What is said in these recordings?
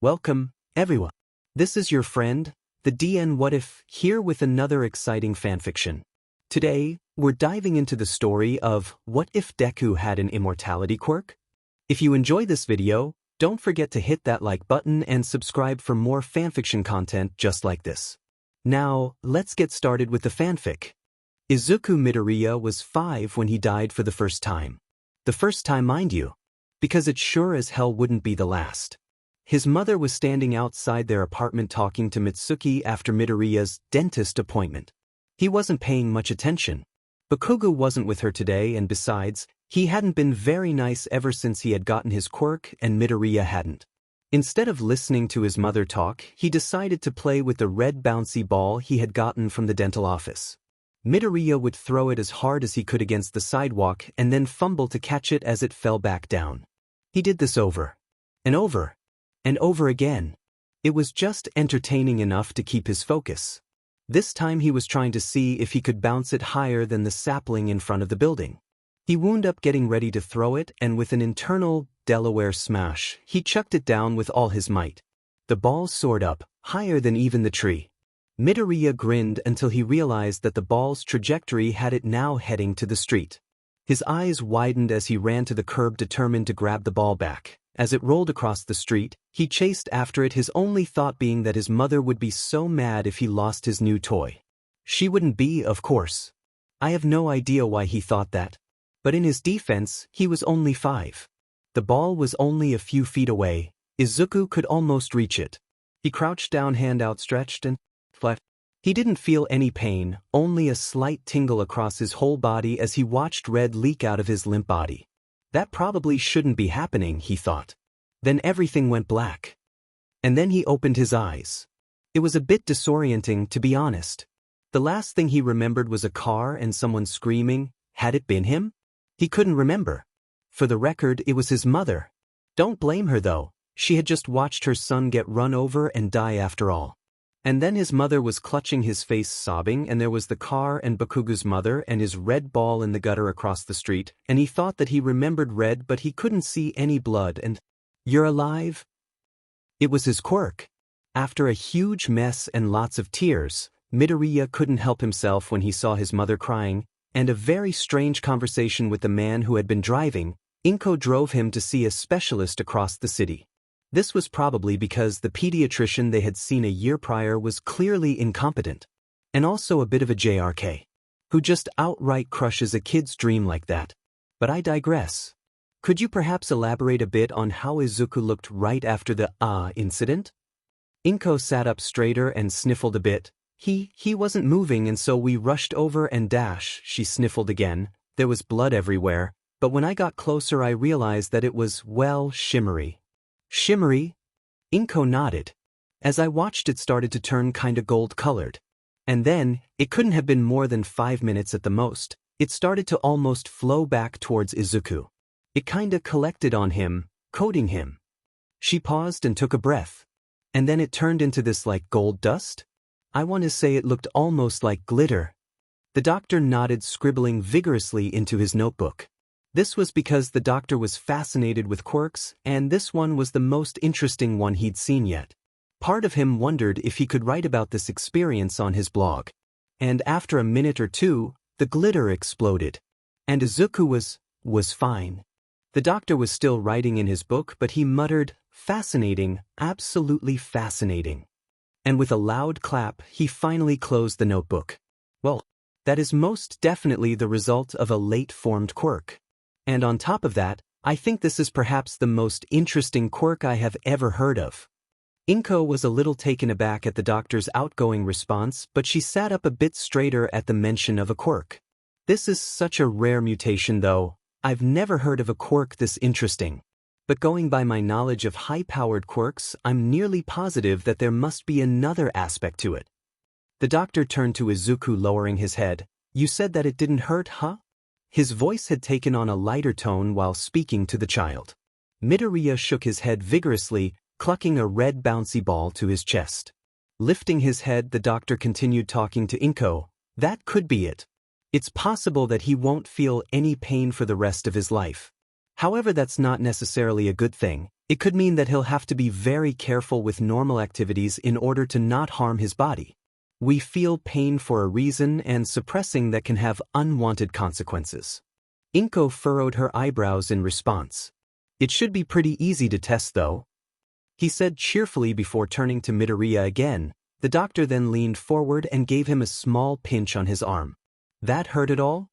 Welcome, everyone. This is your friend, the DN What If, here with another exciting fanfiction. Today, we're diving into the story of What If Deku Had an Immortality Quirk? If you enjoy this video, don't forget to hit that like button and subscribe for more fanfiction content just like this. Now, let's get started with the fanfic. Izuku Midoriya was 5 when he died for the first time. The first time, mind you, because it sure as hell wouldn't be the last. His mother was standing outside their apartment talking to Mitsuki after Midoriya's dentist appointment. He wasn't paying much attention. Bakugo wasn't with her today, and besides, he hadn't been very nice ever since he had gotten his quirk and Midoriya hadn't. Instead of listening to his mother talk, he decided to play with the red bouncy ball he had gotten from the dental office. Midoriya would throw it as hard as he could against the sidewalk and then fumble to catch it as it fell back down. He did this over and over and over again. It was just entertaining enough to keep his focus. This time he was trying to see if he could bounce it higher than the sapling in front of the building. He wound up getting ready to throw it, and with an internal Delaware smash, he chucked it down with all his might. The ball soared up, higher than even the tree. Midoriya grinned until he realized that the ball's trajectory had it now heading to the street. His eyes widened as he ran to the curb, determined to grab the ball back. As it rolled across the street, he chased after it, his only thought being that his mother would be so mad if he lost his new toy. She wouldn't be, of course. I have no idea why he thought that. But in his defense, he was only 5. The ball was only a few feet away. Izuku could almost reach it. He crouched down, hand outstretched, and flat. He didn't feel any pain, only a slight tingle across his whole body as he watched red leak out of his limp body. That probably shouldn't be happening, he thought. Then everything went black. And then he opened his eyes. It was a bit disorienting, to be honest. The last thing he remembered was a car and someone screaming. Had it been him? He couldn't remember. For the record, it was his mother. Don't blame her, though. She had just watched her son get run over and die after all. And then his mother was clutching his face, sobbing, and there was the car and Bakugo's mother and his red ball in the gutter across the street, and he thought that he remembered red, but he couldn't see any blood, and, "You're alive?" It was his quirk. After a huge mess and lots of tears, Midoriya couldn't help himself when he saw his mother crying, and a very strange conversation with the man who had been driving. Inko drove him to see a specialist across the city. This was probably because the pediatrician they had seen a year prior was clearly incompetent. And also a bit of a JRK. Who just outright crushes a kid's dream like that. But I digress. Could you perhaps elaborate a bit on how Izuku looked right after the incident? Inko sat up straighter and sniffled a bit. He wasn't moving, and so we rushed over and she sniffled again. There was blood everywhere, but when I got closer I realized that it was, well, shimmery. Shimmery? Inko nodded. As I watched, it started to turn kinda gold-colored. And then, it couldn't have been more than 5 minutes at the most, it started to almost flow back towards Izuku. It kinda collected on him, coating him. She paused and took a breath. And then it turned into this like gold dust? I want to say it looked almost like glitter. The doctor nodded, scribbling vigorously into his notebook. This was because the doctor was fascinated with quirks, and this one was the most interesting one he'd seen yet. Part of him wondered if he could write about this experience on his blog. And after a minute or two, the glitter exploded. And Izuku was fine. The doctor was still writing in his book, but he muttered, "Fascinating, absolutely fascinating." And with a loud clap, he finally closed the notebook. Well, that is most definitely the result of a late-formed quirk. And on top of that, I think this is perhaps the most interesting quirk I have ever heard of. Inko was a little taken aback at the doctor's outgoing response, but she sat up a bit straighter at the mention of a quirk. This is such a rare mutation, though. I've never heard of a quirk this interesting. But going by my knowledge of high-powered quirks, I'm nearly positive that there must be another aspect to it. The doctor turned to Izuku, lowering his head. "You said that it didn't hurt, huh?" His voice had taken on a lighter tone while speaking to the child. Midoriya shook his head vigorously, clucking a red bouncy ball to his chest. Lifting his head, the doctor continued talking to Inko. "That could be it. It's possible that he won't feel any pain for the rest of his life. However, that's not necessarily a good thing. It could mean that he'll have to be very careful with normal activities in order to not harm his body. We feel pain for a reason, and suppressing that can have unwanted consequences. Inko furrowed her eyebrows in response. It should be pretty easy to test though, he said cheerfully before turning to Midoriya again. The doctor then leaned forward and gave him a small pinch on his arm. That hurt at all?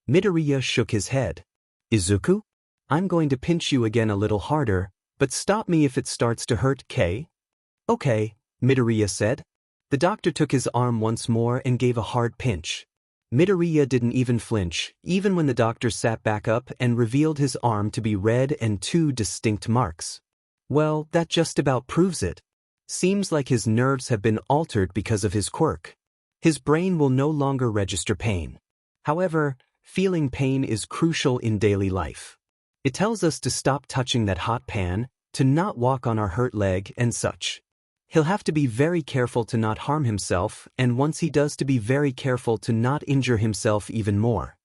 Midoriya shook his head. Izuku? I'm going to pinch you again a little harder, but stop me if it starts to hurt, K? Okay, Midoriya said. The doctor took his arm once more and gave a hard pinch. Midoriya didn't even flinch, even when the doctor sat back up and revealed his arm to be red and 2 distinct marks. Well, that just about proves it. Seems like his nerves have been altered because of his quirk. His brain will no longer register pain. However, feeling pain is crucial in daily life. It tells us to stop touching that hot pan, to not walk on our hurt leg and such. He'll have to be very careful to not harm himself, and once he does, to be very careful to not injure himself even more.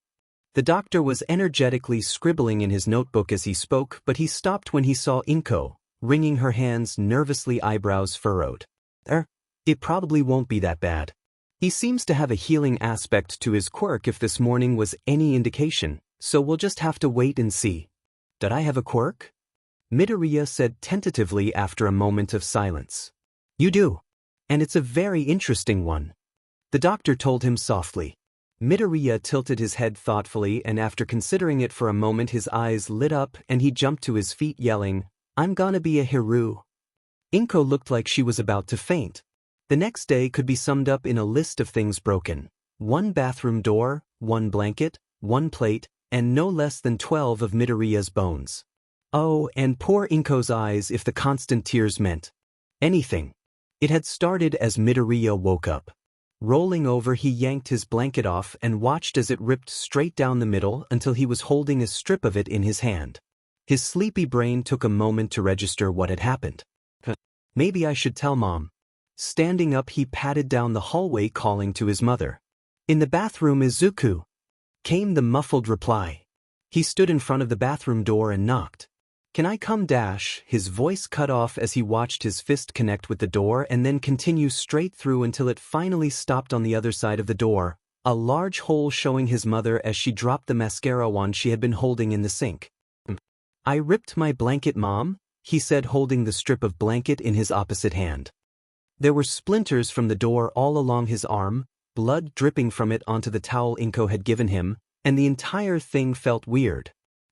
The doctor was energetically scribbling in his notebook as he spoke, but he stopped when he saw Inko, wringing her hands nervously, eyebrows furrowed. It probably won't be that bad. He seems to have a healing aspect to his quirk if this morning was any indication, so we'll just have to wait and see. Did I have a quirk? Midoriya said tentatively after a moment of silence. You do. And it's a very interesting one. The doctor told him softly. Midoriya tilted his head thoughtfully, and after considering it for a moment his eyes lit up and he jumped to his feet yelling, I'm gonna be a hero. Inko looked like she was about to faint. The next day could be summed up in a list of things broken. 1 bathroom door, 1 blanket, 1 plate, and no less than 12 of Midoriya's bones. Oh, and poor Inko's eyes if the constant tears meant anything. It had started as Midoriya woke up. Rolling over, he yanked his blanket off and watched as it ripped straight down the middle until he was holding a strip of it in his hand. His sleepy brain took a moment to register what had happened. Maybe I should tell Mom. Standing up, he padded down the hallway calling to his mother. In the bathroom, Izuku, came the muffled reply. He stood in front of the bathroom door and knocked. Can I come? His voice cut off as he watched his fist connect with the door and then continue straight through until it finally stopped on the other side of the door, a large hole showing his mother as she dropped the mascara wand she had been holding in the sink. I ripped my blanket, Mom, he said, holding the strip of blanket in his opposite hand. There were splinters from the door all along his arm, blood dripping from it onto the towel Inko had given him, and the entire thing felt weird.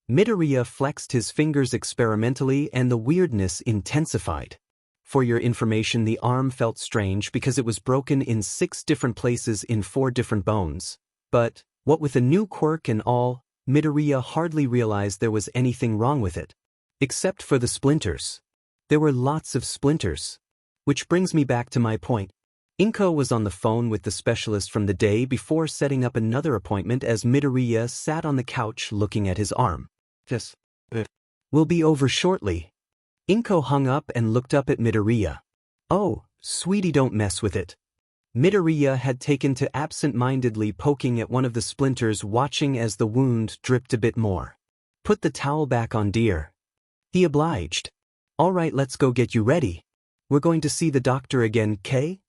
Midoriya flexed his fingers experimentally and the weirdness intensified. For your information, the arm felt strange because it was broken in 6 different places in 4 different bones. But, what with a new quirk and all, Midoriya hardly realized there was anything wrong with it. Except for the splinters. There were lots of splinters. Which brings me back to my point. Inko was on the phone with the specialist from the day before setting up another appointment as Midoriya sat on the couch looking at his arm. We'll be over shortly. Inko hung up and looked up at Midoriya. Oh, sweetie, don't mess with it. Midoriya had taken to absent-mindedly poking at one of the splinters, watching as the wound dripped a bit more. Put the towel back on, dear. He obliged. All right, let's go get you ready. We're going to see the doctor again, Kay?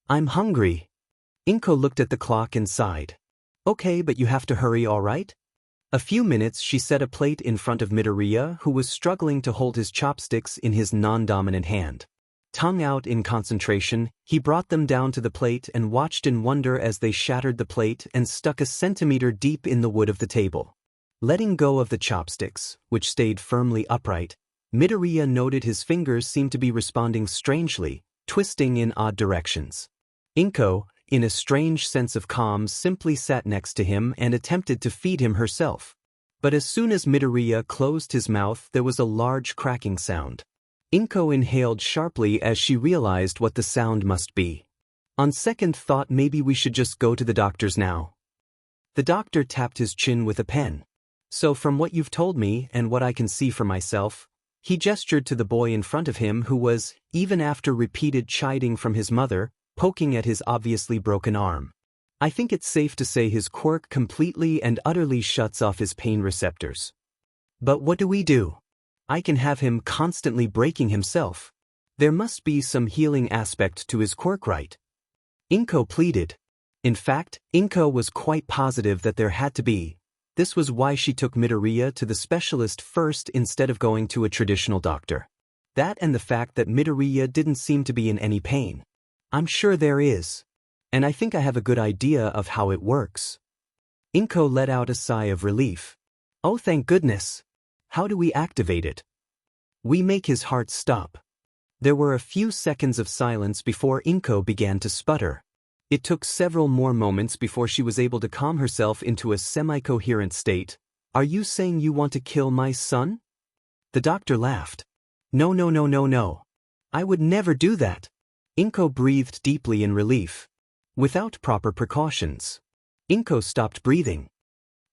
I'm hungry. Inko looked at the clock and sighed. Okay, but you have to hurry, all right? A few minutes she set a plate in front of Midoriya, who was struggling to hold his chopsticks in his non-dominant hand. Tongue out in concentration, he brought them down to the plate and watched in wonder as they shattered the plate and stuck a centimeter deep in the wood of the table. Letting go of the chopsticks, which stayed firmly upright, Midoriya noted his fingers seemed to be responding strangely, twisting in odd directions. Inko, in a strange sense of calm, simply sat next to him and attempted to feed him herself. But as soon as Midoriya closed his mouth, there was a large cracking sound. Inko inhaled sharply as she realized what the sound must be. On second thought, maybe we should just go to the doctor's now. The doctor tapped his chin with a pen. So from what you've told me and what I can see for myself, he gestured to the boy in front of him who was, even after repeated chiding from his mother, poking at his obviously broken arm. I think it's safe to say his quirk completely and utterly shuts off his pain receptors. But what do we do? I can have him constantly breaking himself. There must be some healing aspect to his quirk, right? Inko pleaded. In fact, Inko was quite positive that there had to be. This was why she took Midoriya to the specialist first instead of going to a traditional doctor. That and the fact that Midoriya didn't seem to be in any pain. I'm sure there is. And I think I have a good idea of how it works. Inko let out a sigh of relief. Oh, thank goodness. How do we activate it? We make his heart stop. There were a few seconds of silence before Inko began to sputter. It took several more moments before she was able to calm herself into a semi-coherent state. Are you saying you want to kill my son? The doctor laughed. No, no, no, no, no. I would never do that. Inko breathed deeply in relief. Without proper precautions. Inko stopped breathing.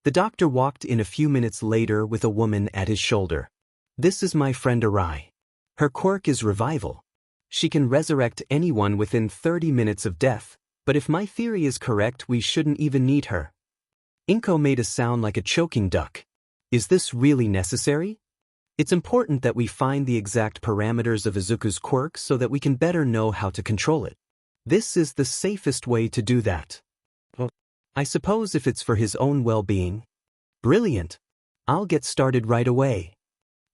The doctor walked in a few minutes later with a woman at his shoulder. This is my friend Arai. Her quirk is revival. She can resurrect anyone within 30 minutes of death, but if my theory is correct, we shouldn't even need her. Inko made a sound like a choking duck. Is this really necessary? It's important that we find the exact parameters of Izuku's quirk so that we can better know how to control it. This is the safest way to do that. I suppose if it's for his own well-being. Brilliant. I'll get started right away.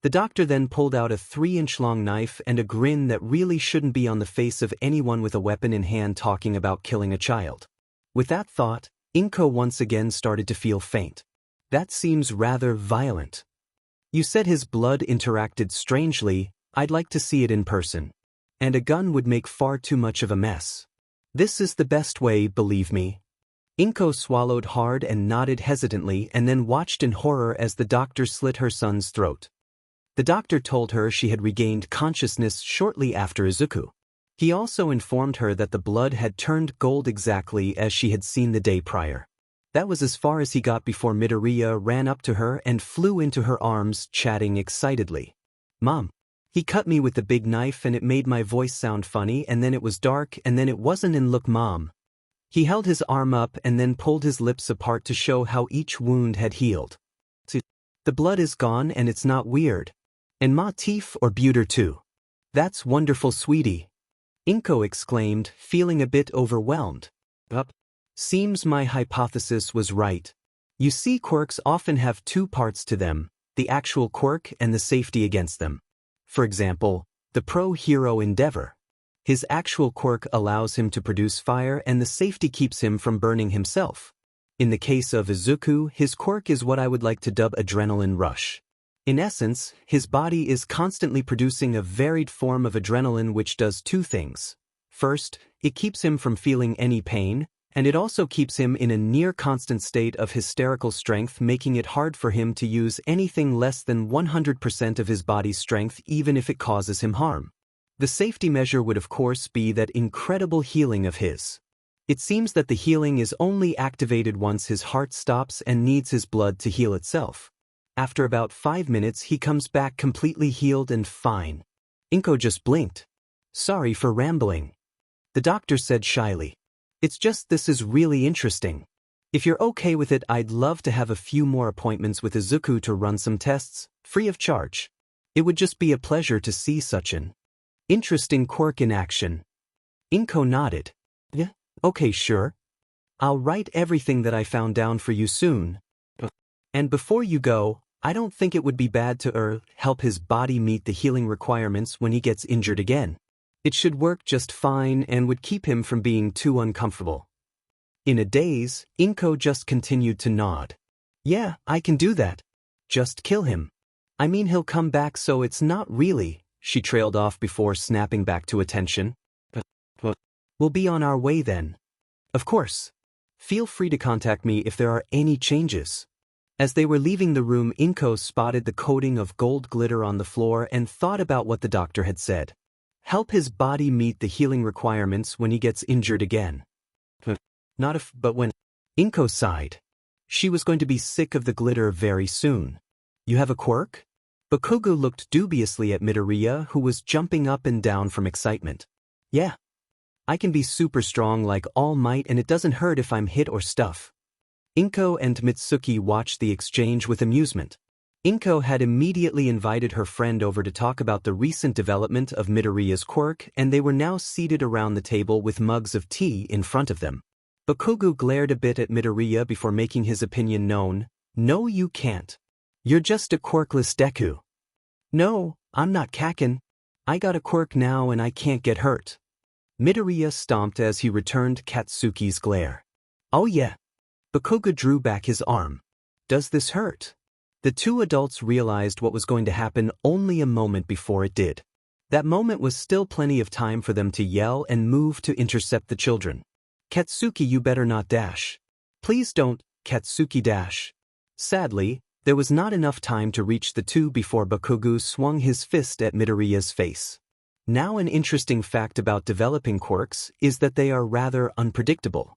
The doctor then pulled out a 3-inch-long knife and a grin that really shouldn't be on the face of anyone with a weapon in hand talking about killing a child. With that thought, Inko once again started to feel faint. That seems rather violent. You said his blood interacted strangely. I'd like to see it in person. And a gun would make far too much of a mess. This is the best way, believe me. Inko swallowed hard and nodded hesitantly and then watched in horror as the doctor slit her son's throat. The doctor told her she had regained consciousness shortly after Izuku. He also informed her that the blood had turned gold exactly as she had seen the day prior. That was as far as he got before Midoriya ran up to her and flew into her arms, chatting excitedly. Mom. He cut me with the big knife and it made my voice sound funny, and then it was dark and then it wasn't, and look, Mom. He held his arm up and then pulled his lips apart to show how each wound had healed. See, the blood is gone and it's not weird. And ma teeth or buter too. That's wonderful, sweetie. Inko exclaimed, feeling a bit overwhelmed. Seems my hypothesis was right. You see, quirks often have two parts to them, the actual quirk and the safety against them. For example, the pro-hero Endeavor. His actual quirk allows him to produce fire and the safety keeps him from burning himself. In the case of Izuku, his quirk is what I would like to dub adrenaline rush. In essence, his body is constantly producing a varied form of adrenaline which does two things. First, it keeps him from feeling any pain, and it also keeps him in a near-constant state of hysterical strength, making it hard for him to use anything less than 100% of his body's strength even if it causes him harm. The safety measure would of course be that incredible healing of his. It seems that the healing is only activated once his heart stops and needs his blood to heal itself. After about 5 minutes he comes back completely healed and fine. Inko just blinked. Sorry for rambling. The doctor said shyly. It's just this is really interesting. If you're okay with it, I'd love to have a few more appointments with Izuku to run some tests, free of charge. It would just be a pleasure to see such an interesting quirk in action. Inko nodded. Yeah, okay, sure. I'll write everything that I found down for you soon. And before you go, I don't think it would be bad to help his body meet the healing requirements when he gets injured again. It should work just fine and would keep him from being too uncomfortable. In a daze, Inko just continued to nod. Yeah, I can do that. Just kill him. I mean, he'll come back, so it's not really. She trailed off before snapping back to attention. We'll be on our way then. Of course. Feel free to contact me if there are any changes. As they were leaving the room, Inko spotted the coating of gold glitter on the floor and thought about what the doctor had said. Help his body meet the healing requirements when he gets injured again. Not if, but when. Inko sighed. She was going to be sick of the glitter very soon. You have a quirk? Bakugo looked dubiously at Midoriya, who was jumping up and down from excitement. Yeah. I can be super strong like All Might, and it doesn't hurt if I'm hit or stuff. Inko and Mitsuki watched the exchange with amusement. Inko had immediately invited her friend over to talk about the recent development of Midoriya's quirk, and they were now seated around the table with mugs of tea in front of them. Bakugo glared a bit at Midoriya before making his opinion known. "No, you can't. You're just a quirkless Deku." "No, I'm not Kakin. I got a quirk now and I can't get hurt." Midoriya stomped as he returned Katsuki's glare. "Oh yeah." Bakugo drew back his arm. "Does this hurt?" The two adults realized what was going to happen only a moment before it did. That moment was still plenty of time for them to yell and move to intercept the children. "Katsuki, you better not dash." "Please don't, Katsuki, dash." Sadly, there was not enough time to reach the two before Bakugo swung his fist at Midoriya's face. Now, an interesting fact about developing quirks is that they are rather unpredictable.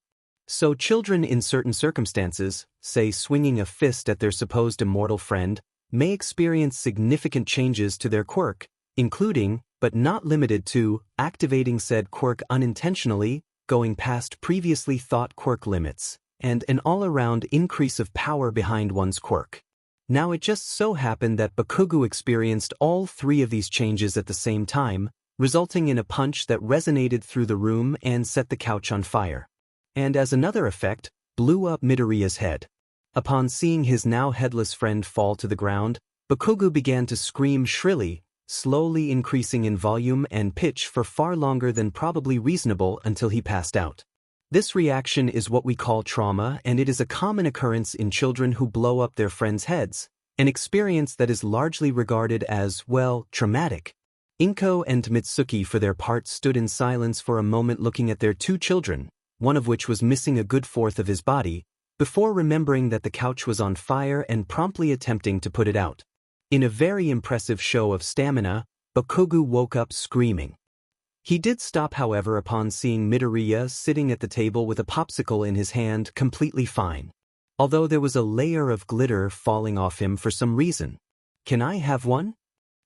So children in certain circumstances, say swinging a fist at their supposed immortal friend, may experience significant changes to their quirk, including, but not limited to, activating said quirk unintentionally, going past previously thought quirk limits, and an all-around increase of power behind one's quirk. Now it just so happened that Bakugo experienced all three of these changes at the same time, resulting in a punch that resonated through the room and set the couch on fire. And as another effect, blew up Midoriya's head. Upon seeing his now headless friend fall to the ground, Bakugo began to scream shrilly, slowly increasing in volume and pitch for far longer than probably reasonable until he passed out. This reaction is what we call trauma, and it is a common occurrence in children who blow up their friends' heads, an experience that is largely regarded as, well, traumatic. Inko and Mitsuki for their part stood in silence for a moment looking at their two children, one of which was missing a good fourth of his body, before remembering that the couch was on fire and promptly attempting to put it out. In a very impressive show of stamina, Bakugo woke up screaming. He did stop, however, upon seeing Midoriya sitting at the table with a popsicle in his hand, completely fine, although there was a layer of glitter falling off him for some reason. "Can I have one?"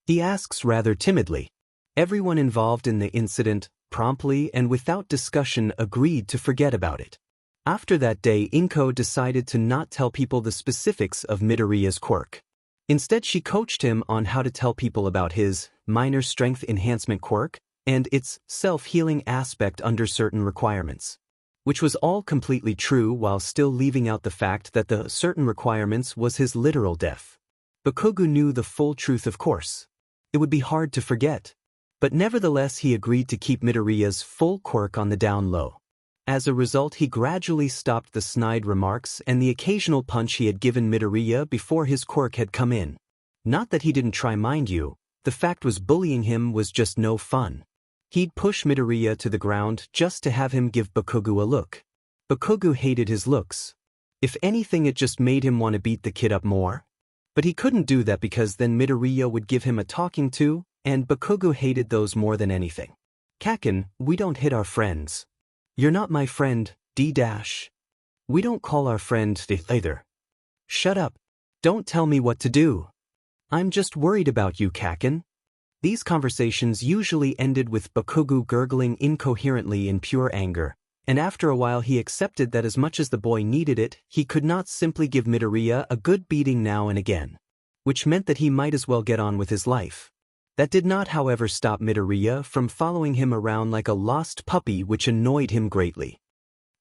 he asks rather timidly. Everyone involved in the incident promptly and without discussion agreed to forget about it. After that day, Inko decided to not tell people the specifics of Midoriya's quirk. Instead, she coached him on how to tell people about his minor strength enhancement quirk and its self-healing aspect under certain requirements. Which was all completely true while still leaving out the fact that the certain requirements was his literal death. Bakugo knew the full truth, of course. It would be hard to forget. But nevertheless, he agreed to keep Midoriya's full quirk on the down low. As a result, he gradually stopped the snide remarks and the occasional punch he had given Midoriya before his quirk had come in. Not that he didn't try, mind you, the fact was bullying him was just no fun. He'd push Midoriya to the ground just to have him give Bakugo a look. Bakugo hated his looks. If anything, it just made him want to beat the kid up more. But he couldn't do that because then Midoriya would give him a talking to, and Bakugo hated those more than anything. "Kakin, we don't hit our friends." "You're not my friend, D-dash. We don't call our friend either." "Shut up. Don't tell me what to do. I'm just worried about you, Kakin." These conversations usually ended with Bakugo gurgling incoherently in pure anger, and after a while he accepted that as much as the boy needed it, he could not simply give Midoriya a good beating now and again, which meant that he might as well get on with his life. That did not, however, stop Midoriya from following him around like a lost puppy, which annoyed him greatly.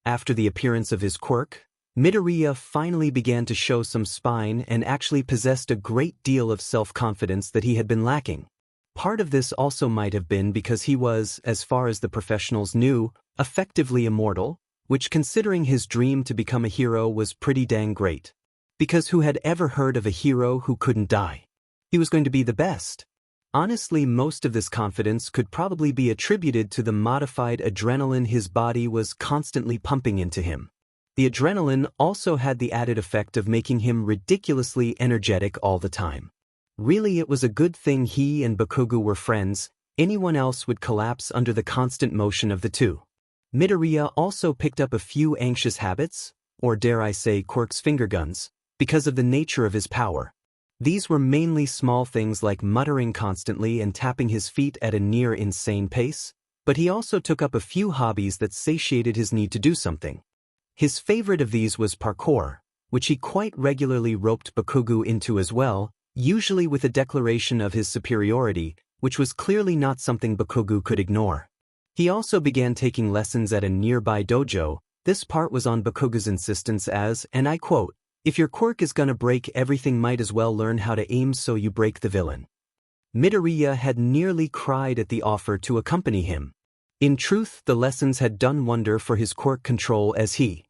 After the appearance of his quirk, Midoriya finally began to show some spine and actually possessed a great deal of self-confidence that he had been lacking. Part of this also might have been because he was, as far as the professionals knew, effectively immortal, which, considering his dream to become a hero, was pretty dang great. Because who had ever heard of a hero who couldn't die? He was going to be the best. Honestly, most of this confidence could probably be attributed to the modified adrenaline his body was constantly pumping into him. The adrenaline also had the added effect of making him ridiculously energetic all the time. Really, it was a good thing he and Bakugo were friends. Anyone else would collapse under the constant motion of the two. Midoriya also picked up a few anxious habits, or dare I say quirks, finger guns, because of the nature of his power. These were mainly small things like muttering constantly and tapping his feet at a near insane pace, but he also took up a few hobbies that satiated his need to do something. His favorite of these was parkour, which he quite regularly roped Bakugo into as well, usually with a declaration of his superiority, which was clearly not something Bakugo could ignore. He also began taking lessons at a nearby dojo. This part was on Bakugo's insistence as, and I quote, "If your quirk is gonna break everything, might as well learn how to aim so you break the villain." Midoriya had nearly cried at the offer to accompany him. In truth, the lessons had done wonder for his quirk control as he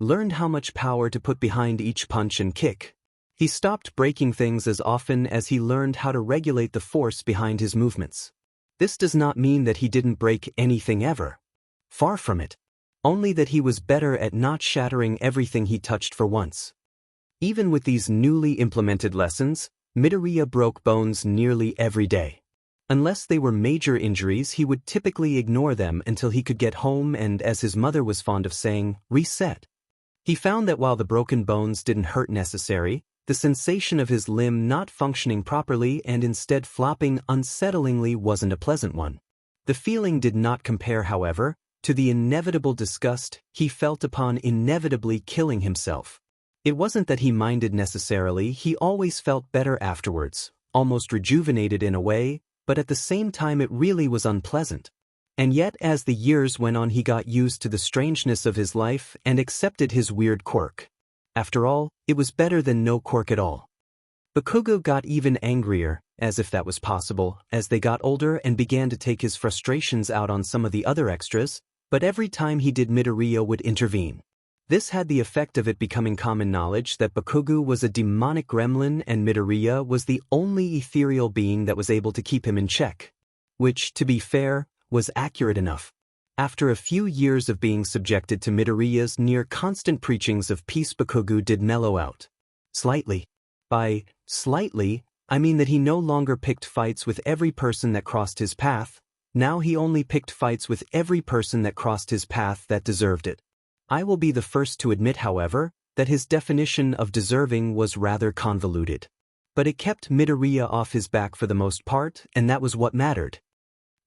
learned how much power to put behind each punch and kick. He stopped breaking things as often as he learned how to regulate the force behind his movements. This does not mean that he didn't break anything ever. Far from it. Only that he was better at not shattering everything he touched for once. Even with these newly implemented lessons, Midoriya broke bones nearly every day. Unless they were major injuries, he would typically ignore them until he could get home and, as his mother was fond of saying, reset. He found that while the broken bones didn't hurt necessarily, the sensation of his limb not functioning properly and instead flopping unsettlingly wasn't a pleasant one. The feeling did not compare, however, to the inevitable disgust he felt upon inevitably killing himself. It wasn't that he minded necessarily, he always felt better afterwards, almost rejuvenated in a way, but at the same time it really was unpleasant. And yet as the years went on he got used to the strangeness of his life and accepted his weird quirk. After all, it was better than no quirk at all. Bakugo got even angrier, as if that was possible, as they got older and began to take his frustrations out on some of the other extras, but every time he did Midoriya would intervene. This had the effect of it becoming common knowledge that Bakugo was a demonic gremlin and Midoriya was the only ethereal being that was able to keep him in check. Which, to be fair, was accurate enough. After a few years of being subjected to Midoriya's near-constant preachings of peace, Bakugo did mellow out. Slightly. By slightly, I mean that he no longer picked fights with every person that crossed his path. Now he only picked fights with every person that crossed his path that deserved it. I will be the first to admit, however, that his definition of deserving was rather convoluted. But it kept Midoriya off his back for the most part, and that was what mattered.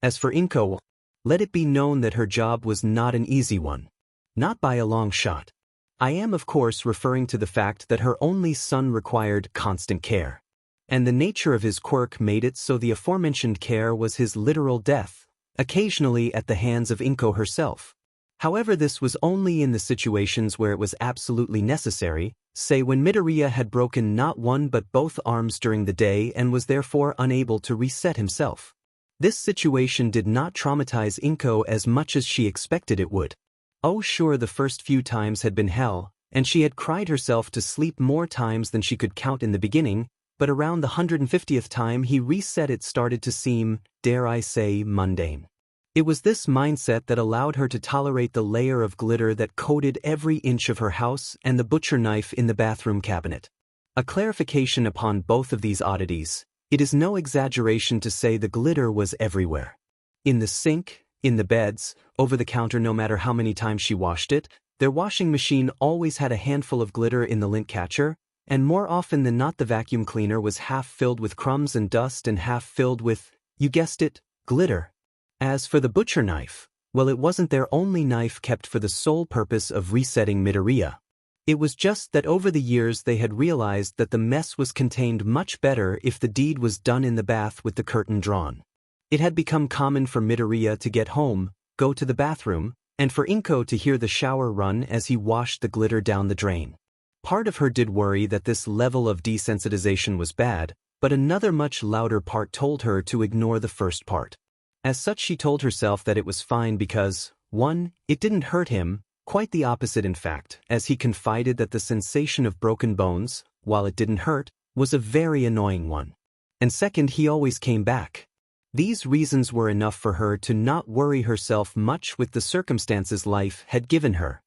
As for Inko, let it be known that her job was not an easy one. Not by a long shot. I am of course referring to the fact that her only son required constant care. And the nature of his quirk made it so the aforementioned care was his literal death, occasionally at the hands of Inko herself. However, this was only in the situations where it was absolutely necessary, say when Midoriya had broken not one but both arms during the day and was therefore unable to reset himself. This situation did not traumatize Inko as much as she expected it would. Oh sure, the first few times had been hell, and she had cried herself to sleep more times than she could count in the beginning, but around the 150th time he reset it started to seem, dare I say, mundane. It was this mindset that allowed her to tolerate the layer of glitter that coated every inch of her house and the butcher knife in the bathroom cabinet. A clarification upon both of these oddities. It is no exaggeration to say the glitter was everywhere. In the sink, in the beds, over the counter. No matter how many times she washed it, their washing machine always had a handful of glitter in the lint catcher, and more often than not the vacuum cleaner was half filled with crumbs and dust and half filled with, you guessed it, glitter. As for the butcher knife, well, it wasn't their only knife kept for the sole purpose of resetting Midoriya. It was just that over the years they had realized that the mess was contained much better if the deed was done in the bath with the curtain drawn. It had become common for Midoriya to get home, go to the bathroom, and for Inko to hear the shower run as he washed the glitter down the drain. Part of her did worry that this level of desensitization was bad, but another much louder part told her to ignore the first part. As such, she told herself that it was fine because, 1, it didn't hurt him, quite the opposite in fact, as he confided that the sensation of broken bones, while it didn't hurt, was a very annoying one. And second, he always came back. These reasons were enough for her to not worry herself much with the circumstances life had given her.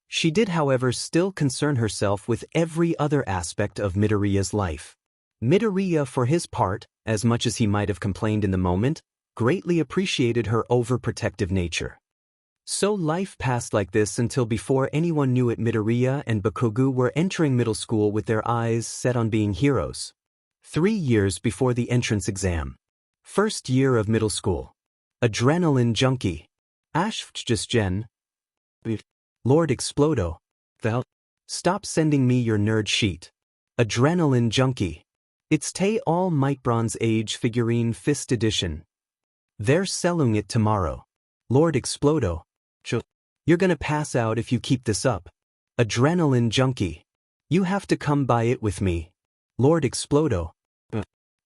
She did, however, still concern herself with every other aspect of Midoriya's life. Midoriya, for his part, as much as he might have complained in the moment, greatly appreciated her overprotective nature. So life passed like this until before anyone knew it, Midoriya and Bakugo were entering middle school with their eyes set on being heroes. 3 years before the entrance exam. First year of middle school. Adrenaline junkie. Ashfgen. Lord Explodo. Val. Stop sending me your nerd sheet. Adrenaline junkie. It's Tay All Might Bronze Age figurine Fist Edition. They're selling it tomorrow. Lord Explodo. You're gonna pass out if you keep this up. Adrenaline junkie. You have to come buy it with me. Lord Explodo.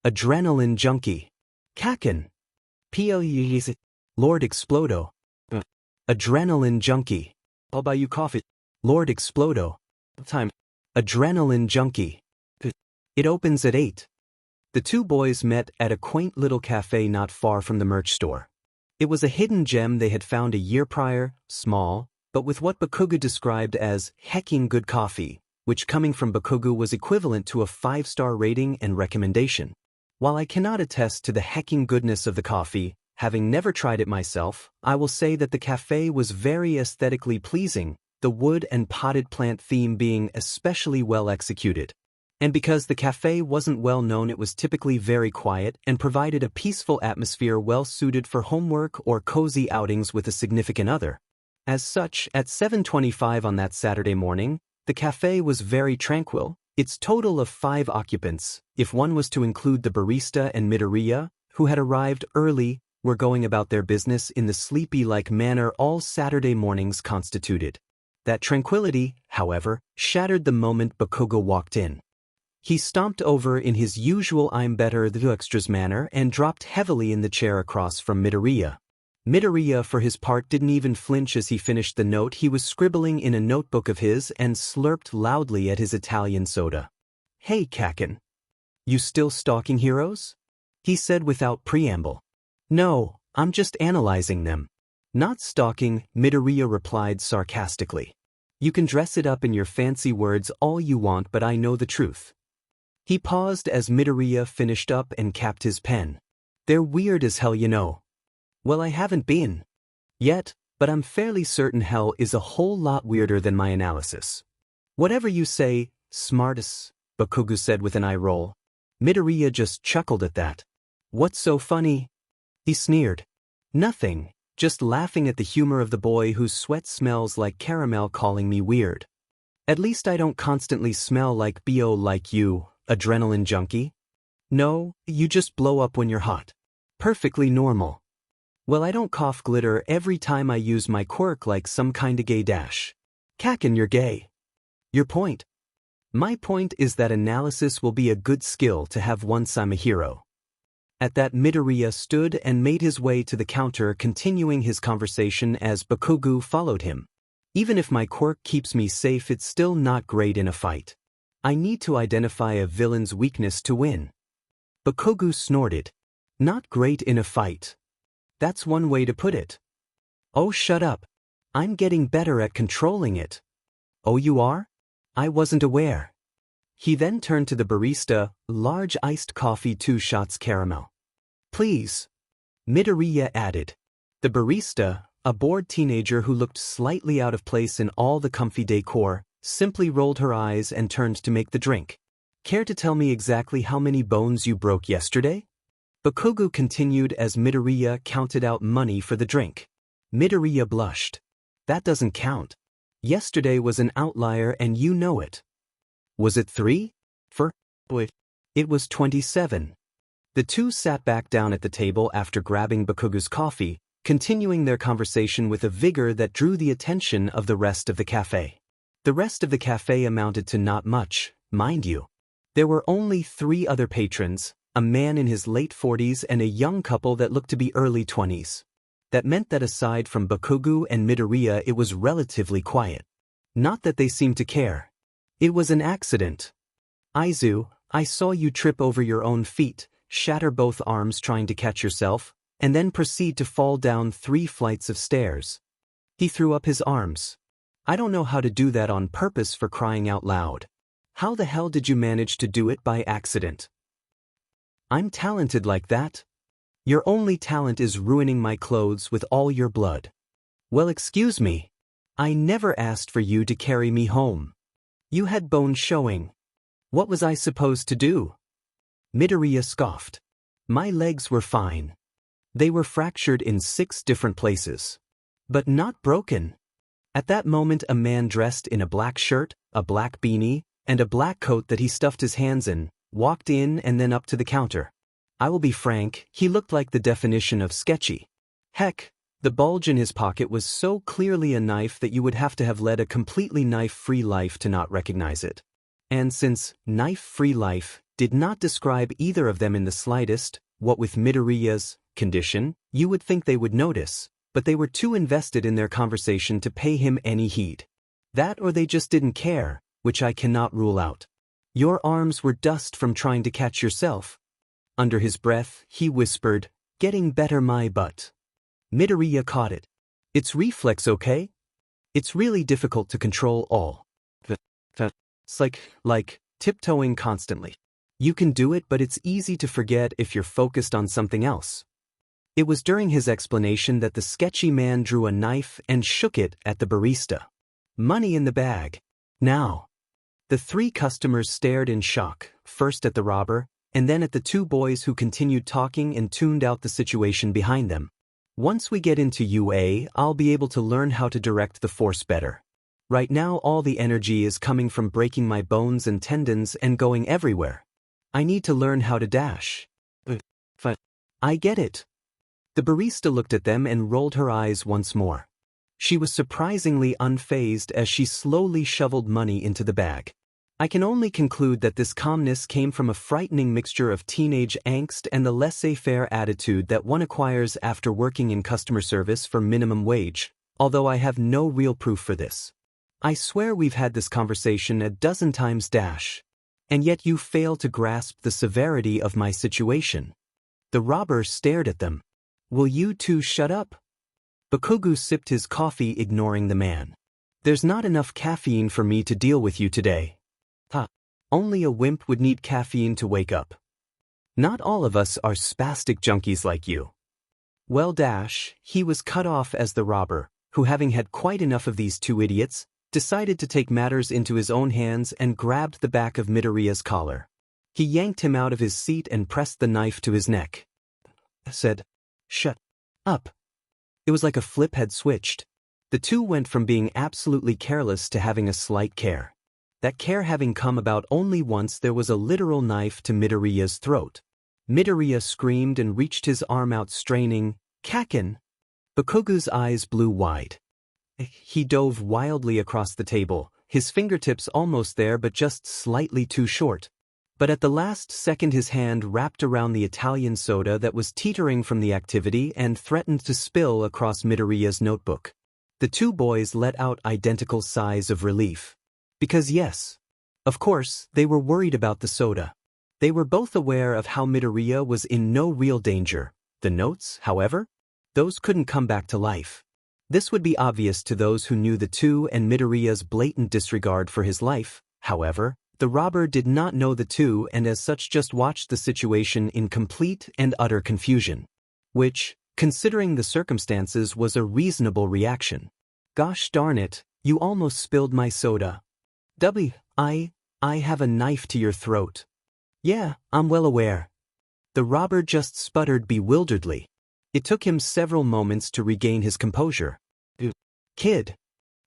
Adrenaline junkie. Kaken. Lord Explodo. Adrenaline junkie. I'll buy you coffee. Lord Explodo. Time. Adrenaline junkie. It opens at 8. The two boys met at a quaint little cafe not far from the merch store. It was a hidden gem they had found a year prior, small, but with what Bakugu described as hecking good coffee, which coming from Bakugu was equivalent to a 5-star rating and recommendation. While I cannot attest to the hecking goodness of the coffee, having never tried it myself, I will say that the cafe was very aesthetically pleasing, the wood and potted plant theme being especially well executed. And because the cafe wasn't well known, it was typically very quiet and provided a peaceful atmosphere well suited for homework or cozy outings with a significant other. As such, at 7:25 on that Saturday morning, the cafe was very tranquil. Its total of 5 occupants, if one was to include the barista and Midoriya, who had arrived early, were going about their business in the sleepy-like manner all Saturday mornings constituted. That tranquility, however, shattered the moment Bakugo walked in. He stomped over in his usual I'm better than extras manner and dropped heavily in the chair across from Midoriya. Midoriya, for his part, didn't even flinch as he finished the note he was scribbling in a notebook of his and slurped loudly at his Italian soda. "Hey, Kaken. You still stalking heroes?" he said without preamble. "No, I'm just analyzing them." "Not stalking," Midoriya replied sarcastically. "You can dress it up in your fancy words all you want, but I know the truth." He paused as Midoriya finished up and capped his pen. "They're weird as hell, you know." "Well, I haven't been yet, but I'm fairly certain hell is a whole lot weirder than my analysis." "Whatever you say, smartass," Bakugu said with an eye roll. Midoriya just chuckled at that. "What's so funny?" he sneered. "Nothing, just laughing at the humor of the boy whose sweat smells like caramel calling me weird. At least I don't constantly smell like BO like you, adrenaline junkie. No, you just blow up when you're hot. Perfectly normal. Well, I don't cough glitter every time I use my quirk like some kinda gay dash. Kaken, you're gay. Your point?" "My point is that analysis will be a good skill to have once I'm a hero." At that, Midoriya stood and made his way to the counter, continuing his conversation as Bakugu followed him. "Even if my quirk keeps me safe, it's still not great in a fight. I need to identify a villain's weakness to win." Bakugu snorted. "Not great in a fight. That's one way to put it." "Oh, shut up. I'm getting better at controlling it." "Oh, you are? I wasn't aware." He then turned to the barista, "Large iced coffee, 2 shots caramel." "Please," Midoriya added. The barista, a bored teenager who looked slightly out of place in all the comfy decor, simply rolled her eyes and turned to make the drink. "Care to tell me exactly how many bones you broke yesterday?" Bakugu continued as Midoriya counted out money for the drink. Midoriya blushed. "That doesn't count. Yesterday was an outlier and you know it." "Was it 3? It was 27. The two sat back down at the table after grabbing Bakugu's coffee, continuing their conversation with a vigor that drew the attention of the rest of the cafe. The rest of the cafe amounted to not much, mind you. There were only 3 other patrons, a man in his late 40s and a young couple that looked to be early 20s. That meant that aside from Bakugu and Midoriya, it was relatively quiet. Not that they seemed to care. It was an accident. "Aizu, I saw you trip over your own feet, shatter both arms trying to catch yourself, and then proceed to fall down 3 flights of stairs." He threw up his arms. "I don't know how to do that on purpose, for crying out loud. How the hell did you manage to do it by accident?" "I'm talented like that. Your only talent is ruining my clothes with all your blood." "Well, excuse me. I never asked for you to carry me home. You had bones showing. What was I supposed to do?" Midoriya scoffed. "My legs were fine. They were fractured in 6 different places. But not broken." At that moment, a man dressed in a black shirt, a black beanie, and a black coat that he stuffed his hands in, walked in and then up to the counter. I will be frank, he looked like the definition of sketchy. Heck, the bulge in his pocket was so clearly a knife that you would have to have led a completely knife-free life to not recognize it. And since knife-free life did not describe either of them in the slightest, what with Midoriya's condition, you would think they would notice, but they were too invested in their conversation to pay him any heed. That or they just didn't care, which I cannot rule out. Your arms were dust from trying to catch yourself. Under his breath, he whispered, "Getting better my butt." Midoriya caught it. It's reflex, okay? It's really difficult to control all. It's like tiptoeing constantly. You can do it, but it's easy to forget if you're focused on something else. It was during his explanation that the sketchy man drew a knife and shook it at the barista. Money in the bag. Now. The three customers stared in shock, first at the robber, and then at the two boys who continued talking and tuned out the situation behind them. Once we get into UA, I'll be able to learn how to direct the force better. Right now all the energy is coming from breaking my bones and tendons and going everywhere. I need to learn how to dash. I get it. The barista looked at them and rolled her eyes once more. She was surprisingly unfazed as she slowly shoveled money into the bag. I can only conclude that this calmness came from a frightening mixture of teenage angst and the laissez-faire attitude that one acquires after working in customer service for minimum wage, although I have no real proof for this. I swear we've had this conversation a dozen times dash. And yet you fail to grasp the severity of my situation. The robber stared at them. Will you two shut up? Bakugo sipped his coffee, ignoring the man. There's not enough caffeine for me to deal with you today. Only a wimp would need caffeine to wake up. Not all of us are spastic junkies like you. Well, he was cut off as the robber, who, having had quite enough of these two idiots, decided to take matters into his own hands and grabbed the back of Midoriya's collar. He yanked him out of his seat and pressed the knife to his neck. Said, "Shut up." It was like a flip had switched. The two went from being absolutely careless to having a slight care. That care having come about only once there was a literal knife to Midoriya's throat. Midoriya screamed and reached his arm out, straining, "Kaken!" Bakugo's eyes blew wide. He dove wildly across the table, his fingertips almost there but just slightly too short. But at the last second his hand wrapped around the Italian soda that was teetering from the activity and threatened to spill across Midoriya's notebook. The two boys let out identical sighs of relief. Because yes, of course, they were worried about the soda. They were both aware of how Midoriya was in no real danger. The notes, however, those couldn't come back to life. This would be obvious to those who knew the two and Midoriya's blatant disregard for his life. However, the robber did not know the two and as such just watched the situation in complete and utter confusion. Which, considering the circumstances, was a reasonable reaction. Gosh darn it, you almost spilled my soda. I have a knife to your throat. Yeah, I'm well aware. The robber just sputtered bewilderedly. It took him several moments to regain his composure. Kid,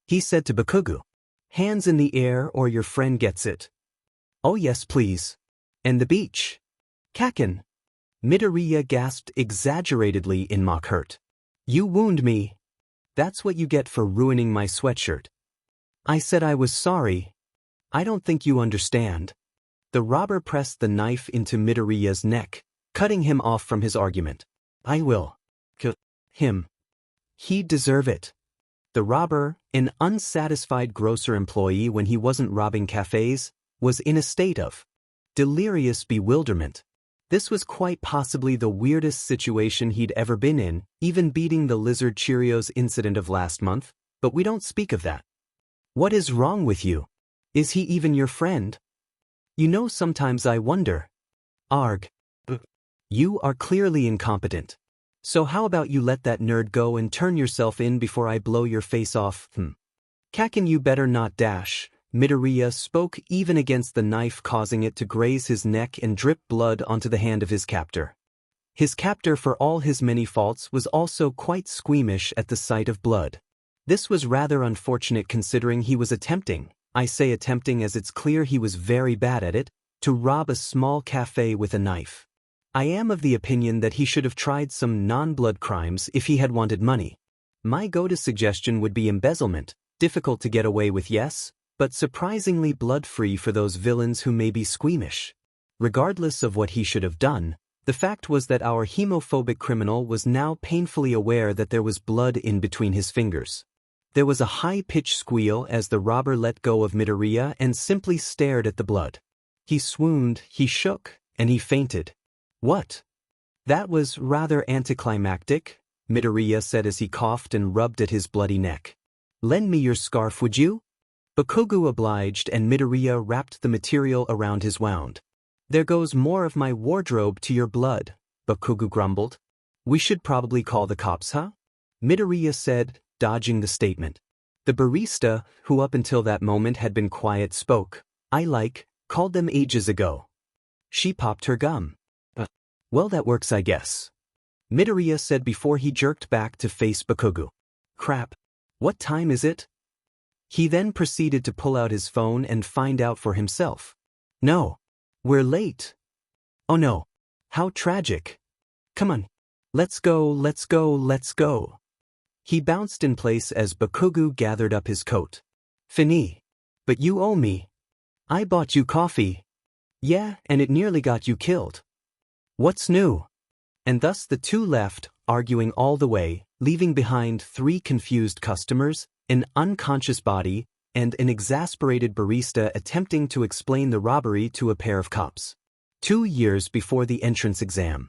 he said to Bakugo. Hands in the air or your friend gets it. Oh yes please. And the beach. Kaken. Midoriya gasped exaggeratedly in mock hurt. You wound me. That's what you get for ruining my sweatshirt. I said I was sorry. I don't think you understand. The robber pressed the knife into Midoriya's neck, cutting him off from his argument. I will kill him. He'd deserve it. The robber, an unsatisfied grocer employee when he wasn't robbing cafes, was in a state of delirious bewilderment. This was quite possibly the weirdest situation he'd ever been in, even beating the Lizard Cheerios incident of last month, but we don't speak of that. What is wrong with you? Is he even your friend? You know, sometimes I wonder. Arg. You are clearly incompetent. So how about you let that nerd go and turn yourself in before I blow your face off? Kaken, you better not dash. Midoriya spoke even against the knife, causing it to graze his neck and drip blood onto the hand of his captor. His captor, for all his many faults, was also quite squeamish at the sight of blood. This was rather unfortunate considering he was attempting, I say attempting as it's clear he was very bad at it, to rob a small cafe with a knife. I am of the opinion that he should have tried some non-blood crimes if he had wanted money. My go-to suggestion would be embezzlement, difficult to get away with, yes, but surprisingly blood-free for those villains who may be squeamish. Regardless of what he should have done, the fact was that our hemophobic criminal was now painfully aware that there was blood in between his fingers. There was a high-pitched squeal as the robber let go of Midoriya and simply stared at the blood. He swooned, he shook, and he fainted. What? That was rather anticlimactic, Midoriya said as he coughed and rubbed at his bloody neck. Lend me your scarf, would you? Bakugo obliged and Midoriya wrapped the material around his wound. There goes more of my wardrobe to your blood, Bakugo grumbled. We should probably call the cops, huh? Midoriya said, dodging the statement. The barista, who up until that moment had been quiet, spoke. Called them ages ago. She popped her gum. Well, that works, I guess. Midoriya said before he jerked back to face Bakugo. Crap. What time is it? He then proceeded to pull out his phone and find out for himself. No. We're late. Oh no. How tragic. Come on. Let's go, let's go, let's go. He bounced in place as Bakugo gathered up his coat. Fini. But you owe me. I bought you coffee. Yeah, and it nearly got you killed. What's new? And thus the two left, arguing all the way, leaving behind 3 confused customers, an unconscious body, and an exasperated barista attempting to explain the robbery to a pair of cops. 2 years before the entrance exam.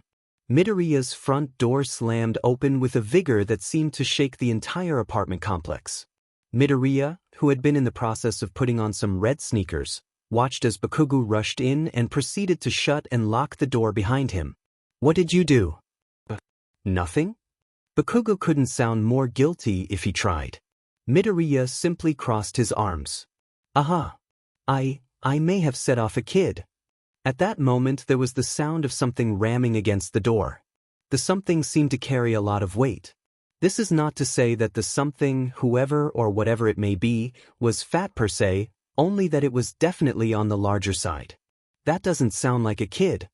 Midoriya's front door slammed open with a vigor that seemed to shake the entire apartment complex. Midoriya, who had been in the process of putting on some red sneakers, watched as Bakugo rushed in and proceeded to shut and lock the door behind him. What did you do? Nothing? Bakugo couldn't sound more guilty if he tried. Midoriya simply crossed his arms. Aha. I may have set off a kid. At that moment there was the sound of something ramming against the door. The something seemed to carry a lot of weight. This is not to say that the something, whoever or whatever it may be, was fat per se, only that it was definitely on the larger side. That doesn't sound like a kid.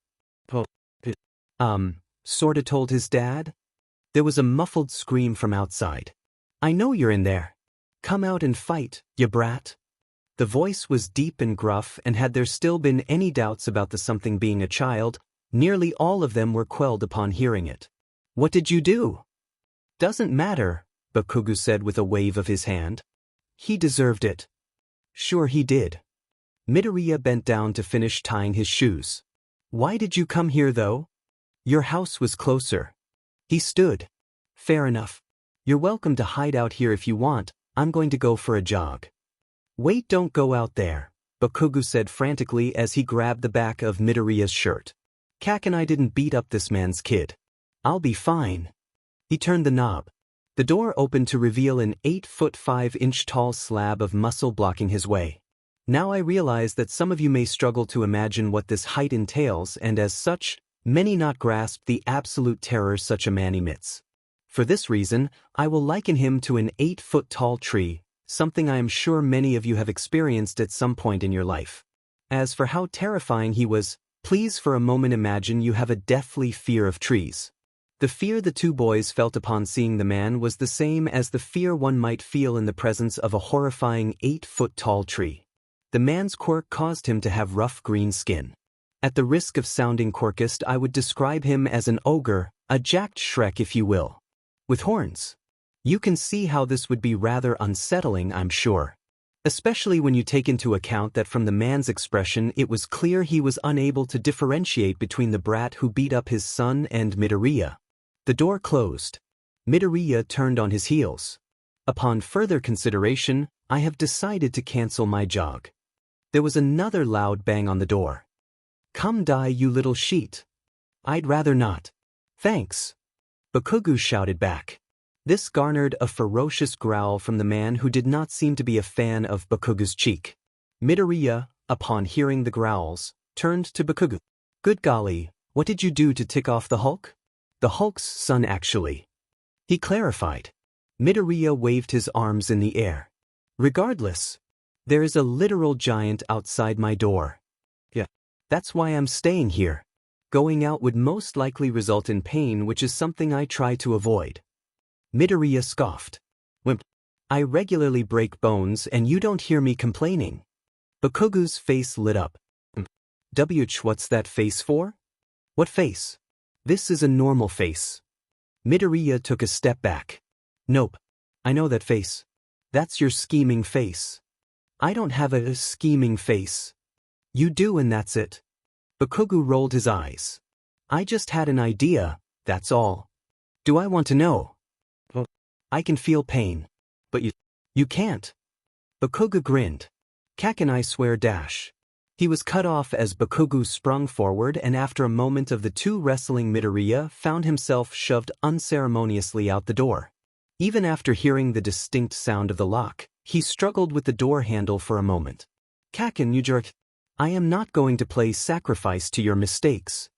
Sorta told his dad. There was a muffled scream from outside. I know you're in there. Come out and fight, you brat. The voice was deep and gruff, and had there still been any doubts about the something being a child, nearly all of them were quelled upon hearing it. What did you do? Doesn't matter, Bakugo said with a wave of his hand. He deserved it. Sure he did. Midoriya bent down to finish tying his shoes. Why did you come here though? Your house was closer. He stood. Fair enough. You're welcome to hide out here if you want. I'm going to go for a jog. Wait, don't go out there, Bakugo said frantically as he grabbed the back of Midoriya's shirt. Kak and I didn't beat up this man's kid. I'll be fine. He turned the knob. The door opened to reveal an 8'5" tall slab of muscle blocking his way. Now I realize that some of you may struggle to imagine what this height entails, and as such, many not grasp the absolute terror such a man emits. For this reason, I will liken him to an 8-foot-tall tree, something I am sure many of you have experienced at some point in your life. As for how terrifying he was, please for a moment imagine you have a deathly fear of trees. The fear the two boys felt upon seeing the man was the same as the fear one might feel in the presence of a horrifying 8-foot-tall tree. The man's quirk caused him to have rough green skin. At the risk of sounding quirkist, I would describe him as an ogre, a jacked Shrek if you will. With horns. You can see how this would be rather unsettling, I'm sure. Especially when you take into account that from the man's expression it was clear he was unable to differentiate between the brat who beat up his son and Midoriya. The door closed. Midoriya turned on his heels. Upon further consideration, I have decided to cancel my jog. There was another loud bang on the door. Come die, you little sheet. I'd rather not. Thanks. Bakugo shouted back. This garnered a ferocious growl from the man who did not seem to be a fan of Bakugo's cheek. Midoriya, upon hearing the growls, turned to Bakugo. Good golly, what did you do to tick off the Hulk? The Hulk's son actually. He clarified. Midoriya waved his arms in the air. Regardless, there is a literal giant outside my door. Yeah. That's why I'm staying here. Going out would most likely result in pain, which is something I try to avoid. Midoriya scoffed. Wimp. I regularly break bones and you don't hear me complaining. Bakugu's face lit up. What's that face for? What face? This is a normal face. Midoriya took a step back. Nope. I know that face. That's your scheming face. I don't have a scheming face. You do, and that's it. Bakugu rolled his eyes. I just had an idea, that's all. Do I want to know? Well, I can feel pain. But you can't. Bakugu grinned. Kaken, I swear dash. He was cut off as Bakugu sprung forward, and after a moment of the two wrestling, Midoriya found himself shoved unceremoniously out the door. Even after hearing the distinct sound of the lock, he struggled with the door handle for a moment. Kaken, you jerk. I am not going to play sacrifice to your mistakes.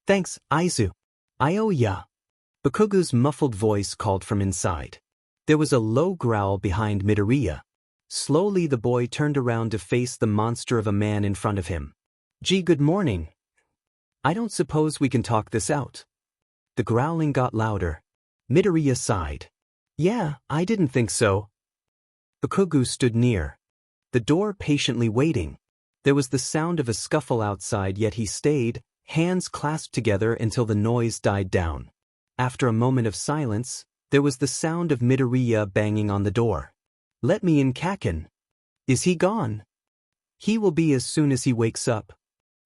Thanks, Aizu. I owe ya. Bakugu's muffled voice called from inside. There was a low growl behind Midoriya. Slowly the boy turned around to face the monster of a man in front of him. Gee, good morning. I don't suppose we can talk this out. The growling got louder. Midoriya sighed. Yeah, I didn't think so. Bakugu stood near the door, patiently waiting. There was the sound of a scuffle outside, yet he stayed, hands clasped together until the noise died down. After a moment of silence, there was the sound of Midoriya banging on the door. Let me in, Kaken. Is he gone? He will be as soon as he wakes up.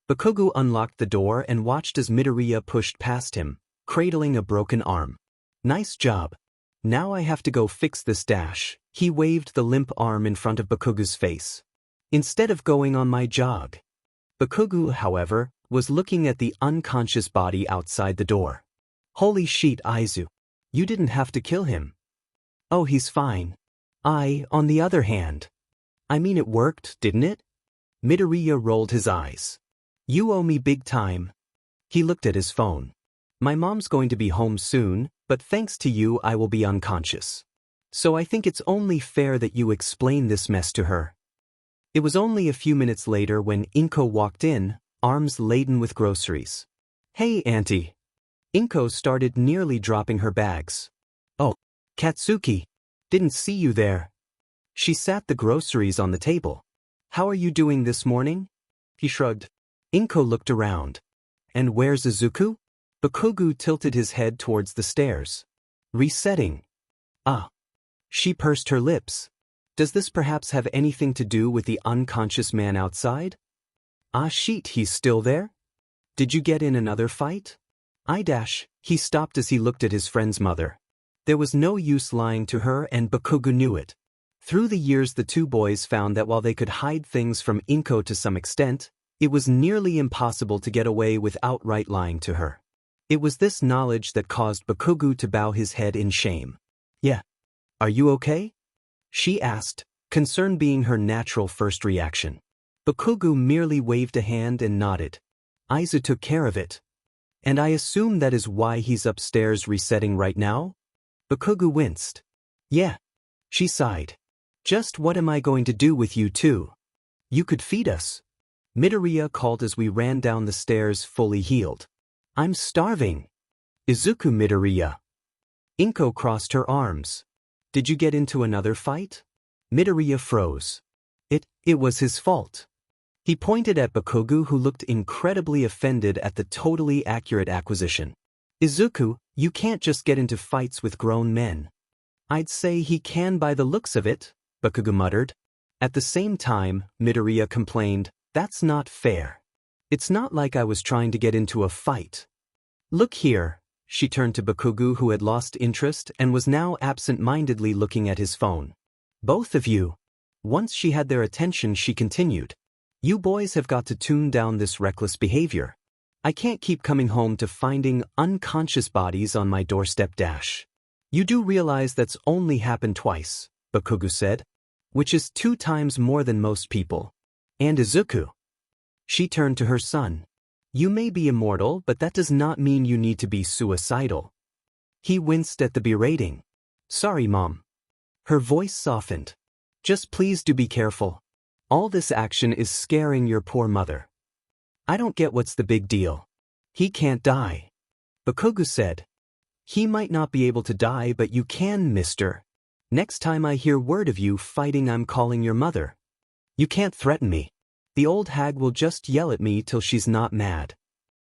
Bakugu unlocked the door and watched as Midoriya pushed past him, cradling a broken arm. Nice job. Now I have to go fix this dash. He waved the limp arm in front of Bakugu's face. Instead of going on my jog. Bakugu, however, was looking at the unconscious body outside the door. Holy shit, Aizu. You didn't have to kill him. Oh, he's fine. On the other hand. I mean, it worked, didn't it? Midoriya rolled his eyes. You owe me big time. He looked at his phone. My mom's going to be home soon, but thanks to you I will be unconscious. So I think it's only fair that you explain this mess to her. It was only a few minutes later when Inko walked in, arms laden with groceries. Hey, Auntie. Inko started, nearly dropping her bags. Oh, Katsuki. Didn't see you there. She sat the groceries on the table. How are you doing this morning? He shrugged. Inko looked around. And where's Izuku? Bakugu tilted his head towards the stairs. Resetting. Ah. She pursed her lips. Does this perhaps have anything to do with the unconscious man outside? Ah shit, he's still there? Did you get in another fight? He stopped as he looked at his friend's mother. There was no use lying to her, and Bakugu knew it. Through the years the two boys found that while they could hide things from Inko to some extent, it was nearly impossible to get away with outright lying to her. It was this knowledge that caused Bakugu to bow his head in shame. Yeah. Are you okay? She asked, concern being her natural first reaction. Bakugu merely waved a hand and nodded. Aizu took care of it. And I assume that is why he's upstairs resetting right now? Bakugu winced. Yeah. She sighed. Just what am I going to do with you two? You could feed us. Midoriya called as we ran down the stairs, fully healed. I'm starving. Izuku, Midoriya. Inko crossed her arms. Did you get into another fight? Midoriya froze. It was his fault. He pointed at Bakugu, who looked incredibly offended at the totally accurate acquisition. Izuku, you can't just get into fights with grown men. I'd say he can by the looks of it, Bakugu muttered. At the same time, Midoriya complained, that's not fair. It's not like I was trying to get into a fight. Look here, she turned to Bakugu, who had lost interest and was now absent-mindedly looking at his phone. Both of you. Once she had their attention, she continued. You boys have got to tune down this reckless behavior. I can't keep coming home to finding unconscious bodies on my doorstep dash. You do realize that's only happened twice, Bakugu said. Which is 2 times more than most people. And Izuku. She turned to her son. You may be immortal, but that does not mean you need to be suicidal. He winced at the berating. Sorry, Mom. Her voice softened. Just please do be careful. All this action is scaring your poor mother. I don't get what's the big deal. He can't die. Bakugo said. He might not be able to die, but you can, mister. Next time I hear word of you fighting, I'm calling your mother. You can't threaten me. The old hag will just yell at me till she's not mad.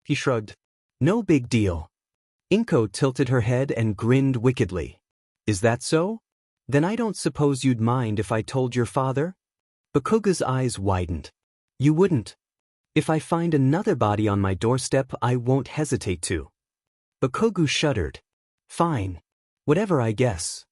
He shrugged. No big deal. Inko tilted her head and grinned wickedly. Is that so? Then I don't suppose you'd mind if I told your father? Bakugo's eyes widened. You wouldn't. If I find another body on my doorstep, I won't hesitate to. Bakugo shuddered. Fine. Whatever, I guess.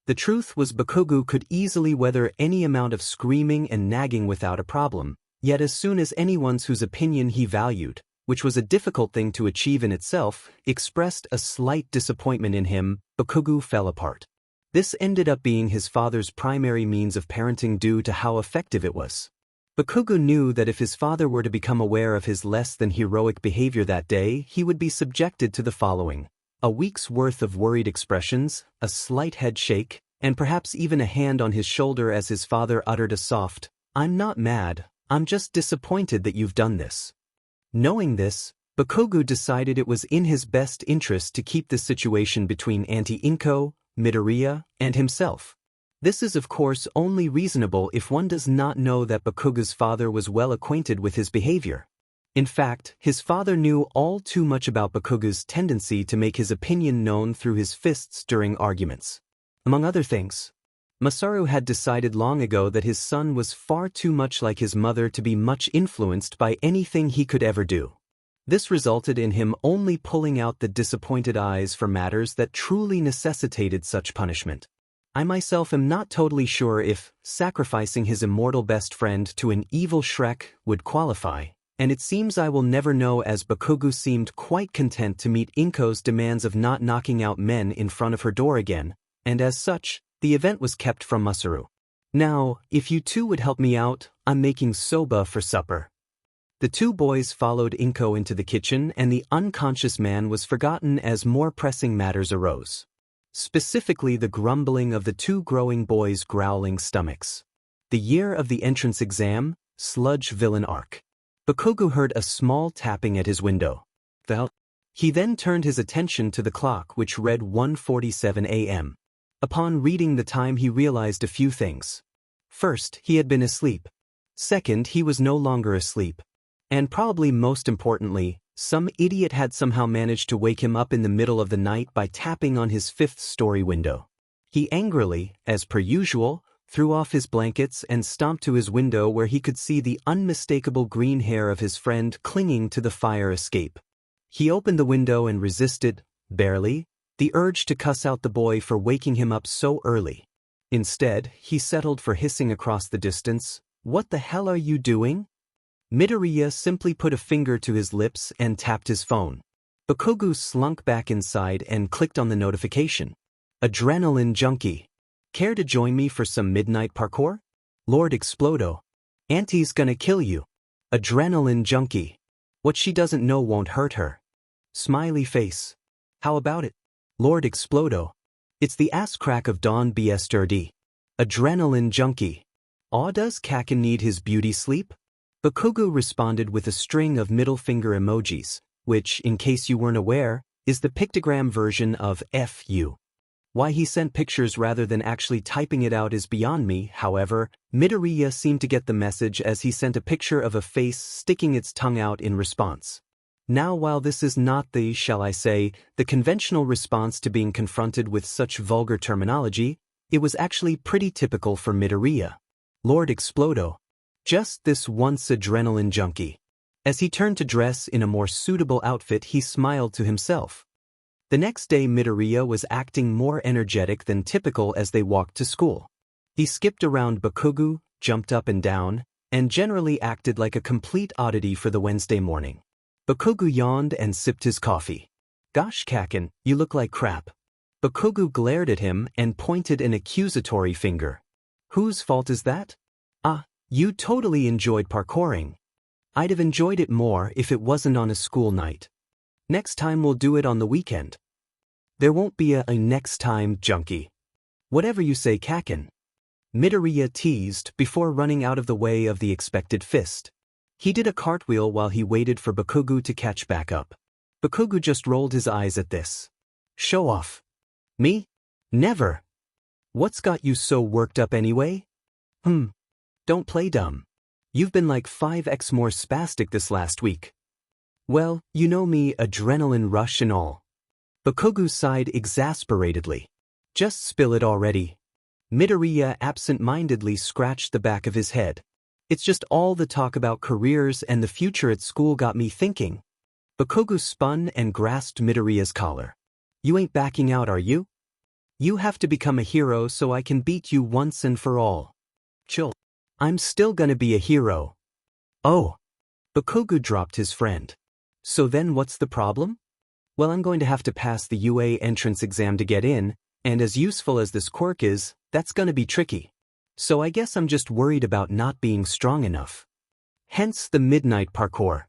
The truth was Bakugo could easily weather any amount of screaming and nagging without a problem, yet as soon as anyone whose opinion he valued, which was a difficult thing to achieve in itself, expressed a slight disappointment in him, Bakugo fell apart. This ended up being his father's primary means of parenting due to how effective it was. Bakugo knew that if his father were to become aware of his less than heroic behavior that day, he would be subjected to the following: a week's worth of worried expressions, a slight head shake, and perhaps even a hand on his shoulder as his father uttered a soft, "I'm not mad, I'm just disappointed that you've done this." Knowing this, Bakugo decided it was in his best interest to keep the situation between Auntie Inko, Midoriya, and himself. This is of course only reasonable if one does not know that Bakugo's father was well acquainted with his behavior. In fact, his father knew all too much about Bakugo's tendency to make his opinion known through his fists during arguments. Among other things, Masaru had decided long ago that his son was far too much like his mother to be much influenced by anything he could ever do. This resulted in him only pulling out the disappointed eyes for matters that truly necessitated such punishment. I myself am not totally sure if sacrificing his immortal best friend to an evil Shrek would qualify, and it seems I will never know, as Bakugo seemed quite content to meet Inko's demands of not knocking out men in front of her door again, and as such, the event was kept from Masaru. Now, if you two would help me out, I'm making soba for supper. The two boys followed Inko into the kitchen, and the unconscious man was forgotten as more pressing matters arose. Specifically the grumbling of the two growing boys' growling stomachs. The year of the entrance exam, sludge villain arc. Bakugo heard a small tapping at his window. He then turned his attention to the clock, which read 1:47 a.m. Upon reading the time, he realized a few things. First, he had been asleep. Second, he was no longer asleep. And probably most importantly, some idiot had somehow managed to wake him up in the middle of the night by tapping on his fifth-story window. He angrily, as per usual, threw off his blankets and stomped to his window, where he could see the unmistakable green hair of his friend clinging to the fire escape. He opened the window and resisted, barely, the urge to cuss out the boy for waking him up so early. Instead, he settled for hissing across the distance, "What the hell are you doing?" Midoriya simply put a finger to his lips and tapped his phone. Bakugo slunk back inside and clicked on the notification. Adrenaline junkie. Care to join me for some midnight parkour? Lord Explodo. Auntie's gonna kill you. Adrenaline junkie. What she doesn't know won't hurt her. Smiley face. How about it? Lord Explodo. It's the ass crack of Dawn BS30. Adrenaline junkie. Aw, does Kakin need his beauty sleep? Bakugo responded with a string of middle finger emojis, which, in case you weren't aware, is the pictogram version of F you. Why he sent pictures rather than actually typing it out is beyond me. However, Midoriya seemed to get the message, as he sent a picture of a face sticking its tongue out in response. Now, while this is not the, shall I say, the conventional response to being confronted with such vulgar terminology, it was actually pretty typical for Midoriya. Lord Explodo. Just this once adrenaline junkie. As he turned to dress in a more suitable outfit, he smiled to himself. The next day, Midoriya was acting more energetic than typical as they walked to school. He skipped around Bakugo, jumped up and down, and generally acted like a complete oddity for the Wednesday morning. Bakugo yawned and sipped his coffee. Gosh, Kakin, you look like crap. Bakugo glared at him and pointed an accusatory finger. Whose fault is that? Ah, you totally enjoyed parkouring. I'd have enjoyed it more if it wasn't on a school night. Next time we'll do it on the weekend. There won't be a next time, junkie. Whatever you say, Kakin. Midoriya teased before running out of the way of the expected fist. He did a cartwheel while he waited for Bakugo to catch back up. Bakugo just rolled his eyes at this. Show off. Me? Never. What's got you so worked up anyway? Don't play dumb. You've been like 5x more spastic this last week. Well, you know me, adrenaline rush and all. Bakugo sighed exasperatedly. Just spill it already. Midoriya absent-mindedly scratched the back of his head. It's just all the talk about careers and the future at school got me thinking. Bakugo spun and grasped Midoriya's collar. You ain't backing out, are you? You have to become a hero so I can beat you once and for all. Chill. I'm still gonna be a hero. Oh. Bakugo dropped his friend. So then what's the problem? Well, I'm going to have to pass the UA entrance exam to get in, and as useful as this quirk is, that's gonna be tricky. So I guess I'm just worried about not being strong enough. Hence the midnight parkour.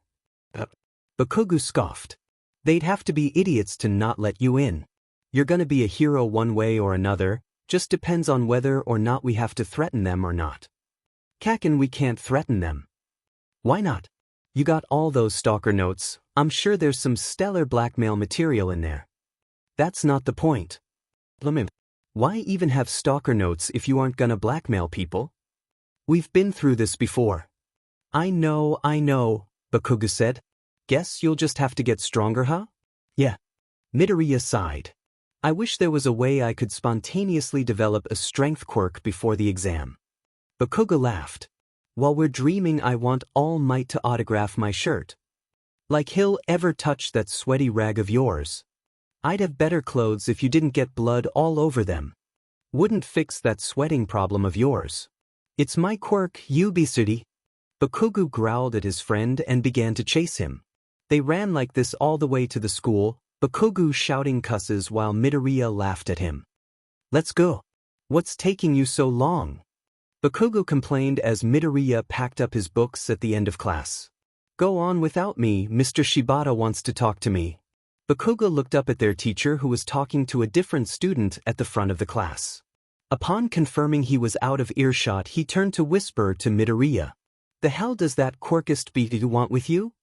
Bakugo scoffed. They'd have to be idiots to not let you in. You're gonna be a hero one way or another, just depends on whether or not we have to threaten them or not. Kaken, we can't threaten them. Why not? You got all those stalker notes, I'm sure there's some stellar blackmail material in there. That's not the point. Why even have stalker notes if you aren't gonna blackmail people? We've been through this before. I know, Bakugo said. Guess you'll just have to get stronger, huh? Yeah. Midoriya sighed. I wish there was a way I could spontaneously develop a strength quirk before the exam. Bakugo laughed. While we're dreaming, I want All Might to autograph my shirt. Like he'll ever touch that sweaty rag of yours. I'd have better clothes if you didn't get blood all over them. Wouldn't fix that sweating problem of yours. It's my quirk, you bisuri. Bakugo growled at his friend and began to chase him. They ran like this all the way to the school, Bakugo shouting cusses while Midoriya laughed at him. Let's go. What's taking you so long? Bakugo complained as Midoriya packed up his books at the end of class. Go on without me, Mr. Shibata wants to talk to me. Bakugo looked up at their teacher who was talking to a different student at the front of the class. Upon confirming he was out of earshot, he turned to whisper to Midoriya. The hell does that quirkist beat want with you?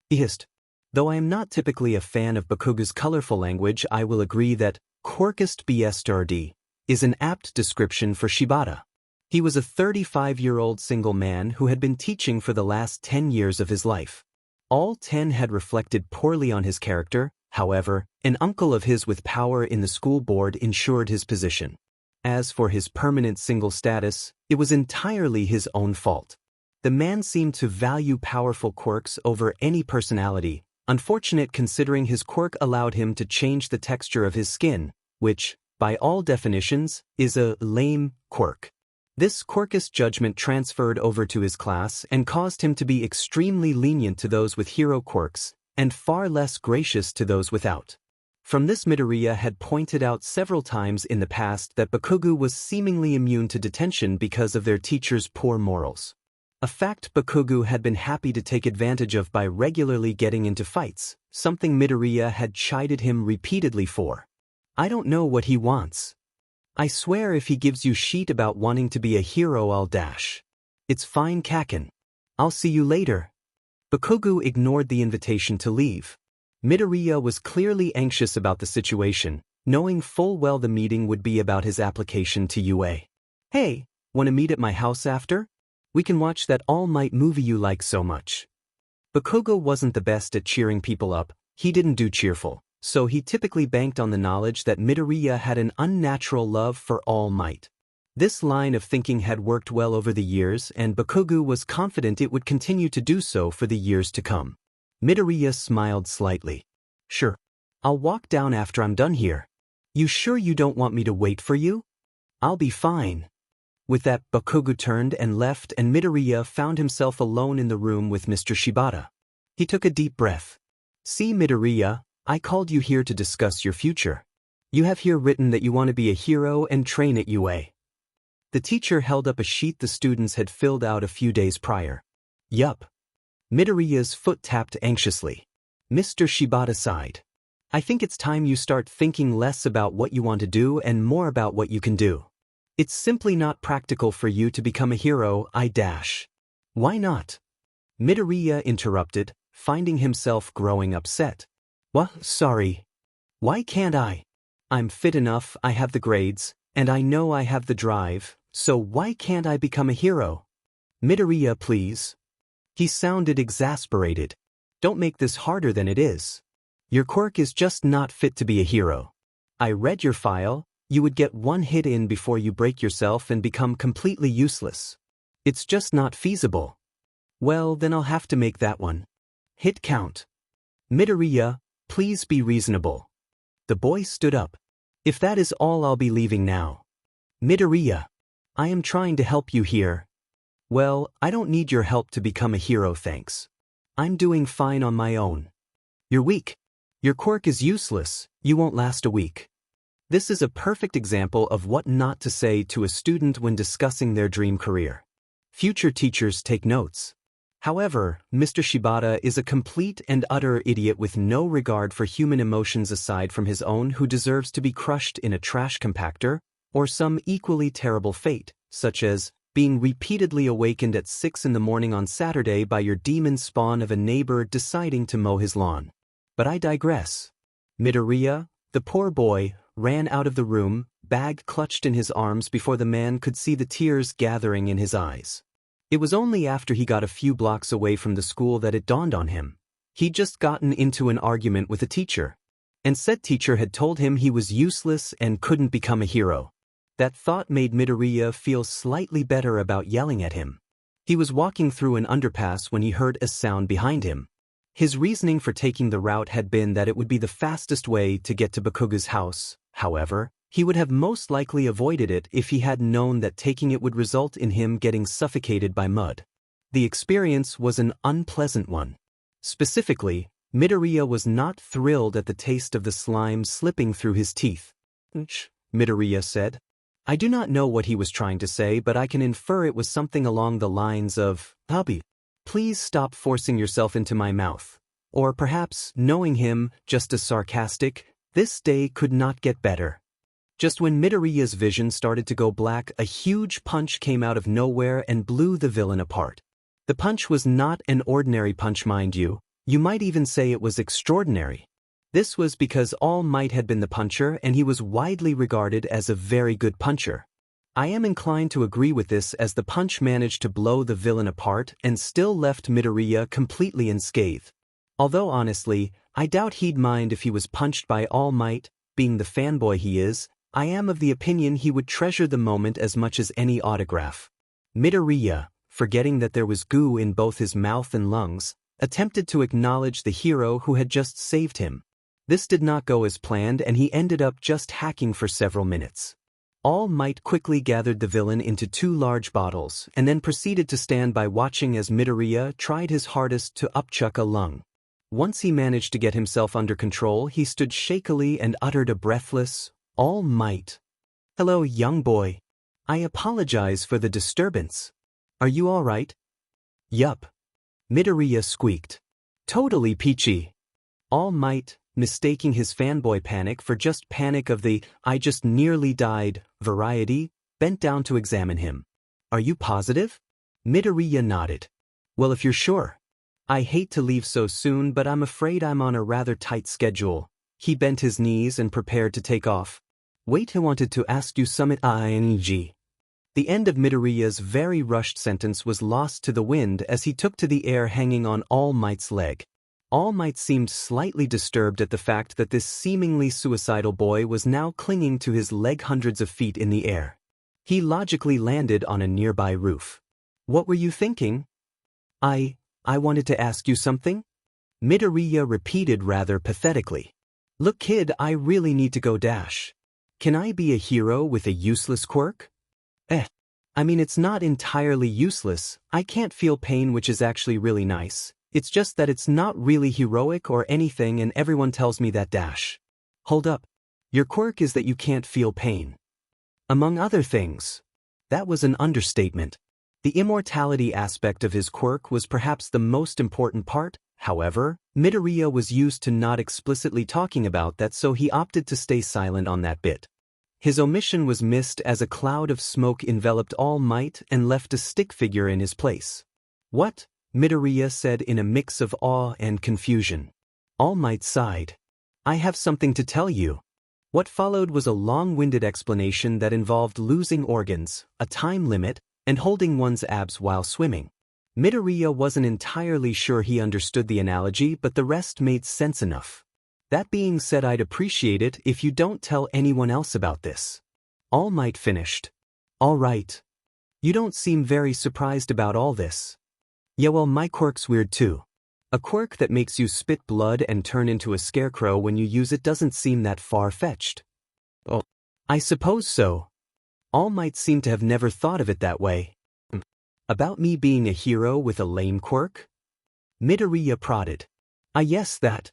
He hissed. Though I am not typically a fan of Bakugo's colorful language, I will agree that quirkist BSRD is an apt description for Shibata. He was a 35-year-old single man who had been teaching for the last 10 years of his life. All 10 had reflected poorly on his character, however, an uncle of his with power in the school board ensured his position. As for his permanent single status, it was entirely his own fault. The man seemed to value powerful quirks over any personality, unfortunate considering his quirk allowed him to change the texture of his skin, which, by all definitions, is a lame quirk. This quirkist judgment transferred over to his class and caused him to be extremely lenient to those with hero quirks, and far less gracious to those without. From this, Midoriya had pointed out several times in the past that Bakugo was seemingly immune to detention because of their teacher's poor morals. A fact Bakugo had been happy to take advantage of by regularly getting into fights, something Midoriya had chided him repeatedly for. I don't know what he wants. I swear if he gives you shit about wanting to be a hero, I'll dash. It's fine, Kaken. I'll see you later. Bakugo ignored the invitation to leave. Midoriya was clearly anxious about the situation, knowing full well the meeting would be about his application to UA. Hey, wanna meet at my house after? We can watch that All Might movie you like so much. Bakugo wasn't the best at cheering people up, he didn't do cheerful, so he typically banked on the knowledge that Midoriya had an unnatural love for All Might. This line of thinking had worked well over the years, and Bakugo was confident it would continue to do so for the years to come. Midoriya smiled slightly. Sure. I'll walk down after I'm done here. You sure you don't want me to wait for you? I'll be fine. With that, Bakugo turned and left, and Midoriya found himself alone in the room with Mr. Shibata. He took a deep breath. See, Midoriya, I called you here to discuss your future. You have here written that you want to be a hero and train at UA. The teacher held up a sheet the students had filled out a few days prior. Yup. Midoriya's foot tapped anxiously. Mr. Shibata sighed. I think it's time you start thinking less about what you want to do and more about what you can do. It's simply not practical for you to become a hero, I dash. Why not? Midoriya interrupted, finding himself growing upset. What? Sorry. Why can't I? I'm fit enough, I have the grades, and I know I have the drive, so why can't I become a hero? Midoriya, please. He sounded exasperated. Don't make this harder than it is. Your quirk is just not fit to be a hero. I read your file, you would get one hit in before you break yourself and become completely useless. It's just not feasible. Well, then I'll have to make that one. Hit count. Midoriya, please be reasonable. The boy stood up. If that is all, I'll be leaving now. Midoriya, I am trying to help you here. Well, I don't need your help to become a hero, thanks. I'm doing fine on my own. You're weak. Your quirk is useless, you won't last a week. This is a perfect example of what not to say to a student when discussing their dream career. Future teachers take notes. However, Mr. Shibata is a complete and utter idiot with no regard for human emotions aside from his own, who deserves to be crushed in a trash compactor, or some equally terrible fate, such as being repeatedly awakened at 6 in the morning on Saturday by your demon spawn of a neighbor deciding to mow his lawn. But I digress. Midoriya, the poor boy, ran out of the room, bag clutched in his arms before the man could see the tears gathering in his eyes. It was only after he got a few blocks away from the school that it dawned on him. He'd just gotten into an argument with a teacher, and said teacher had told him he was useless and couldn't become a hero. That thought made Midoriya feel slightly better about yelling at him. He was walking through an underpass when he heard a sound behind him. His reasoning for taking the route had been that it would be the fastest way to get to Bakuga's house. However, he would have most likely avoided it if he had known that taking it would result in him getting suffocated by mud. The experience was an unpleasant one. Specifically, Midoriya was not thrilled at the taste of the slime slipping through his teeth. Midoriya said. I do not know what he was trying to say, but I can infer it was something along the lines of, Hubby, please stop forcing yourself into my mouth. Or perhaps, knowing him, just as sarcastic, this day could not get better. Just when Midoriya's vision started to go black, a huge punch came out of nowhere and blew the villain apart. The punch was not an ordinary punch, mind you. You might even say it was extraordinary. This was because All Might had been the puncher and he was widely regarded as a very good puncher. I am inclined to agree with this, as the punch managed to blow the villain apart and still left Midoriya completely unscathed. Although honestly, I doubt he'd mind if he was punched by All Might. Being the fanboy he is, I am of the opinion he would treasure the moment as much as any autograph. Midoriya, forgetting that there was goo in both his mouth and lungs, attempted to acknowledge the hero who had just saved him. This did not go as planned and he ended up just hacking for several minutes. All Might quickly gathered the villain into 2 large bottles and then proceeded to stand by watching as Midoriya tried his hardest to upchuck a lung. Once he managed to get himself under control, he stood shakily and uttered a breathless, All Might. Hello, young boy. I apologize for the disturbance. Are you all right? Yup. Midoriya squeaked. Totally peachy. All Might, mistaking his fanboy panic for just panic of the I just nearly died variety, bent down to examine him. Are you positive? Midoriya nodded. Well, if you're sure. I hate to leave so soon, but I'm afraid I'm on a rather tight schedule. He bent his knees and prepared to take off. Wait, I wanted to ask you something. ING. The end of Midoriya's very rushed sentence was lost to the wind as he took to the air, hanging on All Might's leg. All Might seemed slightly disturbed at the fact that this seemingly suicidal boy was now clinging to his leg hundreds of feet in the air. He logically landed on a nearby roof. What were you thinking? I wanted to ask you something? Midoriya repeated rather pathetically. Look kid, I really need to go dash. Can I be a hero with a useless quirk? I mean, it's not entirely useless. I can't feel pain, which is actually really nice. It's just that it's not really heroic or anything, and everyone tells me that dash. Hold up. Your quirk is that you can't feel pain. Among other things. That was an understatement. The immortality aspect of his quirk was perhaps the most important part. However, Midoriya was used to not explicitly talking about that, so he opted to stay silent on that bit. His omission was missed as a cloud of smoke enveloped All Might and left a stick figure in his place. What? Midoriya said in a mix of awe and confusion. All Might sighed. I have something to tell you. What followed was a long-winded explanation that involved losing organs, a time limit, and holding one's abs while swimming. Midoriya wasn't entirely sure he understood the analogy, but the rest made sense enough. That being said, I'd appreciate it if you don't tell anyone else about this. All Might finished. All right. You don't seem very surprised about all this. Yeah, well, my quirk's weird too. A quirk that makes you spit blood and turn into a scarecrow when you use it doesn't seem that far-fetched. Oh, I suppose so. All Might seem to have never thought of it that way. About me being a hero with a lame quirk? Midoriya prodded. Ah, yes, that.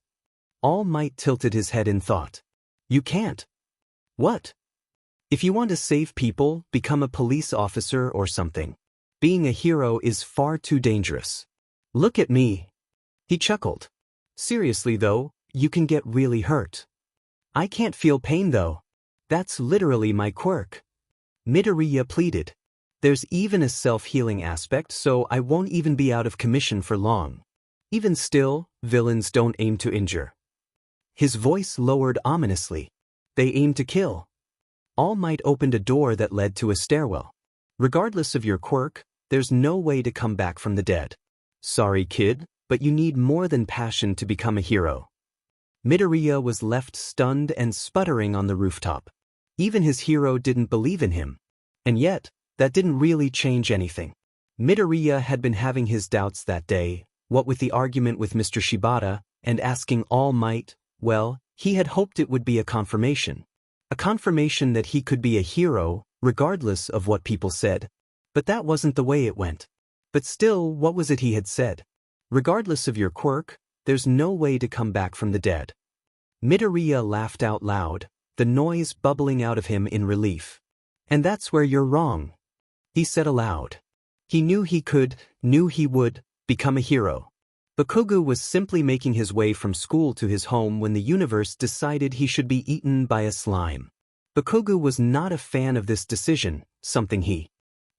All Might tilted his head in thought. You can't. What? If you want to save people, become a police officer or something. Being a hero is far too dangerous. Look at me. He chuckled. Seriously though, you can get really hurt. I can't feel pain though. That's literally my quirk. Midoriya pleaded. There's even a self-healing aspect, so I won't even be out of commission for long. Even still, villains don't aim to injure. His voice lowered ominously. They aim to kill. All Might opened a door that led to a stairwell. Regardless of your quirk, there's no way to come back from the dead. Sorry, kid, but you need more than passion to become a hero. Midoriya was left stunned and sputtering on the rooftop. Even his hero didn't believe in him. And yet, that didn't really change anything. Midoriya had been having his doubts that day, what with the argument with Mr. Shibata, and asking All Might, well, he had hoped it would be a confirmation. A confirmation that he could be a hero, regardless of what people said. But that wasn't the way it went. But still, what was it he had said? Regardless of your quirk, there's no way to come back from the dead. Midoriya laughed out loud, the noise bubbling out of him in relief. And that's where you're wrong. He said aloud. He knew he could, knew he would, become a hero. Bakugo was simply making his way from school to his home when the universe decided he should be eaten by a slime. Bakugo was not a fan of this decision, something he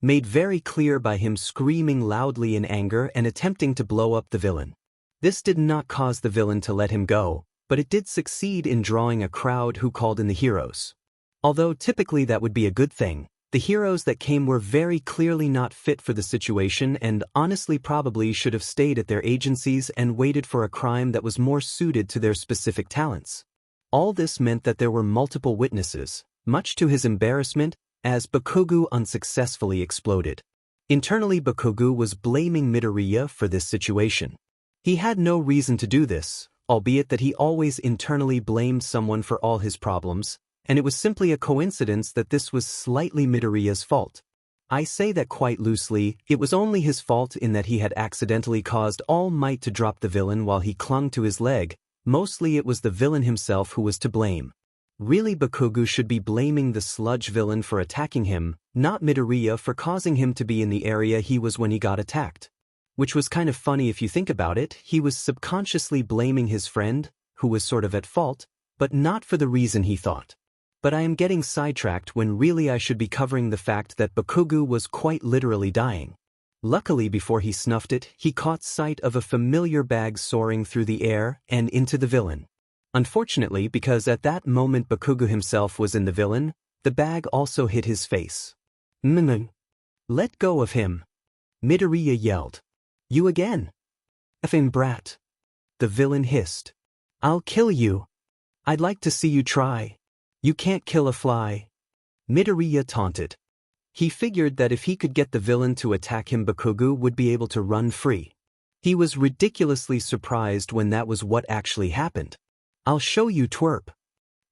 made very clear by him screaming loudly in anger and attempting to blow up the villain. This did not cause the villain to let him go, but it did succeed in drawing a crowd who called in the heroes. Although typically that would be a good thing, the heroes that came were very clearly not fit for the situation and honestly probably should have stayed at their agencies and waited for a crime that was more suited to their specific talents. All this meant that there were multiple witnesses, much to his embarrassment, as Bakugo unsuccessfully exploded. Internally, Bakugo was blaming Midoriya for this situation. He had no reason to do this, albeit that he always internally blamed someone for all his problems, and it was simply a coincidence that this was slightly Midoriya's fault. I say that quite loosely, it was only his fault in that he had accidentally caused All Might to drop the villain while he clung to his leg. Mostly it was the villain himself who was to blame. Really, Bakugo should be blaming the sludge villain for attacking him, not Midoriya for causing him to be in the area he was when he got attacked. Which was kind of funny if you think about it. He was subconsciously blaming his friend, who was sort of at fault, but not for the reason he thought. But I am getting sidetracked when really I should be covering the fact that Bakugo was quite literally dying. Luckily, before he snuffed it, he caught sight of a familiar bag soaring through the air and into the villain. Unfortunately, because at that moment Bakugo himself was in the villain, the bag also hit his face. Let go of him. Midoriya yelled. You again? Effing brat. The villain hissed. I'll kill you. I'd like to see you try. You can't kill a fly. Midoriya taunted. He figured that if he could get the villain to attack him, Bakugo would be able to run free. He was ridiculously surprised when that was what actually happened. I'll show you, twerp.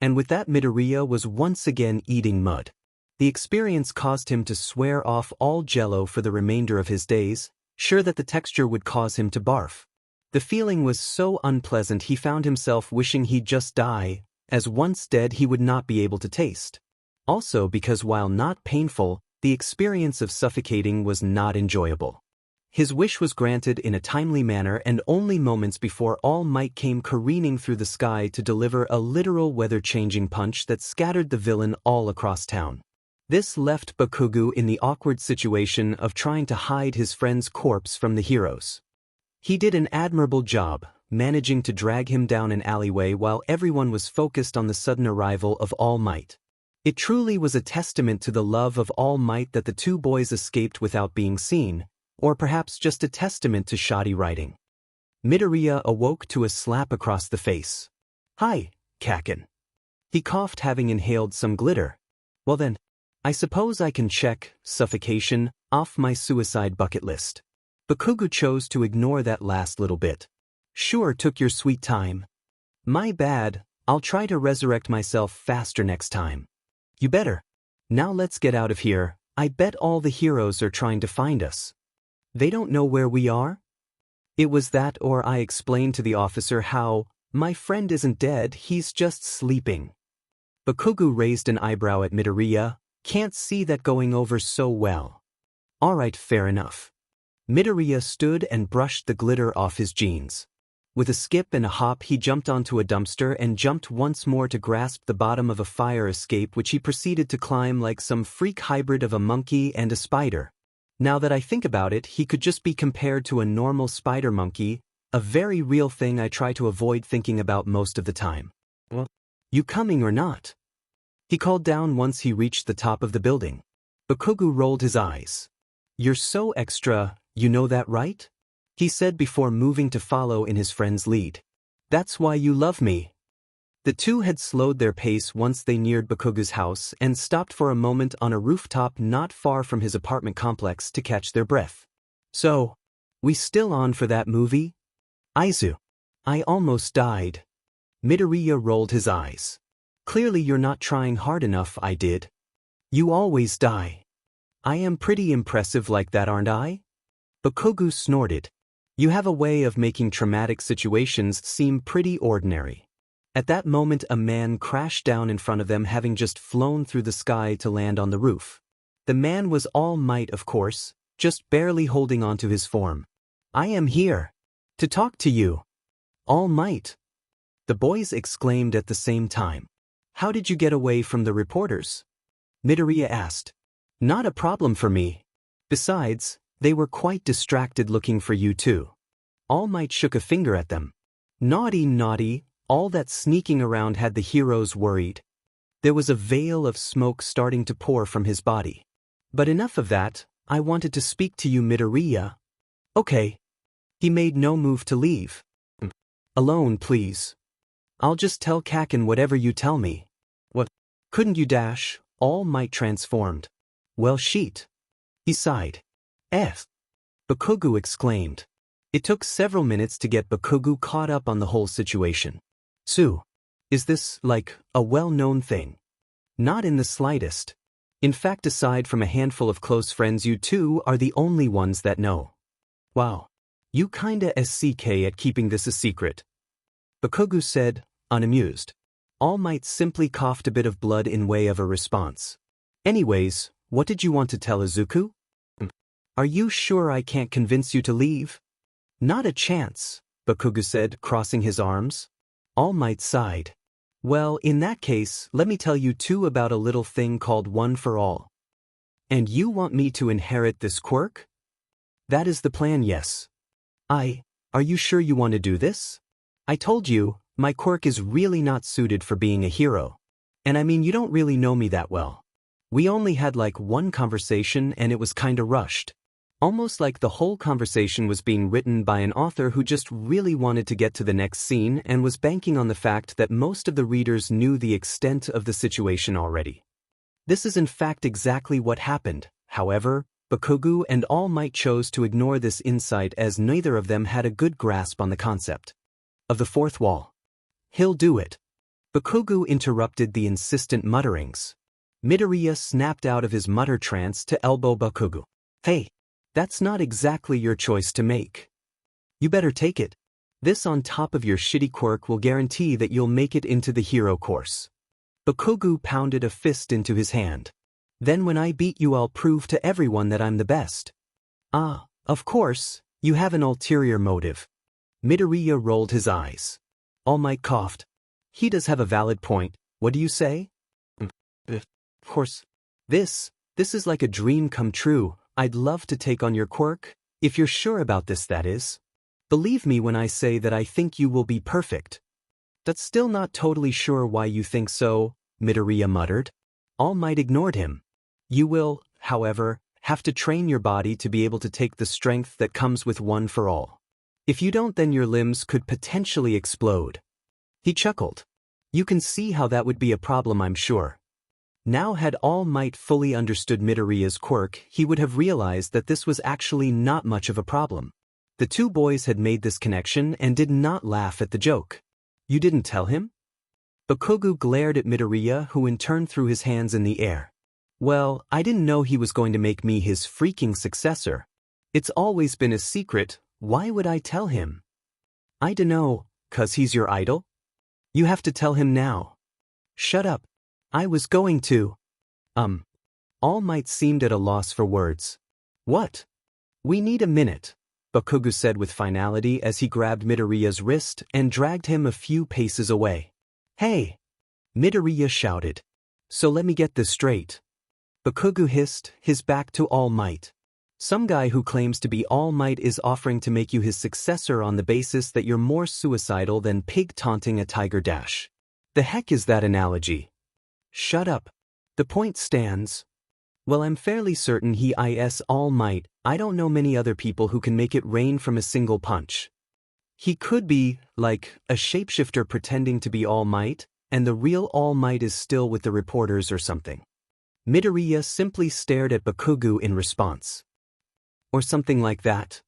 And with that, Midoriya was once again eating mud. The experience caused him to swear off all Jello for the remainder of his days, sure that the texture would cause him to barf. The feeling was so unpleasant he found himself wishing he'd just die, as once dead he would not be able to taste. Also because while not painful, the experience of suffocating was not enjoyable. His wish was granted in a timely manner and only moments before All Might came careening through the sky to deliver a literal weather-changing punch that scattered the villain all across town. This left Bakugo in the awkward situation of trying to hide his friend's corpse from the heroes. He did an admirable job, managing to drag him down an alleyway while everyone was focused on the sudden arrival of All Might. It truly was a testament to the love of All Might that the two boys escaped without being seen, or perhaps just a testament to shoddy writing. Midoriya awoke to a slap across the face. "Hi, Kaken." He coughed, having inhaled some glitter. "Well then, I suppose I can check suffocation off my suicide bucket list." Bakugo chose to ignore that last little bit. "Sure, took your sweet time. My bad, I'll try to resurrect myself faster next time." "You better. Now let's get out of here. I bet all the heroes are trying to find us. They don't know where we are?" It was that, or I explained to the officer how, "My friend isn't dead, he's just sleeping." Bakugo raised an eyebrow at Midoriya. "Can't see that going over so well." "Alright, fair enough." Midoriya stood and brushed the glitter off his jeans. With a skip and a hop he jumped onto a dumpster and jumped once more to grasp the bottom of a fire escape, which he proceeded to climb like some freak hybrid of a monkey and a spider. Now that I think about it, he could just be compared to a normal spider monkey, a very real thing I try to avoid thinking about most of the time. "Well, you coming or not?" he called down once he reached the top of the building. Bakugo rolled his eyes. "You're so extra, you know that, right?" he said before moving to follow in his friend's lead. "That's why you love me." The two had slowed their pace once they neared Bakugo's house and stopped for a moment on a rooftop not far from his apartment complex to catch their breath. "So, we still on for that movie?" "Aizu. I almost died." Midoriya rolled his eyes. "Clearly you're not trying hard enough, I did. You always die. I am pretty impressive like that, aren't I?" Bakugo snorted. "You have a way of making traumatic situations seem pretty ordinary." At that moment a man crashed down in front of them, having just flown through the sky to land on the roof. The man was All Might, of course, just barely holding onto his form. "I am here to talk to you." "All Might?" the boys exclaimed at the same time. "How did you get away from the reporters?" Midoriya asked. "Not a problem for me. Besides, they were quite distracted looking for you too." All Might shook a finger at them. "Naughty, naughty, all that sneaking around had the heroes worried." There was a veil of smoke starting to pour from his body. "But enough of that, I wanted to speak to you, Midoriya." "Okay." He made no move to leave. "Alone, please. I'll just tell Kaken whatever you tell me." "What? Couldn't you dash?" All Might transformed. "Well, sheet." He sighed. "F." Bakugo exclaimed. It took several minutes to get Bakugo caught up on the whole situation. "Sue, is this, like, a well-known thing?" "Not in the slightest. In fact, aside from a handful of close friends, you two are the only ones that know." "Wow. You kinda SCK at keeping this a secret," Bakugo said, unamused. All Might simply coughed a bit of blood in way of a response. "Anyways, what did you want to tell Izuku?" "Are you sure I can't convince you to leave?" "Not a chance," Bakugo said, crossing his arms. All Might sighed. "Well, in that case, let me tell you too about a little thing called One for All." "And you want me to inherit this quirk?" "That is the plan, yes." Are you sure you want to do this?" "I told you, my quirk is really not suited for being a hero. And I mean, you don't really know me that well. We only had like one conversation and it was kinda rushed. Almost like the whole conversation was being written by an author who just really wanted to get to the next scene and was banking on the fact that most of the readers knew the extent of the situation already. This is in fact exactly what happened. However, Bakugo and All Might chose to ignore this insight as neither of them had a good grasp on the concept of the fourth wall. "He'll do it." Bakugo interrupted the insistent mutterings. Midoriya snapped out of his mutter trance to elbow Bakugo. "Hey, that's not exactly your choice to make. You better take it. This on top of your shitty quirk will guarantee that you'll make it into the hero course." Bakugo pounded a fist into his hand. "Then when I beat you, I'll prove to everyone that I'm the best." "Ah, of course, you have an ulterior motive." Midoriya rolled his eyes. All Might coughed. "He does have a valid point. What do you say?" "Of course. This is like a dream come true. I'd love to take on your quirk, if you're sure about this, that is." Believe me when I say that I think you will be perfect. That's still not totally sure why you think so, Midoriya muttered. All Might ignored him. You will, however, have to train your body to be able to take the strength that comes with One for All. If you don't, then your limbs could potentially explode. He chuckled. You can see how that would be a problem, I'm sure. Now had All Might fully understood Midoriya's quirk, he would have realized that this was actually not much of a problem. The two boys had made this connection and did not laugh at the joke. You didn't tell him? Bakugo glared at Midoriya, who in turn threw his hands in the air. Well, I didn't know he was going to make me his freaking successor. It's always been a secret, why would I tell him? I dunno, 'cause he's your idol? You have to tell him now. Shut up. I was going to. All Might seemed at a loss for words. What? We need a minute, Bakugo said with finality as he grabbed Midoriya's wrist and dragged him a few paces away. Hey! Midoriya shouted. So let me get this straight. Bakugo hissed, his back to All Might. Some guy who claims to be All Might is offering to make you his successor on the basis that you're more suicidal than pig taunting a tiger dash. The heck is that analogy? Shut up. The point stands. Well, I'm fairly certain he is All Might. I don't know many other people who can make it rain from a single punch. He could be, like, a shapeshifter pretending to be All Might, and the real All Might is still with the reporters or something. Midoriya simply stared at Bakugo in response. Or something like that.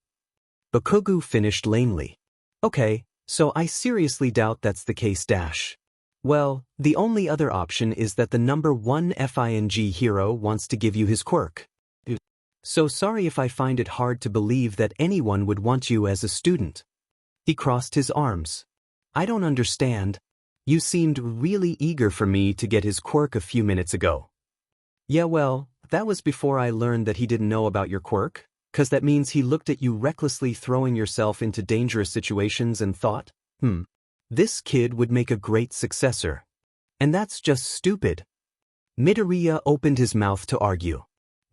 Bakugo finished lamely. Okay, so I seriously doubt that's the case dash. Well, the only other option is that the number 1 FING hero wants to give you his quirk. So sorry if I find it hard to believe that anyone would want you as a student. He crossed his arms. I don't understand. You seemed really eager for me to get his quirk a few minutes ago. Yeah, well, that was before I learned that he didn't know about your quirk, 'cause that means he looked at you recklessly throwing yourself into dangerous situations and thought, this kid would make a great successor. And that's just stupid. Midoriya opened his mouth to argue.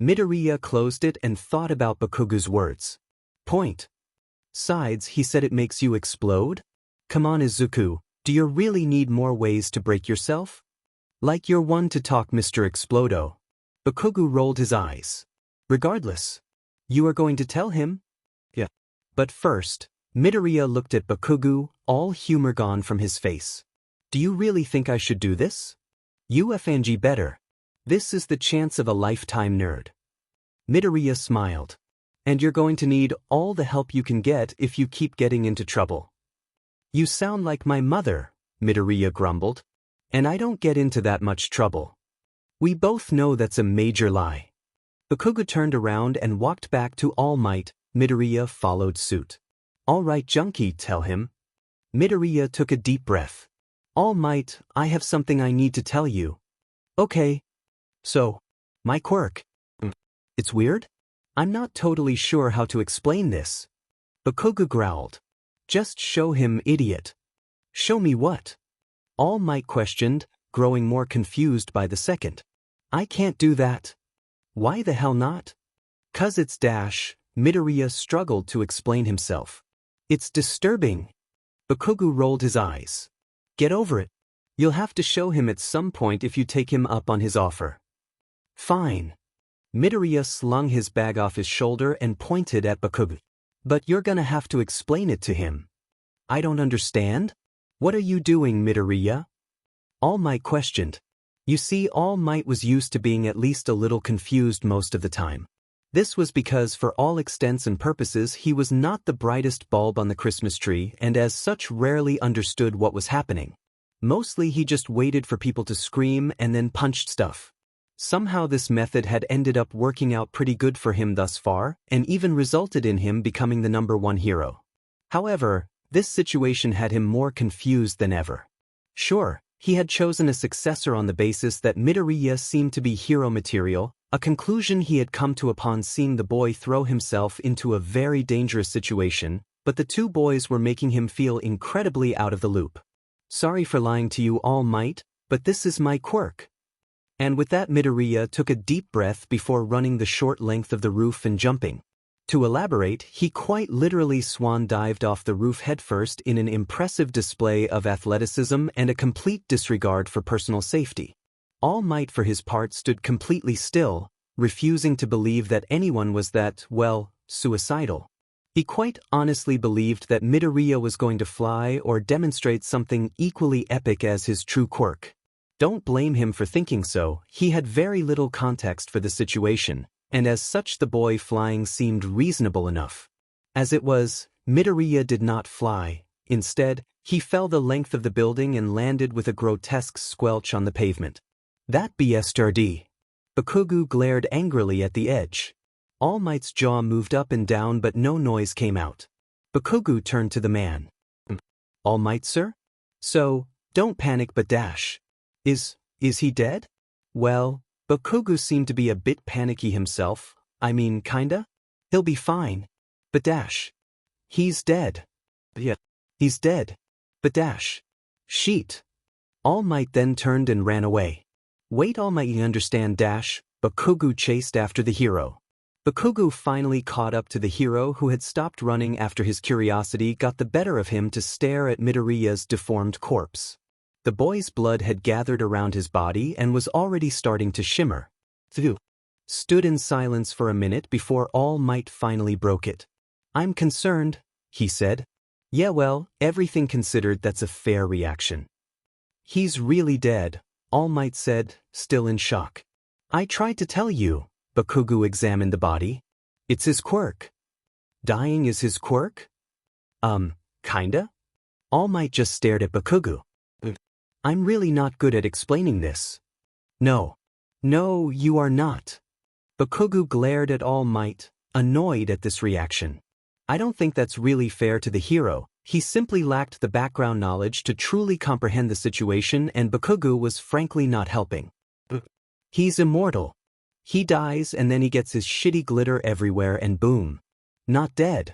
Midoriya closed it and thought about Bakugo's words. Point. Sides, he said it makes you explode? Come on, Izuku, do you really need more ways to break yourself? Like you're one to talk, Mr. Explodo. Bakugo rolled his eyes. Regardless. You are going to tell him? Yeah. But first, Midoriya looked at Bakugo, all humor gone from his face. Do you really think I should do this? You FNG better. This is the chance of a lifetime nerd. Midoriya smiled. And you're going to need all the help you can get if you keep getting into trouble. You sound like my mother, Midoriya grumbled. And I don't get into that much trouble. We both know that's a major lie. Bakugo turned around and walked back to All Might. Midoriya followed suit. All right, Junkie, tell him. Midoriya took a deep breath. All Might, I have something I need to tell you. Okay. So, my quirk. It's weird? I'm not totally sure how to explain this. Bakugo growled. Just show him, idiot. Show me what? All Might questioned, growing more confused by the second. I can't do that. Why the hell not? 'Cause it's dash. Midoriya struggled to explain himself. It's disturbing. Bakugo rolled his eyes. Get over it. You'll have to show him at some point if you take him up on his offer. Fine. Midoriya slung his bag off his shoulder and pointed at Bakugo. But you're gonna have to explain it to him. I don't understand. What are you doing, Midoriya? All Might questioned. You see, All Might was used to being at least a little confused most of the time. This was because for all extents and purposes he was not the brightest bulb on the Christmas tree and as such rarely understood what was happening. Mostly he just waited for people to scream and then punched stuff. Somehow this method had ended up working out pretty good for him thus far and even resulted in him becoming the number 1 hero. However, this situation had him more confused than ever. Sure, he had chosen a successor on the basis that Midoriya seemed to be hero material, a conclusion he had come to upon seeing the boy throw himself into a very dangerous situation, but the two boys were making him feel incredibly out of the loop. Sorry for lying to you, All Might, but this is my quirk. And with that, Midoriya took a deep breath before running the short length of the roof and jumping. To elaborate, he quite literally swan dived off the roof headfirst in an impressive display of athleticism and a complete disregard for personal safety. All Might for his part stood completely still, refusing to believe that anyone was that, well, suicidal. He quite honestly believed that Midoriya was going to fly or demonstrate something equally epic as his true quirk. Don't blame him for thinking so, he had very little context for the situation, and as such the boy flying seemed reasonable enough. As it was, Midoriya did not fly. Instead, he fell the length of the building and landed with a grotesque squelch on the pavement. That BSTRD. Bakugo glared angrily at the edge. All Might's jaw moved up and down but no noise came out. Bakugo turned to the man. All Might, sir? So, don't panic but dash. Is he dead? Well, Bakugo seemed to be a bit panicky himself. I mean, kinda? He'll be fine. But dash. He's dead. Yeah. He's dead. But dash. Sheet. All Might then turned and ran away. Wait, All Might, you understand, dash. Bakugo chased after the hero. Bakugo finally caught up to the hero who had stopped running after his curiosity got the better of him to stare at Midoriya's deformed corpse. The boy's blood had gathered around his body and was already starting to shimmer. Thu stood in silence for a minute before All Might finally broke it. I'm concerned, he said. Yeah, well, everything considered, that's a fair reaction. He's really dead, All Might said, still in shock. I tried to tell you. Bakugo examined the body. It's his quirk. Dying is his quirk? Kinda? All Might just stared at Bakugo. I'm really not good at explaining this. No, you are not. Bakugo glared at All Might, annoyed at this reaction. I don't think that's really fair to the hero. He simply lacked the background knowledge to truly comprehend the situation, and Bakugo was frankly not helping. He's immortal. He dies and then he gets his shitty glitter everywhere and boom. Not dead.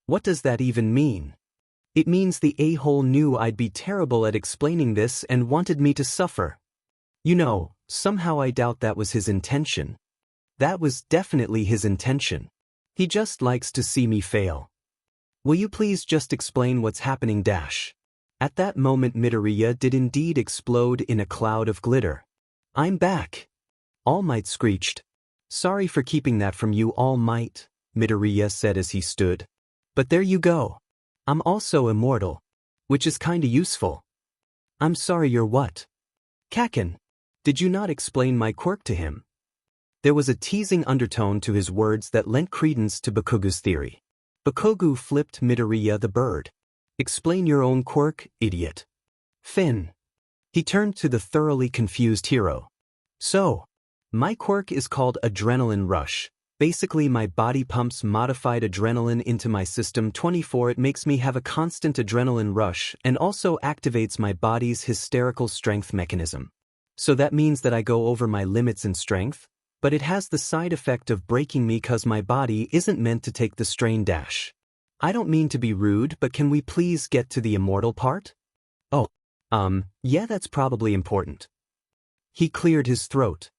What does that even mean? It means the a-hole knew I'd be terrible at explaining this and wanted me to suffer. You know, somehow I doubt that was his intention. That was definitely his intention. He just likes to see me fail. Will you please just explain what's happening, dash? At that moment Midoriya did indeed explode in a cloud of glitter. I'm back. All Might screeched. Sorry for keeping that from you, All Might, Midoriya said as he stood. But there you go. I'm also immortal, which is kinda useful. I'm sorry, you're what? Kaken, did you not explain my quirk to him? There was a teasing undertone to his words that lent credence to Bakugo's theory. Bakugo flipped Midoriya the bird. Explain your own quirk, idiot. Finn. He turned to the thoroughly confused hero. So, my quirk is called Adrenaline Rush. Basically, my body pumps modified adrenaline into my system 24. It makes me have a constant adrenaline rush and also activates my body's hysterical strength mechanism. So that means that I go over my limits in strength, but it has the side effect of breaking me cause my body isn't meant to take the strain, dash. I don't mean to be rude, but can we please get to the immortal part? Oh, yeah, that's probably important. He cleared his throat.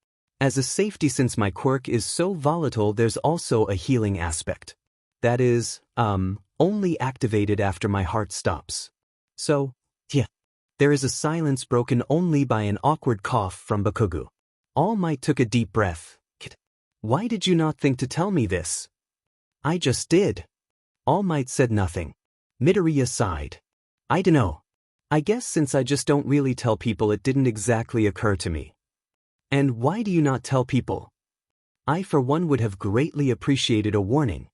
As a safety, since my quirk is so volatile, there's also a healing aspect. That is, only activated after my heart stops. So, yeah. There is a silence broken only by an awkward cough from Bakugo. All Might took a deep breath. Why did you not think to tell me this? I just did. All Might said nothing. Midoriya sighed. I dunno. I guess since I just don't really tell people, it didn't exactly occur to me. And why do you not tell people? I for one would have greatly appreciated a warning.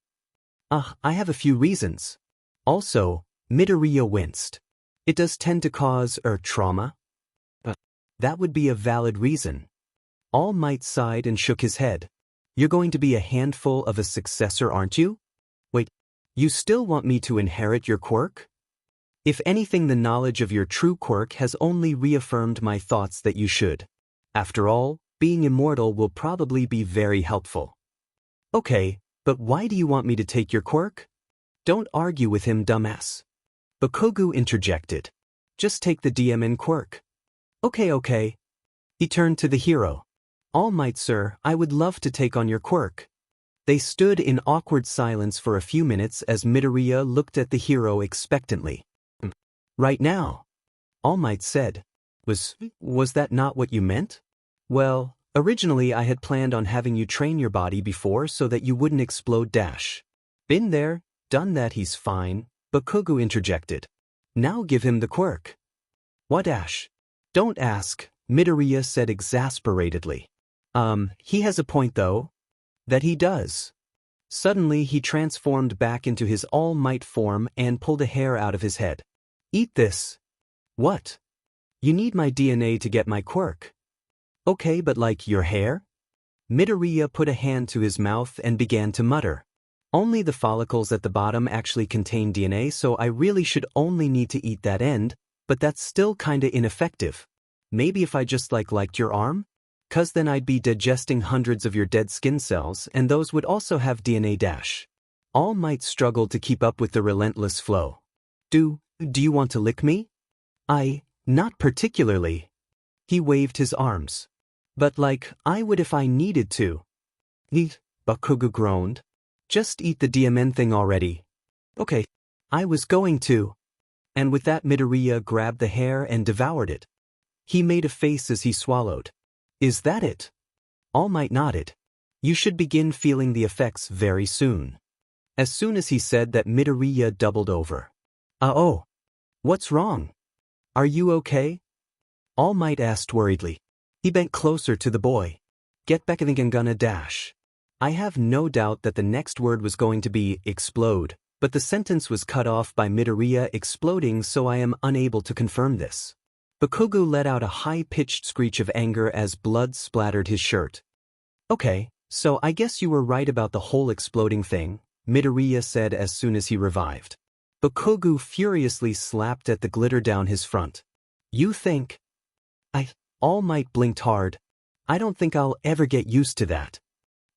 I have a few reasons. Also, Midoriya winced. It does tend to cause trauma? That would be a valid reason. All Might sighed and shook his head. You're going to be a handful of a successor, aren't you? Wait, you still want me to inherit your quirk? If anything, the knowledge of your true quirk has only reaffirmed my thoughts that you should. After all, being immortal will probably be very helpful. Okay, but why do you want me to take your quirk? Don't argue with him, dumbass. Bakugo interjected. Just take the DMN quirk. Okay. He turned to the hero. All Might, sir, I would love to take on your quirk. They stood in awkward silence for a few minutes as Midoriya looked at the hero expectantly. Right now, All Might said. Was that not what you meant? Well, originally I had planned on having you train your body before so that you wouldn't explode dash. Been there, done that, he's fine, Bakugo interjected. Now give him the quirk. What dash? Don't ask, Midoriya said exasperatedly. He has a point though. That he does. Suddenly he transformed back into his All Might form and pulled a hair out of his head. Eat this. What? You need my DNA to get my quirk. Okay, but like your hair? Midoriya put a hand to his mouth and began to mutter. Only the follicles at the bottom actually contain DNA, so I really should only need to eat that end, but that's still kinda ineffective. Maybe if I just liked your arm? 'Cause then I'd be digesting hundreds of your dead skin cells, and those would also have DNA dash. All Might struggled to keep up with the relentless flow. Do you want to lick me? Not particularly. He waved his arms. But I would if I needed to. Eat, Bakugo groaned. Just eat the DMN thing already. Okay. I was going to. And with that Midoriya grabbed the hair and devoured it. He made a face as he swallowed. Is that it? All Might nodded. You should begin feeling the effects very soon. As soon as he said that, Midoriya doubled over. Oh. What's wrong? Are you okay? All Might asked worriedly. He bent closer to the boy. Get back, I think I'm gonna dash. I have no doubt that the next word was going to be explode, but the sentence was cut off by Midoriya exploding, so I am unable to confirm this. Bakugo let out a high-pitched screech of anger as blood splattered his shirt. Okay, so I guess you were right about the whole exploding thing, Midoriya said as soon as he revived. Bakugo furiously slapped at the glitter down his front. You think? All Might blinked hard. I don't think I'll ever get used to that.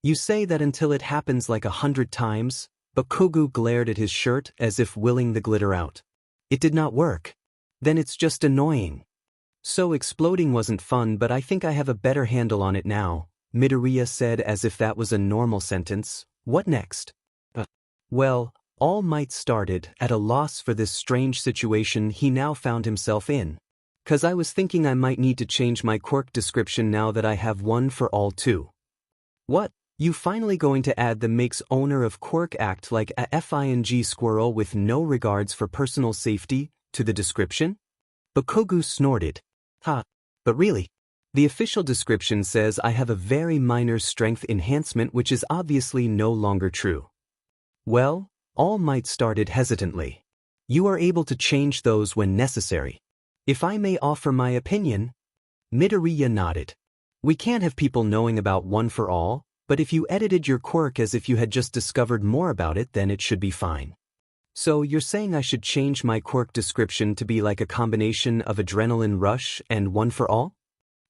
You say that until it happens 100 times? Bakugo glared at his shirt as if willing the glitter out. It did not work. Then it's just annoying. So exploding wasn't fun, but I think I have a better handle on it now, Midoriya said as if that was a normal sentence. What next? Well, All Might started at a loss for this strange situation he now found himself in. 'Cause I was thinking I might need to change my quirk description now that I have one for all too. What? You finally going to add the makes owner of quirk act like a FING squirrel with no regards for personal safety to the description? Bakugo snorted. But really, the official description says I have a very minor strength enhancement, which is obviously no longer true. Well, All Might started hesitantly. You are able to change those when necessary. If I may offer my opinion? Midoriya nodded. We can't have people knowing about one for all, but if you edited your quirk as if you had just discovered more about it, then it should be fine. So you're saying I should change my quirk description to be like a combination of adrenaline rush and one for all?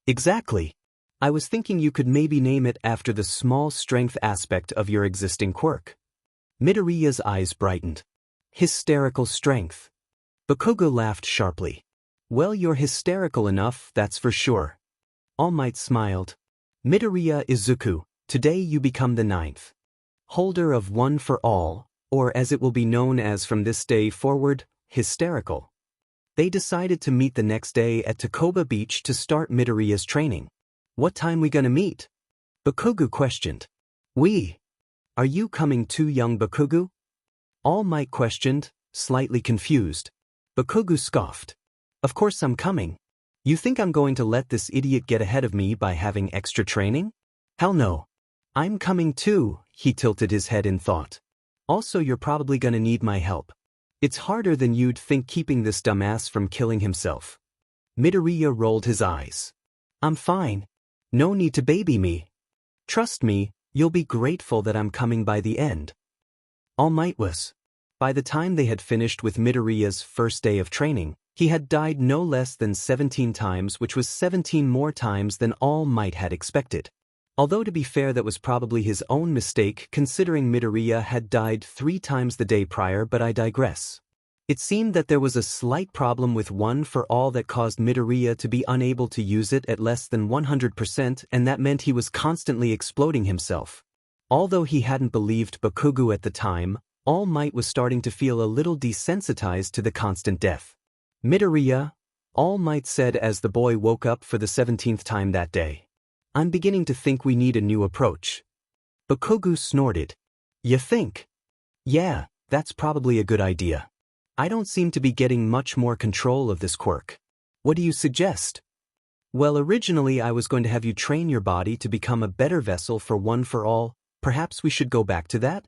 Exactly. I was thinking you could maybe name it after the small strength aspect of your existing quirk. Midoriya's eyes brightened. Hysterical strength. Bakugo laughed sharply. Well, you're hysterical enough, that's for sure. All Might smiled. Midoriya Izuku, today you become the 9th holder of one for all, or as it will be known as from this day forward, hysterical. They decided to meet the next day at Takoba Beach to start Midoriya's training. What time we gonna meet? Bakugo questioned. Are you coming too, young Bakugo? All Might questioned, slightly confused. Bakugo scoffed. Of course I'm coming. You think I'm going to let this idiot get ahead of me by having extra training? Hell no. I'm coming too, he tilted his head in thought. Also, you're probably gonna need my help. It's harder than you'd think keeping this dumbass from killing himself. Midoriya rolled his eyes. I'm fine. No need to baby me. Trust me, you'll be grateful that I'm coming by the end. All Might was. By the time they had finished with Midoriya's first day of training, he had died no less than 17 times, which was 17 more times than All Might had expected. Although to be fair, that was probably his own mistake considering Midoriya had died 3 times the day prior, but I digress. It seemed that there was a slight problem with one for all that caused Midoriya to be unable to use it at less than 100%, and that meant he was constantly exploding himself. Although he hadn't believed Bakugu at the time, All Might was starting to feel a little desensitized to the constant death. Midoriya, All Might said as the boy woke up for the 17th time that day. I'm beginning to think we need a new approach. Bakugu snorted. You think? Yeah, that's probably a good idea. I don't seem to be getting much more control of this quirk. What do you suggest? Well, originally I was going to have you train your body to become a better vessel for One for All. Perhaps we should go back to that?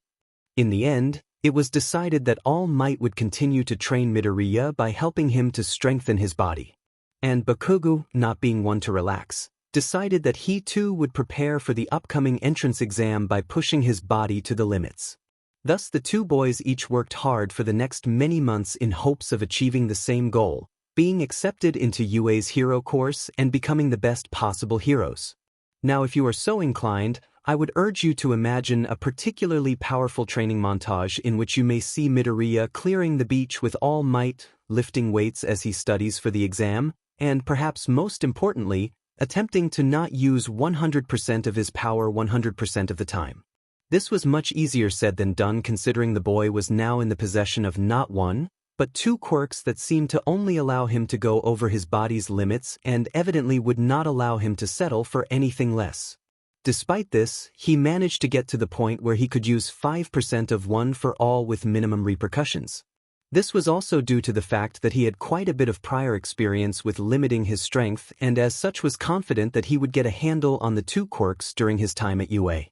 In the end, it was decided that All Might would continue to train Midoriya by helping him to strengthen his body. And Bakugu, not being one to relax, decided that he too would prepare for the upcoming entrance exam by pushing his body to the limits. Thus the two boys each worked hard for the next many months in hopes of achieving the same goal, being accepted into UA's hero course and becoming the best possible heroes. Now if you are so inclined, I would urge you to imagine a particularly powerful training montage in which you may see Midoriya clearing the beach with All Might, lifting weights as he studies for the exam, and perhaps most importantly, attempting to not use 100% of his power 100% of the time. This was much easier said than done considering the boy was now in the possession of not one, but two quirks that seemed to only allow him to go over his body's limits and evidently would not allow him to settle for anything less. Despite this, he managed to get to the point where he could use 5% of One for All with minimum repercussions. This was also due to the fact that he had quite a bit of prior experience with limiting his strength and as such was confident that he would get a handle on the two quirks during his time at UA.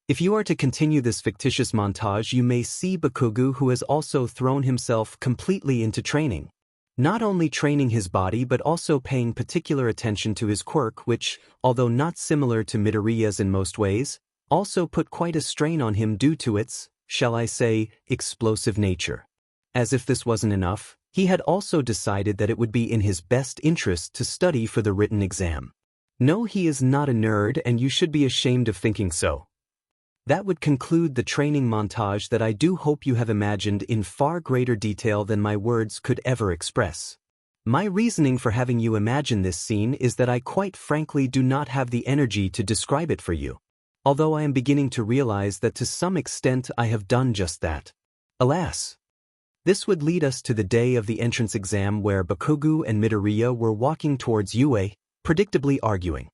If you are to continue this fictitious montage, you may see Bakugu who has also thrown himself completely into training. Not only training his body but also paying particular attention to his quirk which, although not similar to Midoriya's in most ways, also put quite a strain on him due to its, shall I say, explosive nature. As if this wasn't enough, he had also decided that it would be in his best interest to study for the written exam. No, he is not a nerd and you should be ashamed of thinking so. That would conclude the training montage that I do hope you have imagined in far greater detail than my words could ever express. My reasoning for having you imagine this scene is that I quite frankly do not have the energy to describe it for you, although I am beginning to realize that to some extent I have done just that. Alas! This would lead us to the day of the entrance exam where Bakugu and Midoriya were walking towards UA, predictably arguing.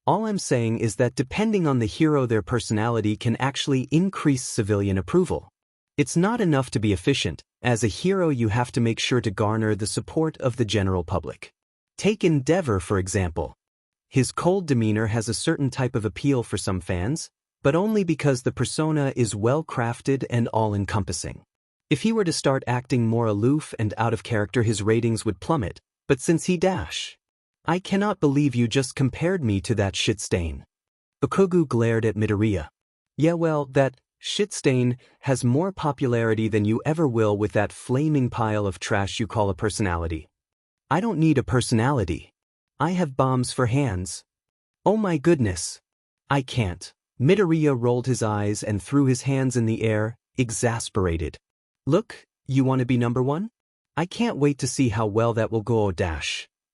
All I'm saying is that depending on the hero, their personality can actually increase civilian approval. It's not enough to be efficient. As a hero you have to make sure to garner the support of the general public. Take Endeavor for example. His cold demeanor has a certain type of appeal for some fans, but only because the persona is well crafted and all-encompassing. If he were to start acting more aloof and out of character his ratings would plummet, but since he I cannot believe you just compared me to that shit stain. Bakugu glared at Midoriya. Yeah well, that shit stain has more popularity than you ever will with that flaming pile of trash you call a personality. I don't need a personality. I have bombs for hands. Oh my goodness. I can't. Midoriya rolled his eyes and threw his hands in the air, exasperated. Look, you want to be number one? I can't wait to see how well that will go.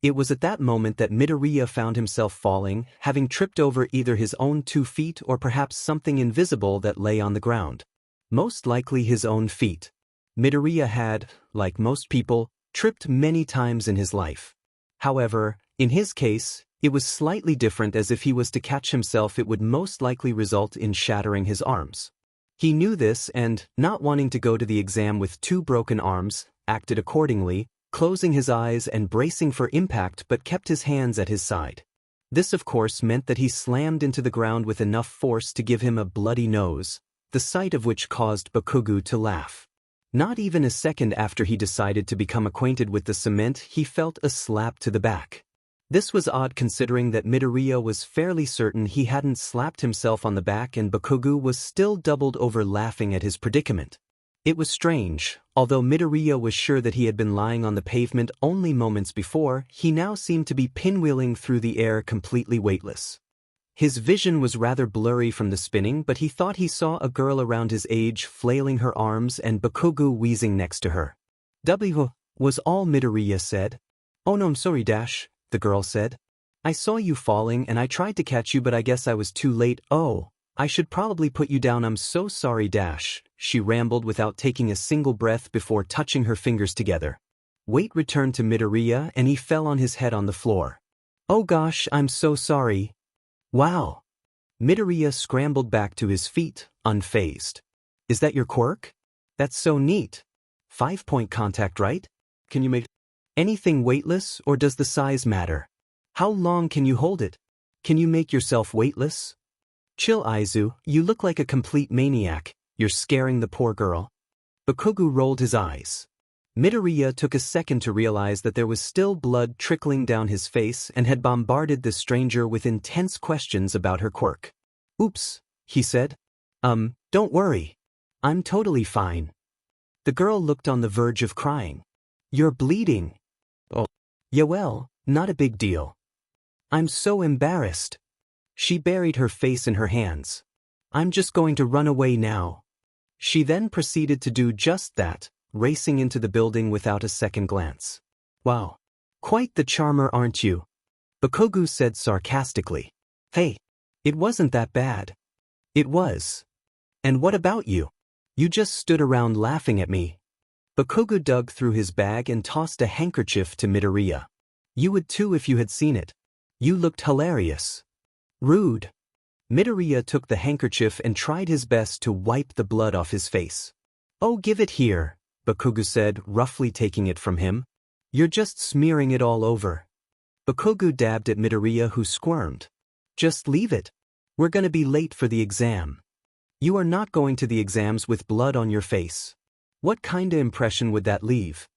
It was at that moment that Midoriya found himself falling, having tripped over either his own 2 feet or perhaps something invisible that lay on the ground. Most likely his own feet. Midoriya had, like most people, tripped many times in his life. However, in his case, it was slightly different as if he was to catch himself it would most likely result in shattering his arms. He knew this and, not wanting to go to the exam with 2 broken arms, acted accordingly, closing his eyes and bracing for impact but kept his hands at his side. This of course meant that he slammed into the ground with enough force to give him a bloody nose, the sight of which caused Bakugu to laugh. Not even a second after he decided to become acquainted with the cement he felt a slap to the back. This was odd considering that Midoriya was fairly certain he hadn't slapped himself on the back and Bakugu was still doubled over laughing at his predicament. It was strange, although Midoriya was sure that he had been lying on the pavement only moments before, he now seemed to be pinwheeling through the air completely weightless. His vision was rather blurry from the spinning but he thought he saw a girl around his age flailing her arms and Bakugu wheezing next to her. Was all Midoriya said. Oh no, I'm sorry, the girl said. I saw you falling and I tried to catch you but I guess I was too late. Oh, I should probably put you down. I'm so sorry dash, she rambled without taking a single breath before touching her fingers together. Weight returned to Midoriya and he fell on his head on the floor. Oh gosh, I'm so sorry. Wow. Midoriya scrambled back to his feet, unfazed. Is that your quirk? That's so neat. 5-point contact, right? Can you make anything weightless, or does the size matter? How long can you hold it? Can you make yourself weightless? Chill Aizu, you look like a complete maniac. You're scaring the poor girl. Bakugo rolled his eyes. Midoriya took a second to realize that there was still blood trickling down his face and had bombarded the stranger with intense questions about her quirk. Oops, he said. Don't worry. I'm totally fine. The girl looked on the verge of crying. You're bleeding. Oh. Yeah well, not a big deal. I'm so embarrassed. She buried her face in her hands. I'm just going to run away now. She then proceeded to do just that, racing into the building without a second glance. Wow. Quite the charmer, aren't you? Bakugo said sarcastically. Hey. It wasn't that bad. It was. And what about you? You just stood around laughing at me. Bakugo dug through his bag and tossed a handkerchief to Midoriya. You would too if you had seen it. You looked hilarious. Rude. Midoriya took the handkerchief and tried his best to wipe the blood off his face. Oh, give it here, Bakugo said, roughly taking it from him. You're just smearing it all over. Bakugo dabbed at Midoriya, who squirmed. Just leave it. We're gonna be late for the exam. You are not going to the exams with blood on your face. What kinda impression would that leave?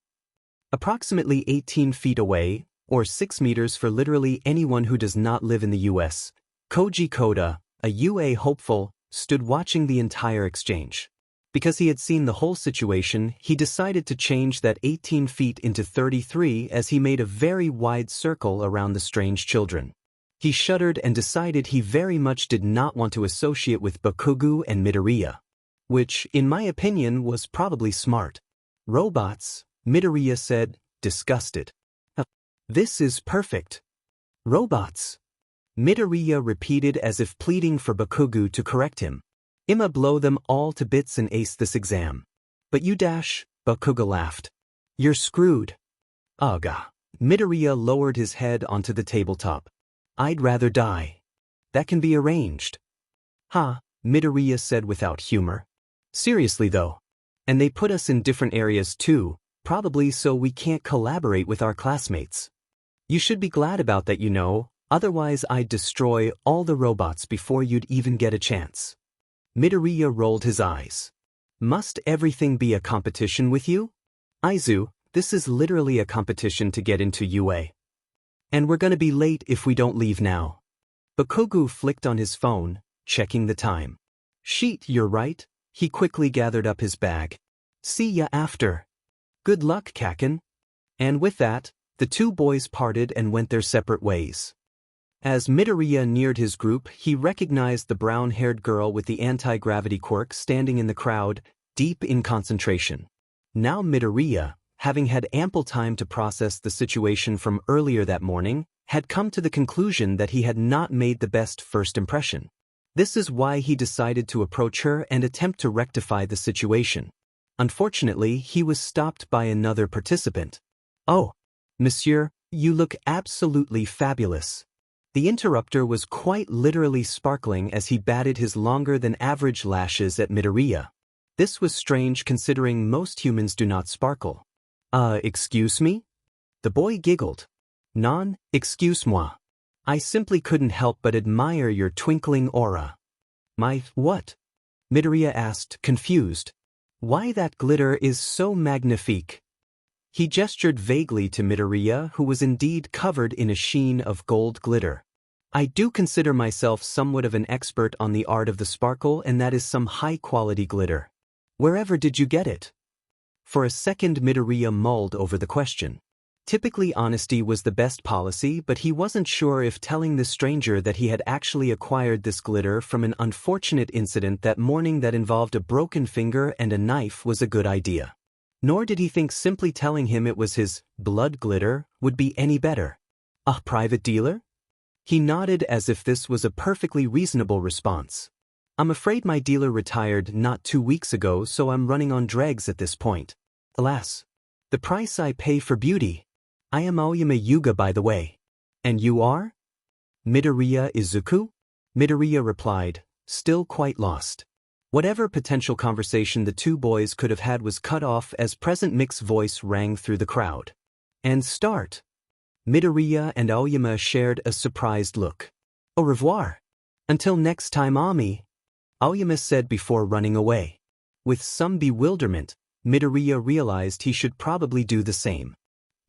Approximately 18 feet away, or 6 meters for literally anyone who does not live in the US, Koji Koda, a UA hopeful, stood watching the entire exchange. Because he had seen the whole situation, he decided to change that 18 feet into 33 as he made a very wide circle around the strange children. He shuddered and decided he very much did not want to associate with Bakugo and Midoriya. Which, in my opinion, was probably smart. Robots, Midoriya said, disgusted. This is perfect. Robots. Midoriya repeated as if pleading for Bakugo to correct him. I'ma blow them all to bits and ace this exam. But you dash, Bakugo laughed. You're screwed. Aga. Midoriya lowered his head onto the tabletop. I'd rather die. That can be arranged. Ha, Midoriya said without humor. Seriously though. And they put us in different areas too, probably so we can't collaborate with our classmates. You should be glad about that, you know, otherwise I'd destroy all the robots before you'd even get a chance. Midoriya rolled his eyes. Must everything be a competition with you? Aizu, this is literally a competition to get into UA. And we're gonna be late if we don't leave now. Bakugo flicked on his phone, checking the time. Sheet, you're right. He quickly gathered up his bag. See ya after. Good luck, Kaken. And with that, the two boys parted and went their separate ways. As Midoriya neared his group, he recognized the brown-haired girl with the anti-gravity quirk standing in the crowd, deep in concentration. Now Midoriya, having had ample time to process the situation from earlier that morning, had come to the conclusion that he had not made the best first impression. This is why he decided to approach her and attempt to rectify the situation. Unfortunately, he was stopped by another participant. Oh, monsieur, you look absolutely fabulous. The interrupter was quite literally sparkling as he batted his longer-than-average lashes at Midoriya. This was strange considering most humans do not sparkle. Excuse me? The boy giggled. Non, excuse-moi. I simply couldn't help but admire your twinkling aura. My what? Midoriya asked, confused. Why that glitter is so magnifique. He gestured vaguely to Midoriya, who was indeed covered in a sheen of gold glitter. I do consider myself somewhat of an expert on the art of the sparkle, and that is some high-quality glitter. Wherever did you get it? For a second Midoriya mulled over the question. Typically honesty was the best policy, but he wasn't sure if telling the stranger that he had actually acquired this glitter from an unfortunate incident that morning that involved a broken finger and a knife was a good idea. Nor did he think simply telling him it was his blood glitter would be any better. A private dealer? He nodded as if this was a perfectly reasonable response. I'm afraid my dealer retired not 2 weeks ago, so I'm running on dregs at this point. Alas. The price I pay for beauty. I am Aoyama Yuga, by the way. And you are? Midoriya Izuku? Midoriya replied, still quite lost. Whatever potential conversation the two boys could have had was cut off as Present Mix's voice rang through the crowd. And start. Midoriya and Aoyama shared a surprised look. Au revoir. Until next time, Ami, Aoyama said before running away. With some bewilderment, Midoriya realized he should probably do the same.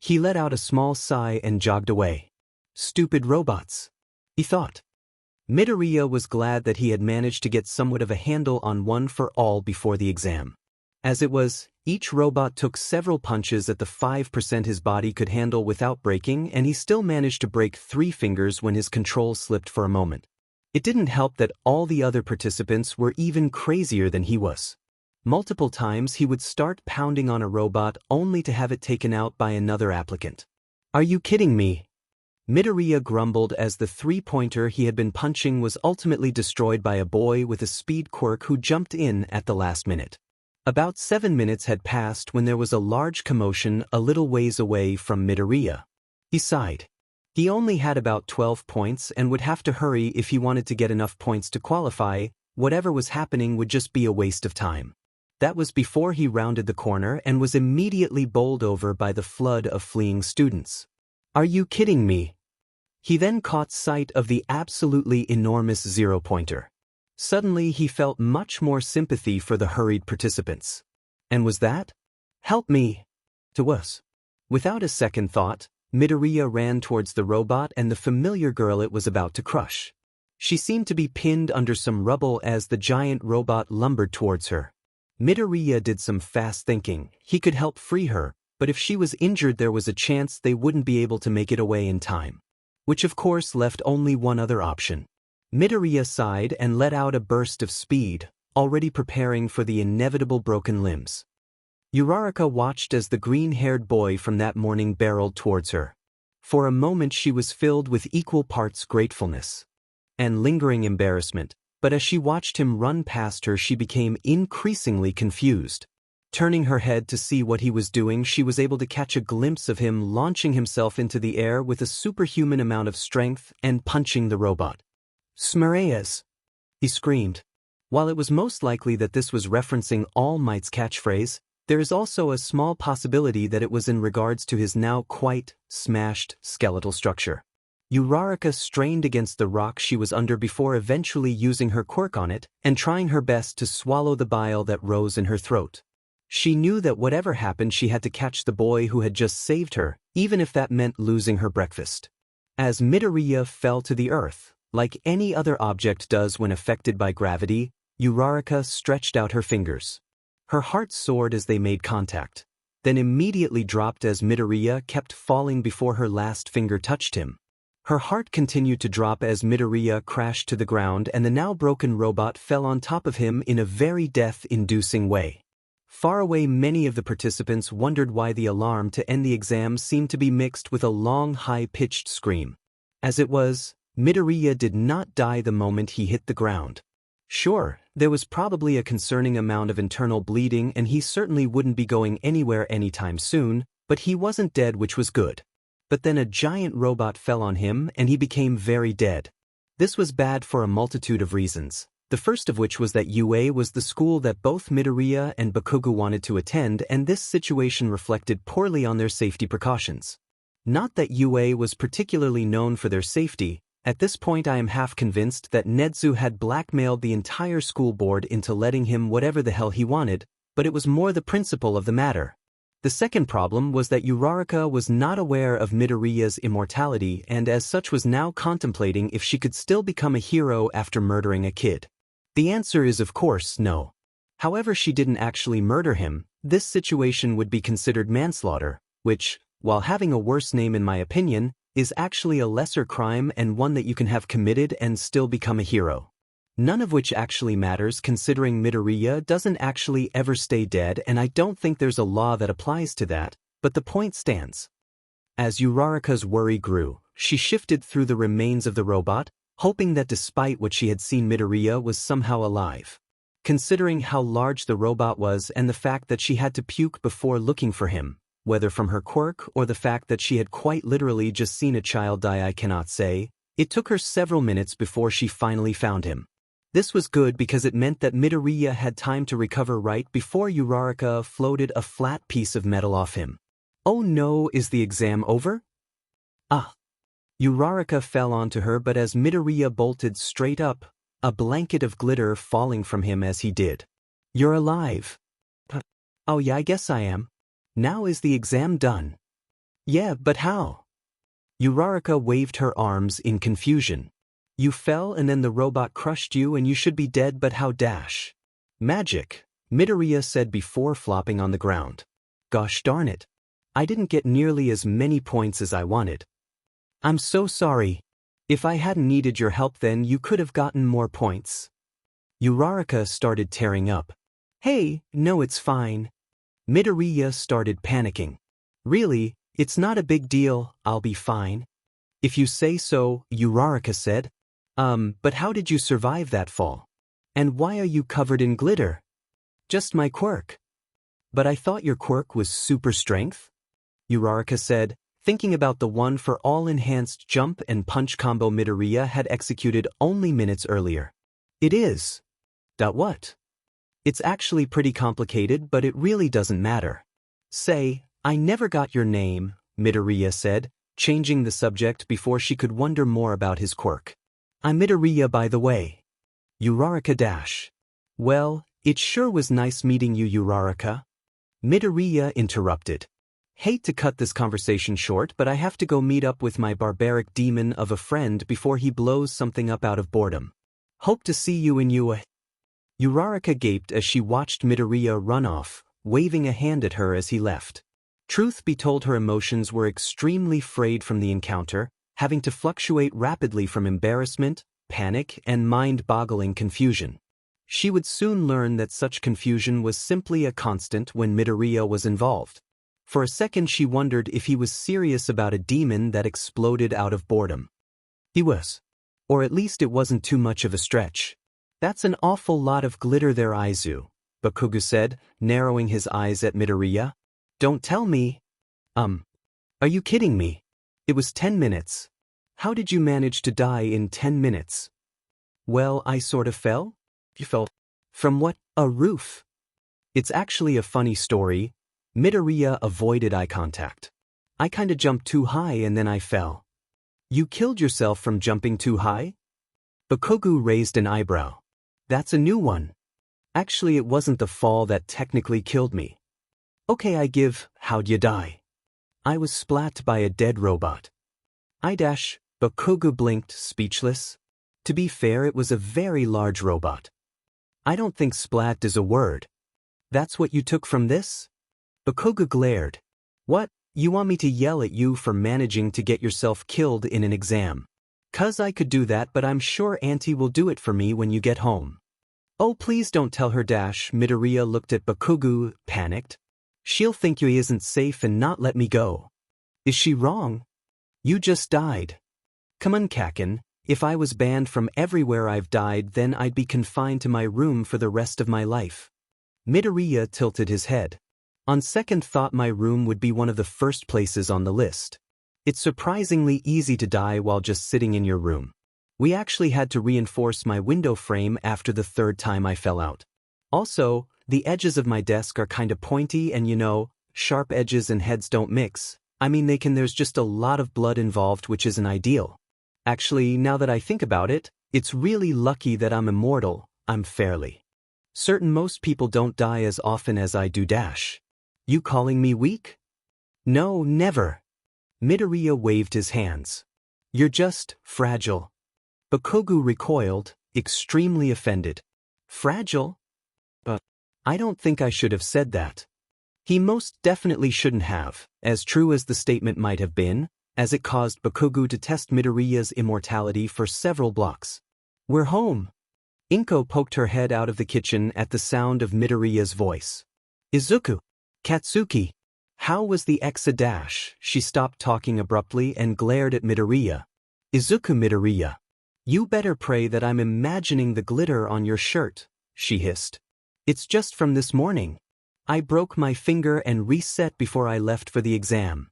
He let out a small sigh and jogged away. Stupid robots, he thought. Midoriya was glad that he had managed to get somewhat of a handle on one for all before the exam. As it was, each robot took several punches at the 5% his body could handle without breaking, and he still managed to break 3 fingers when his control slipped for a moment. It didn't help that all the other participants were even crazier than he was. Multiple times he would start pounding on a robot only to have it taken out by another applicant. Are you kidding me? Midoriya grumbled as the 3-pointer he had been punching was ultimately destroyed by a boy with a speed quirk who jumped in at the last minute. About 7 minutes had passed when there was a large commotion a little ways away from Midoriya. He sighed. He only had about 12 points and would have to hurry if he wanted to get enough points to qualify. Whatever was happening would just be a waste of time. That was before he rounded the corner and was immediately bowled over by the flood of fleeing students. Are you kidding me? He then caught sight of the absolutely enormous 0-pointer. Suddenly he felt much more sympathy for the hurried participants. And was that? Help me! To us. Without a second thought, Midoriya ran towards the robot and the familiar girl it was about to crush. She seemed to be pinned under some rubble as the giant robot lumbered towards her. Midoriya did some fast thinking. He could help free her, but if she was injured there was a chance they wouldn't be able to make it away in time. Which of course left only one other option. Midoriya sighed and let out a burst of speed, already preparing for the inevitable broken limbs. Uraraka watched as the green-haired boy from that morning barreled towards her. For a moment she was filled with equal parts gratefulness and lingering embarrassment, but as she watched him run past her she became increasingly confused. Turning her head to see what he was doing, she was able to catch a glimpse of him launching himself into the air with a superhuman amount of strength and punching the robot. Smarayas! He screamed. While it was most likely that this was referencing All Might's catchphrase, there is also a small possibility that it was in regards to his now quite smashed skeletal structure. Uraraka strained against the rock she was under before eventually using her quirk on it and trying her best to swallow the bile that rose in her throat. She knew that whatever happened she had to catch the boy who had just saved her, even if that meant losing her breakfast. As Midoriya fell to the earth, like any other object does when affected by gravity, Uraraka stretched out her fingers. Her heart soared as they made contact, then immediately dropped as Midoriya kept falling before her last finger touched him. Her heart continued to drop as Midoriya crashed to the ground and the now broken robot fell on top of him in a very death-inducing way. Far away, many of the participants wondered why the alarm to end the exam seemed to be mixed with a long, high-pitched scream. As it was, Midoriya did not die the moment he hit the ground. Sure, there was probably a concerning amount of internal bleeding and he certainly wouldn't be going anywhere anytime soon, but he wasn't dead, which was good. But then a giant robot fell on him and he became very dead. This was bad for a multitude of reasons, the first of which was that UA was the school that both Midoriya and Bakugo wanted to attend, and this situation reflected poorly on their safety precautions. Not that UA was particularly known for their safety. At this point I am half convinced that Nedzu had blackmailed the entire school board into letting him whatever the hell he wanted, but it was more the principle of the matter. The second problem was that Uraraka was not aware of Midoriya's immortality and as such was now contemplating if she could still become a hero after murdering a kid. The answer is of course no. However, she didn't actually murder him. This situation would be considered manslaughter, which, while having a worse name in my opinion, is actually a lesser crime and one that you can have committed and still become a hero. None of which actually matters considering Midoriya doesn't actually ever stay dead and I don't think there's a law that applies to that, but the point stands. As Uraraka's worry grew, she shifted through the remains of the robot, hoping that despite what she had seen Midoriya was somehow alive. Considering how large the robot was and the fact that she had to puke before looking for him, whether from her quirk or the fact that she had quite literally just seen a child die, I cannot say, it took her several minutes before she finally found him. This was good because it meant that Midoriya had time to recover right before Uraraka floated a flat piece of metal off him. Oh no, is the exam over? Ah. Uraraka fell onto her, but as Midoriya bolted straight up, a blanket of glitter falling from him as he did. You're alive. Oh yeah, I guess I am. Now is the exam done? Yeah, but how? Uraraka waved her arms in confusion. You fell and then the robot crushed you and you should be dead, but how dash? Magic, Midoriya said before flopping on the ground. Gosh darn it. I didn't get nearly as many points as I wanted. I'm so sorry. If I hadn't needed your help then you could have gotten more points. Uraraka started tearing up. Hey, no it's fine. Midoriya started panicking. Really, it's not a big deal, I'll be fine. If you say so, Uraraka said. But how did you survive that fall? And why are you covered in glitter? Just my quirk. But I thought your quirk was super strength? Uraraka said, thinking about the one for all enhanced jump and punch combo Midoriya had executed only minutes earlier. It is. What? It's actually pretty complicated, but it really doesn't matter. Say, I never got your name, Midoriya said, changing the subject before she could wonder more about his quirk. I'm Midoriya, by the way. Uraraka dash. Well, it sure was nice meeting you, Uraraka. Midoriya interrupted. Hate to cut this conversation short, but I have to go meet up with my barbaric demon of a friend before he blows something up out of boredom. Hope to see you in UA. Uraraka gaped as she watched Midoriya run off, waving a hand at her as he left. Truth be told, her emotions were extremely frayed from the encounter, having to fluctuate rapidly from embarrassment, panic, and mind-boggling confusion. She would soon learn that such confusion was simply a constant when Midoriya was involved. For a second she wondered if he was serious about a demon that exploded out of boredom. He was. Or at least it wasn't too much of a stretch. That's an awful lot of glitter there, Aizu, Bakugo said, narrowing his eyes at Midoriya. Don't tell me. Are you kidding me? It was 10 minutes. How did you manage to die in 10 minutes? Well, I sort of fell. You fell? From what? A roof. It's actually a funny story. Midoriya avoided eye contact. I kinda jumped too high and then I fell. You killed yourself from jumping too high? Bakugo raised an eyebrow. That's a new one. Actually, it wasn't the fall that technically killed me. Okay, I give, how'd you die? I was splat by a dead robot. Bakugo blinked, speechless. To be fair, it was a very large robot. I don't think splat is a word. That's what you took from this? Bakugo glared. What, you want me to yell at you for managing to get yourself killed in an exam? 'Cause I could do that, but I'm sure Auntie will do it for me when you get home. Oh, please don't tell her. Midoriya looked at Bakugo, panicked. She'll think you isn't safe and not let me go. Is she wrong? You just died. Come on, Kaken, if I was banned from everywhere I've died, then I'd be confined to my room for the rest of my life. Midoriya tilted his head. On second thought, my room would be one of the first places on the list. It's surprisingly easy to die while just sitting in your room. We actually had to reinforce my window frame after the third time I fell out. Also, the edges of my desk are kinda pointy and sharp edges and heads don't mix. I mean there's just a lot of blood involved, which isn't ideal. Actually, now that I think about it, it's really lucky that I'm immortal. I'm fairly certain most people don't die as often as I do. You calling me weak? No, never. Midoriya waved his hands. You're just fragile. Bakugo recoiled, extremely offended. Fragile? But I don't think I should have said that. He most definitely shouldn't have, as true as the statement might have been, as it caused Bakugo to test Midoriya's immortality for several blocks. We're home. Inko poked her head out of the kitchen at the sound of Midoriya's voice. Izuku. Katsuki. How was the exa? She stopped talking abruptly and glared at Midoriya. Izuku. Midoriya. You better pray that I'm imagining the glitter on your shirt, she hissed. It's just from this morning. I broke my finger and reset before I left for the exam.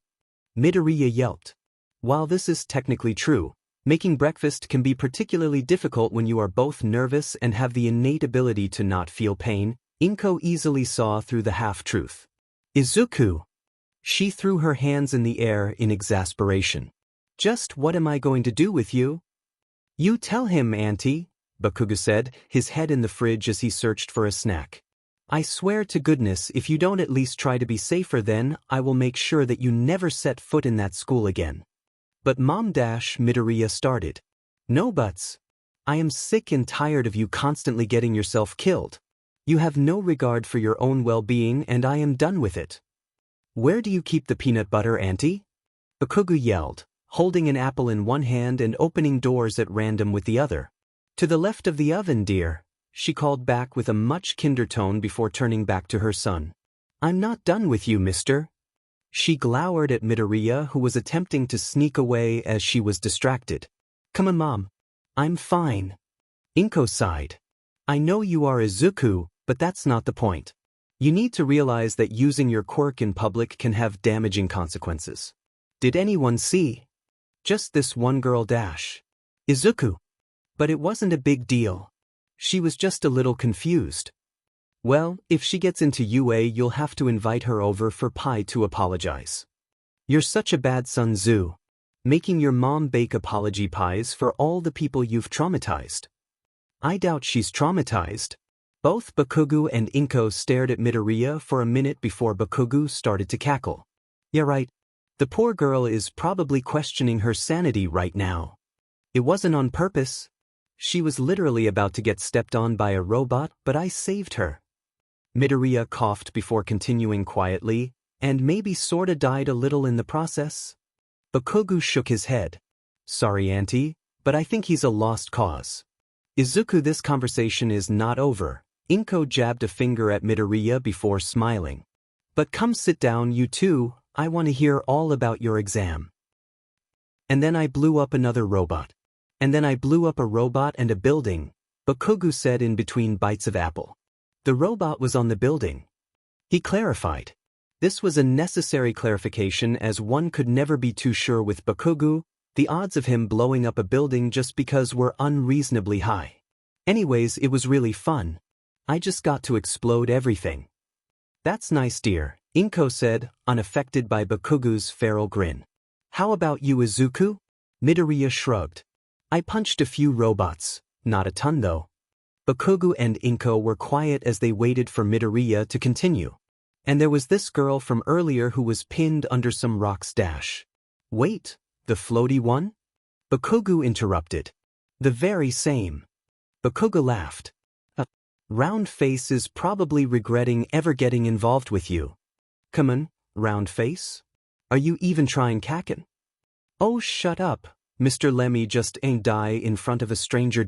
Midoriya yelped. While this is technically true, making breakfast can be particularly difficult when you are both nervous and have the innate ability to not feel pain. Inko easily saw through the half-truth. Izuku! She threw her hands in the air in exasperation. Just what am I going to do with you? You tell him, Auntie, Bakugo said, his head in the fridge as he searched for a snack. I swear to goodness if you don't at least try to be safer then, I will make sure that you never set foot in that school again. But Mom Midoriya started. No buts. I am sick and tired of you constantly getting yourself killed. You have no regard for your own well-being and I am done with it. Where do you keep the peanut butter, Auntie? Bakugo yelled, holding an apple in one hand and opening doors at random with the other. To the left of the oven, dear, she called back with a much kinder tone before turning back to her son. I'm not done with you, mister. She glowered at Midoriya, who was attempting to sneak away as she was distracted. Come on, Mom. I'm fine. Inko sighed. I know you are Izuku, but that's not the point. You need to realize that using your quirk in public can have damaging consequences. Did anyone see? Just this one girl Izuku. But it wasn't a big deal. She was just a little confused. Well, if she gets into UA, you'll have to invite her over for pie to apologize. You're such a bad son, Zu. Making your mom bake apology pies for all the people you've traumatized. I doubt she's traumatized. Both Bakugo and Inko stared at Midoriya for a minute before Bakugo started to cackle. Yeah, right. The poor girl is probably questioning her sanity right now. It wasn't on purpose. She was literally about to get stepped on by a robot, but I saved her. Midoriya coughed before continuing quietly, and maybe sorta died a little in the process. Bakugo shook his head. Sorry, Auntie, but I think he's a lost cause. Izuku, this conversation is not over. Inko jabbed a finger at Midoriya before smiling. But come sit down, you two, I want to hear all about your exam. And then I blew up another robot. And then I blew up a robot and a building, Bakugo said in between bites of apple. The robot was on the building. He clarified. This was a necessary clarification as one could never be too sure with Bakugo. The odds of him blowing up a building just because were unreasonably high. Anyways, it was really fun. I just got to explode everything. That's nice, dear, Inko said, unaffected by Bakugo's feral grin. How about you, Izuku? Midoriya shrugged. I punched a few robots, not a ton though. Bakugo and Inko were quiet as they waited for Midoriya to continue. And there was this girl from earlier who was pinned under some rocks. Wait, the floaty one? Bakugo interrupted. The very same. Bakugo laughed. Round Face is probably regretting ever getting involved with you. Come on, Round Face? Are you even trying Kaken? Oh, shut up, Mr. Lemmy just ain't die in front of a stranger.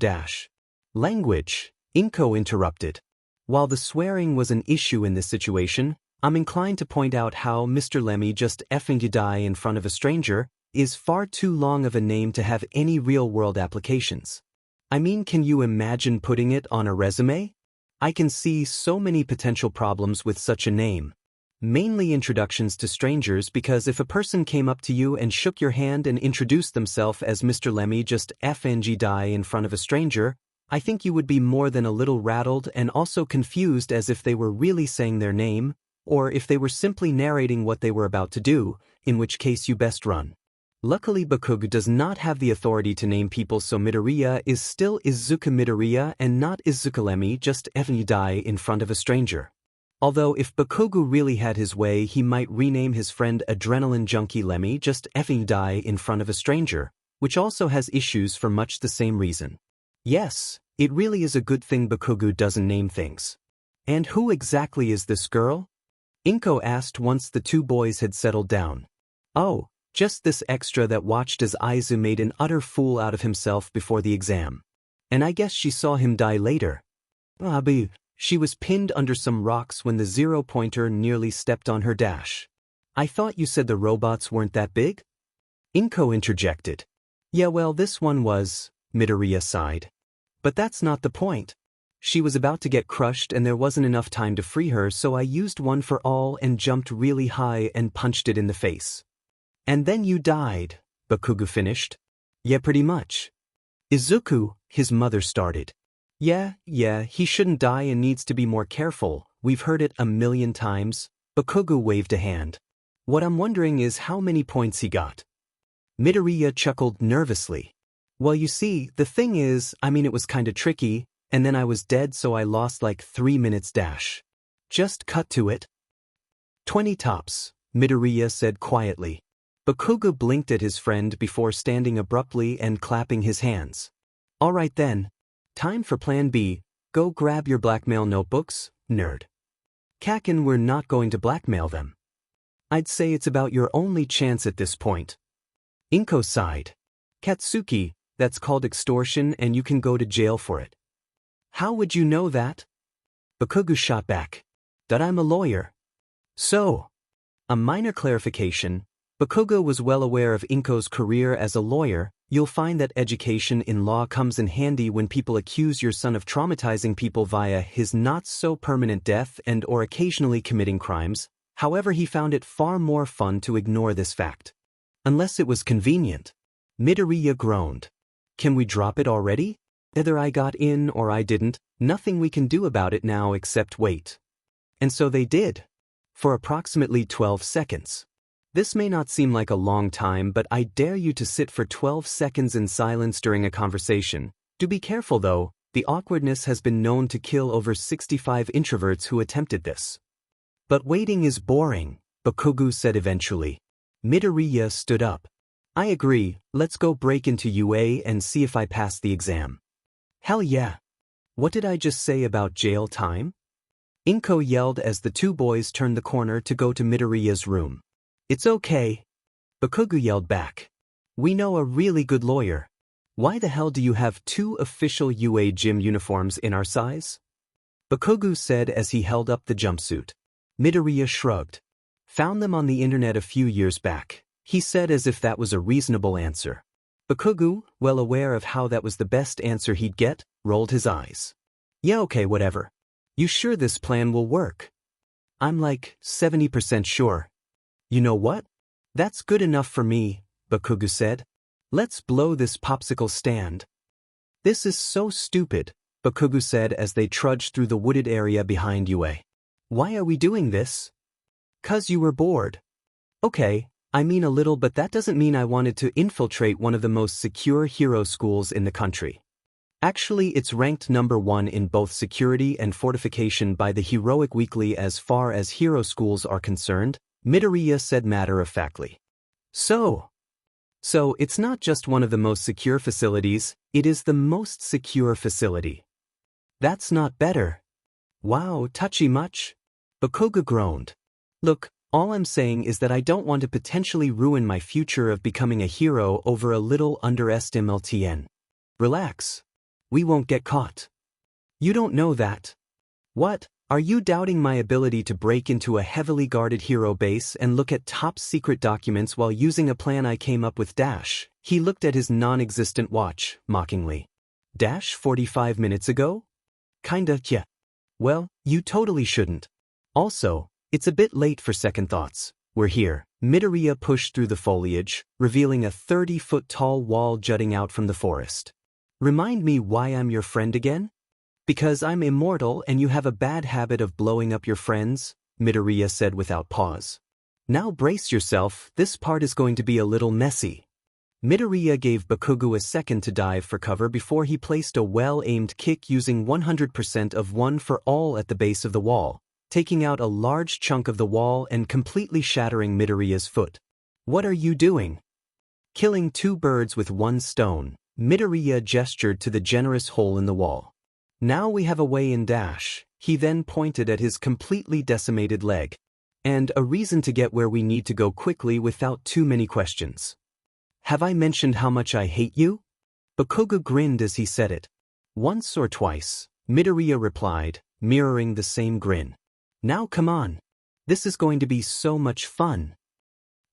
Language, Inko interrupted. While the swearing was an issue in this situation, I'm inclined to point out how Mr. Lemmy just effing die in front of a stranger is far too long of a name to have any real-world applications. I mean, can you imagine putting it on a resume? I can see so many potential problems with such a name. Mainly introductions to strangers, because if a person came up to you and shook your hand and introduced themselves as Mr. Lemmy just FNG die in front of a stranger, I think you would be more than a little rattled and also confused as if they were really saying their name, or if they were simply narrating what they were about to do, in which case you best run. Luckily Bakugo does not have the authority to name people, so Midoriya is still Izuku Midoriya and not Izuku Lemmy just FNG die in front of a stranger. Although if Bakugo really had his way, he might rename his friend Adrenaline Junkie Lemmy just effing die in front of a stranger, which also has issues for much the same reason. Yes, it really is a good thing Bakugo doesn't name things. And who exactly is this girl? Inko asked once the two boys had settled down. Oh, just this extra that watched as Aizu made an utter fool out of himself before the exam. And I guess she saw him die later. She was pinned under some rocks when the zero-pointer nearly stepped on her. I thought you said the robots weren't that big? Inko interjected. Yeah, well, this one was. Midoriya sighed. But that's not the point. She was about to get crushed and there wasn't enough time to free her, so I used one for all and jumped really high and punched it in the face. And then you died, Bakugo finished. Yeah, pretty much. Izuku, his mother started. Yeah, he shouldn't die and needs to be more careful, we've heard it 1,000,000 times. Bakugo waved a hand. What I'm wondering is how many points he got. Midoriya chuckled nervously. Well, you see, the thing is, it was kinda tricky, and then I was dead, so I lost like 3 minutes dash. Just cut to it. 20 tops, Midoriya said quietly. Bakugo blinked at his friend before standing abruptly and clapping his hands. All right then. Time for plan B, go grab your blackmail notebooks, nerd. Kaken, we're not going to blackmail them. I'd say it's about your only chance at this point. Inko sighed. Katsuki, that's called extortion and you can go to jail for it. How would you know that? Bakugo shot back. That I'm a lawyer. So, a minor clarification, Bakugo was well aware of Inko's career as a lawyer. You'll find that education in law comes in handy when people accuse your son of traumatizing people via his not-so-permanent death and or occasionally committing crimes. However, he found it far more fun to ignore this fact. Unless it was convenient. Midoriya groaned. Can we drop it already? Either I got in or I didn't, nothing we can do about it now except wait. And so they did. For approximately 12 seconds. This may not seem like a long time, but I dare you to sit for 12 seconds in silence during a conversation. Do be careful though, the awkwardness has been known to kill over 65 introverts who attempted this. But waiting is boring, Bakugo said eventually. Midoriya stood up. I agree, let's go break into UA and see if I pass the exam. Hell yeah. What did I just say about jail time? Inko yelled as the two boys turned the corner to go to Midoriya's room. It's okay. Bakugo yelled back. We know a really good lawyer. Why the hell do you have 2 official UA gym uniforms in our size? Bakugo said as he held up the jumpsuit. Midoriya shrugged. Found them on the internet a few years back, he said as if that was a reasonable answer. Bakugo, well aware of how that was the best answer he'd get, rolled his eyes. Yeah, okay, whatever. You sure this plan will work? I'm like 70% sure. You know what? That's good enough for me, Bakugo said. Let's blow this popsicle stand. This is so stupid, Bakugo said as they trudged through the wooded area behind UA. Why are we doing this? 'Cause you were bored. Okay, a little, but that doesn't mean I wanted to infiltrate one of the most secure hero schools in the country. Actually, it's ranked number 1 in both security and fortification by the Heroic Weekly as far as hero schools are concerned, Midoriya said matter-of-factly. So it's not just one of the most secure facilities, it is the most secure facility. That's not better. Wow, touchy much? Bakugo groaned. Look, all I'm saying is that I don't want to potentially ruin my future of becoming a hero over a little underestimation. Relax. We won't get caught. You don't know that. What? Are you doubting my ability to break into a heavily guarded hero base and look at top-secret documents while using a plan I came up with? Dash. He looked at his non-existent watch, mockingly. Dash 45 minutes ago? Kinda, yeah. Well, you totally shouldn't. Also, it's a bit late for second thoughts. We're here. Midoriya pushed through the foliage, revealing a 30-foot-tall wall jutting out from the forest. Remind me why I'm your friend again? Because I'm immortal and you have a bad habit of blowing up your friends, Midoriya said without pause. Now brace yourself, this part is going to be a little messy. Midoriya gave Bakugo a second to dive for cover before he placed a well-aimed kick using 100% of one for all at the base of the wall, taking out a large chunk of the wall and completely shattering Midoriya's foot. What are you doing? Killing 2 birds with 1 stone, Midoriya gestured to the generous hole in the wall. Now we have a way in. Dash. He then pointed at his completely decimated leg. And a reason to get where we need to go quickly without too many questions. Have I mentioned how much I hate you? Bakugo grinned as he said it. Once or twice, Midoriya replied, mirroring the same grin. Now come on. This is going to be so much fun.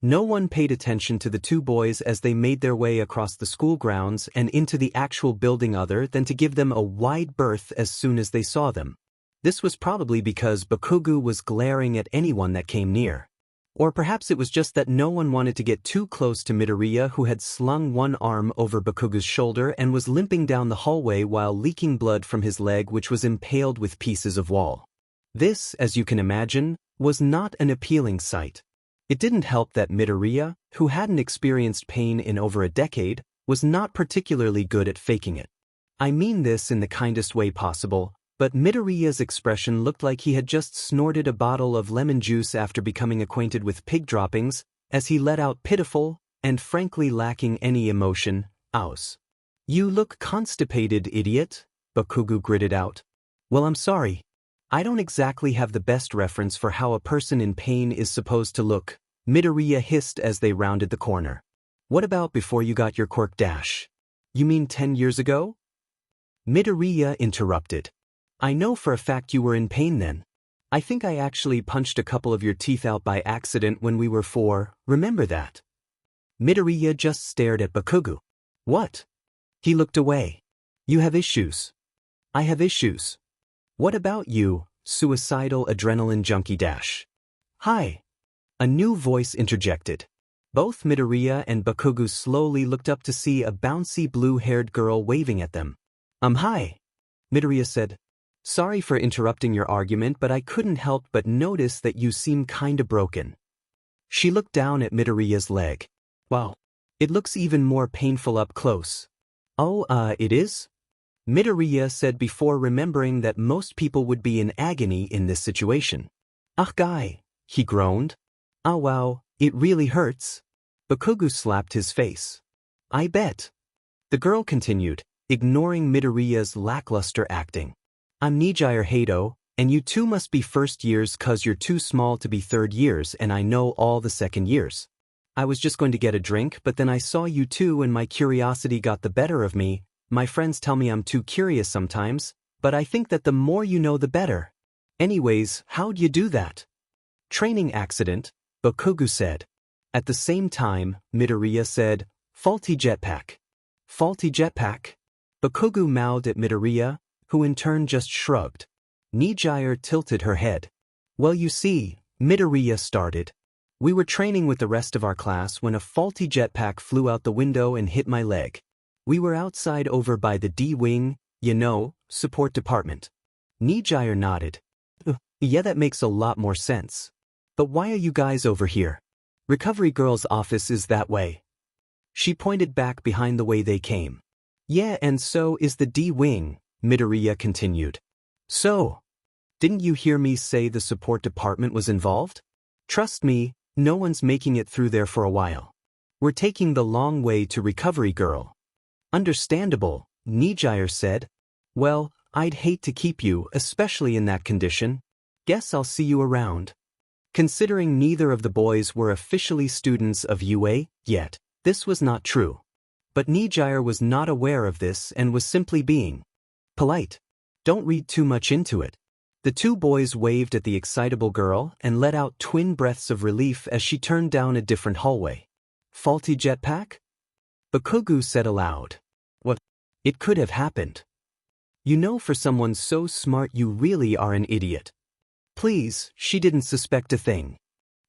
No one paid attention to the two boys as they made their way across the school grounds and into the actual building other than to give them a wide berth as soon as they saw them. This was probably because Bakugo was glaring at anyone that came near. Or perhaps it was just that no one wanted to get too close to Midoriya, who had slung one arm over Bakugo's shoulder and was limping down the hallway while leaking blood from his leg, which was impaled with pieces of wall. This, as you can imagine, was not an appealing sight. It didn't help that Midoriya, who hadn't experienced pain in over a decade, was not particularly good at faking it. I mean this in the kindest way possible, but Midoriya's expression looked like he had just snorted a bottle of lemon juice after becoming acquainted with pig droppings, as he let out pitiful, and frankly lacking any emotion, "Ows. You look constipated, idiot," Bakugo gritted out. "Well, I'm sorry. I don't exactly have the best reference for how a person in pain is supposed to look," Midoriya hissed as they rounded the corner. "What about before you got your quirk dash? You mean 10 years ago?" Midoriya interrupted. "I know for a fact you were in pain then. I think I actually punched a couple of your teeth out by accident when we were 4, remember that?" Midoriya just stared at Bakugo. "What?" He looked away. "You have issues." "I have issues." "What about you, suicidal adrenaline junkie dash?" "Hi." A new voice interjected. Both Midoriya and Bakugo slowly looked up to see a bouncy blue-haired girl waving at them. Hi," Midoriya said. "Sorry for interrupting your argument, but I couldn't help but notice that you seem kinda broken." She looked down at Midoriya's leg. "Wow. It looks even more painful up close." "Oh, it is?" Midoriya said before remembering that most people would be in agony in this situation. "Ugh, guy," he groaned. "Oh wow, it really hurts." Bakugo slapped his face. "I bet." The girl continued, ignoring Midoriya's lackluster acting. "I'm Nijire Hato, and you two must be first years 'cause you're too small to be third years and I know all the second years. I was just going to get a drink, but then I saw you two and my curiosity got the better of me. My friends tell me I'm too curious sometimes, but I think that the more you know the better. Anyways, how'd you do that?" "Training accident," Bakugo said. At the same time, Midoriya said, "Faulty jetpack." "Faulty jetpack?" Bakugo mouthed at Midoriya, who in turn just shrugged. Nijire tilted her head. "Well, you see," Midoriya started. "We were training with the rest of our class when a faulty jetpack flew out the window and hit my leg. We were outside over by the D-Wing, support department." Nijire nodded. Yeah, that makes a lot more sense. But why are you guys over here? Recovery Girl's office is that way." She pointed back behind the way they came. "Yeah, and so is the D-Wing," Midoriya continued. "So, didn't you hear me say the support department was involved? Trust me, no one's making it through there for a while. We're taking the long way to Recovery Girl." "Understandable," Nijire said. "Well, I'd hate to keep you, especially in that condition. Guess I'll see you around." Considering neither of the boys were officially students of UA yet, this was not true. But Nijire was not aware of this and was simply being polite. Don't read too much into it. The two boys waved at the excitable girl and let out twin breaths of relief as she turned down a different hallway. "Faulty jetpack?" Bakugo said aloud. "What? It could have happened. You know, for someone so smart you really are an idiot." "Please, she didn't suspect a thing."